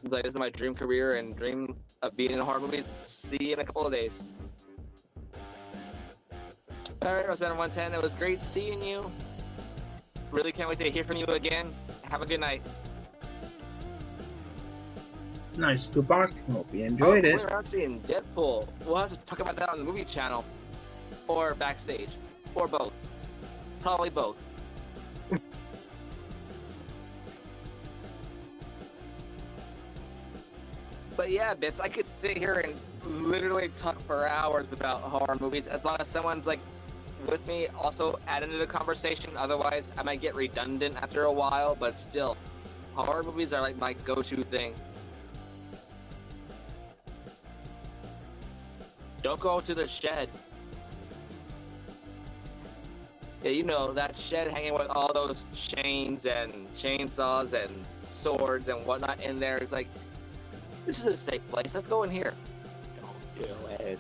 like this is my dream career and dream of being in a horror movie. See you in a couple of days. All right, Roseman 110. It was great seeing you. Really can't wait to hear from you again. Have a good night. nice, Tupac. Hope you enjoyed it. We're seeing Deadpool. We'll have to talk about that on the movie channel, or backstage, or both. Probably both. But yeah, Bits, I could sit here and literally talk for hours about horror movies as long as someone's like with me, also add into the conversation. Otherwise, I might get redundant after a while, but still, horror movies are like my go-to thing. Don't go to the shed. Yeah, you know, that shed hanging with all those chains and chainsaws and swords and whatnot in there. It's like, this is a safe place. Let's go in here. Don't do it.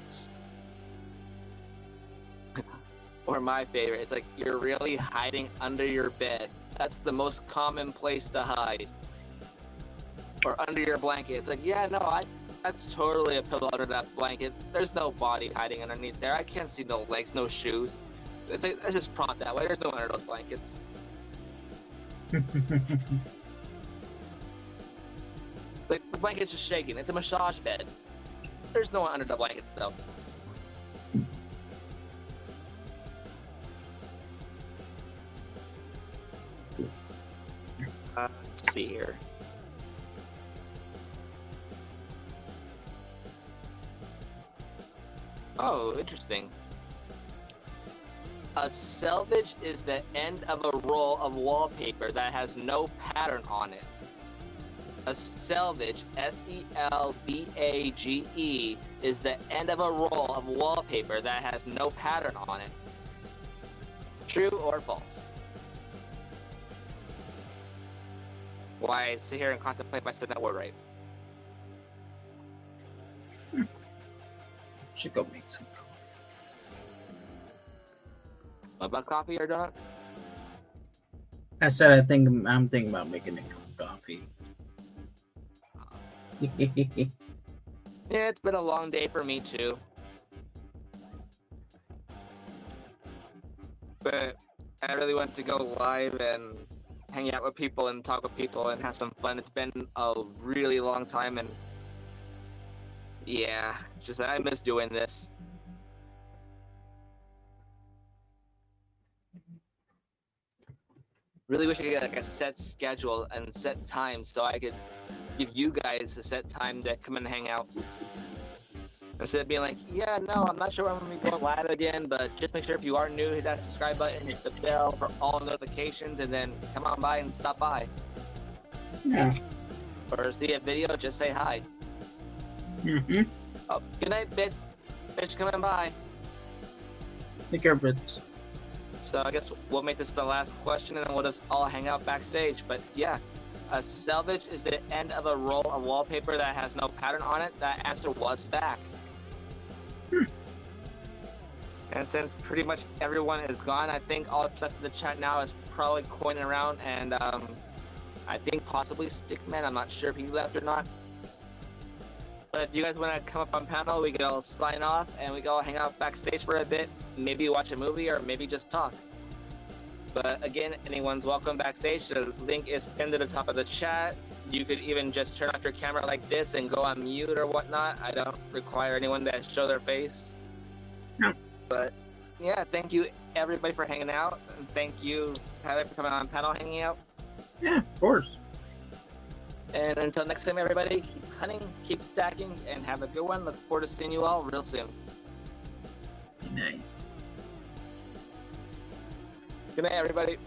Or my favorite, it's like, you're really hiding under your bed. That's the most common place to hide. Or under your blanket. It's like, yeah, no, that's totally a pillow under that blanket. There's no body hiding underneath there. I can't see no legs, no shoes. It's like, let's just prop that way. There's no one under those blankets. Like, the blanket's just shaking. It's a massage bed. There's no one under the blankets, though. Let's see here. Oh, interesting. A selvage is the end of a roll of wallpaper that has no pattern on it. A selvage, S-E-L-V-A-G-E, is the end of a roll of wallpaper that has no pattern on it. True or false? Why I sit here and contemplate if I said that word right. Should go make some coffee. What about coffee or donuts? I said I'm thinking about making a cup of coffee. Yeah, it's been a long day for me too. But I really want to go live and hang out with people and talk with people and have some fun. It's been a really long time, and yeah, just I miss doing this. Really wish I could get like a set schedule and set time so I could give you guys a set time to come and hang out. Instead of being like, yeah, no, I'm not sure when I'm going to be going live again, but just make sure if you are new, hit that subscribe button, hit the bell for all notifications, and then come on by and stop by. Yeah. Or see a video, just say hi. Mm-hmm. Oh, good night, Bits. Thanks for coming by. Take care, Bits. So I guess we'll make this the last question, and then we'll just all hang out backstage. But yeah, a selvage is the end of a roll of wallpaper that has no pattern on it. That answer was fact. And since pretty much everyone is gone, I think all that's left in the chat now is probably coining around, and I think possibly Stickman. I'm not sure if he left or not. But if you guys want to come up on panel, we can all sign off and we can all hang out backstage for a bit. Maybe watch a movie or maybe just talk. But again, anyone's welcome backstage. The link is pinned to the top of the chat. you could even just turn off your camera like this and go on mute or whatnot. I don't require anyone to show their face. No. But yeah, thank you everybody for hanging out, and thank you Tyler for coming on panel hanging out. Yeah, of course. And until next time, everybody, keep hunting, keep stacking, and have a good one. Look forward to seeing you all real soon. Good night. Good night, everybody.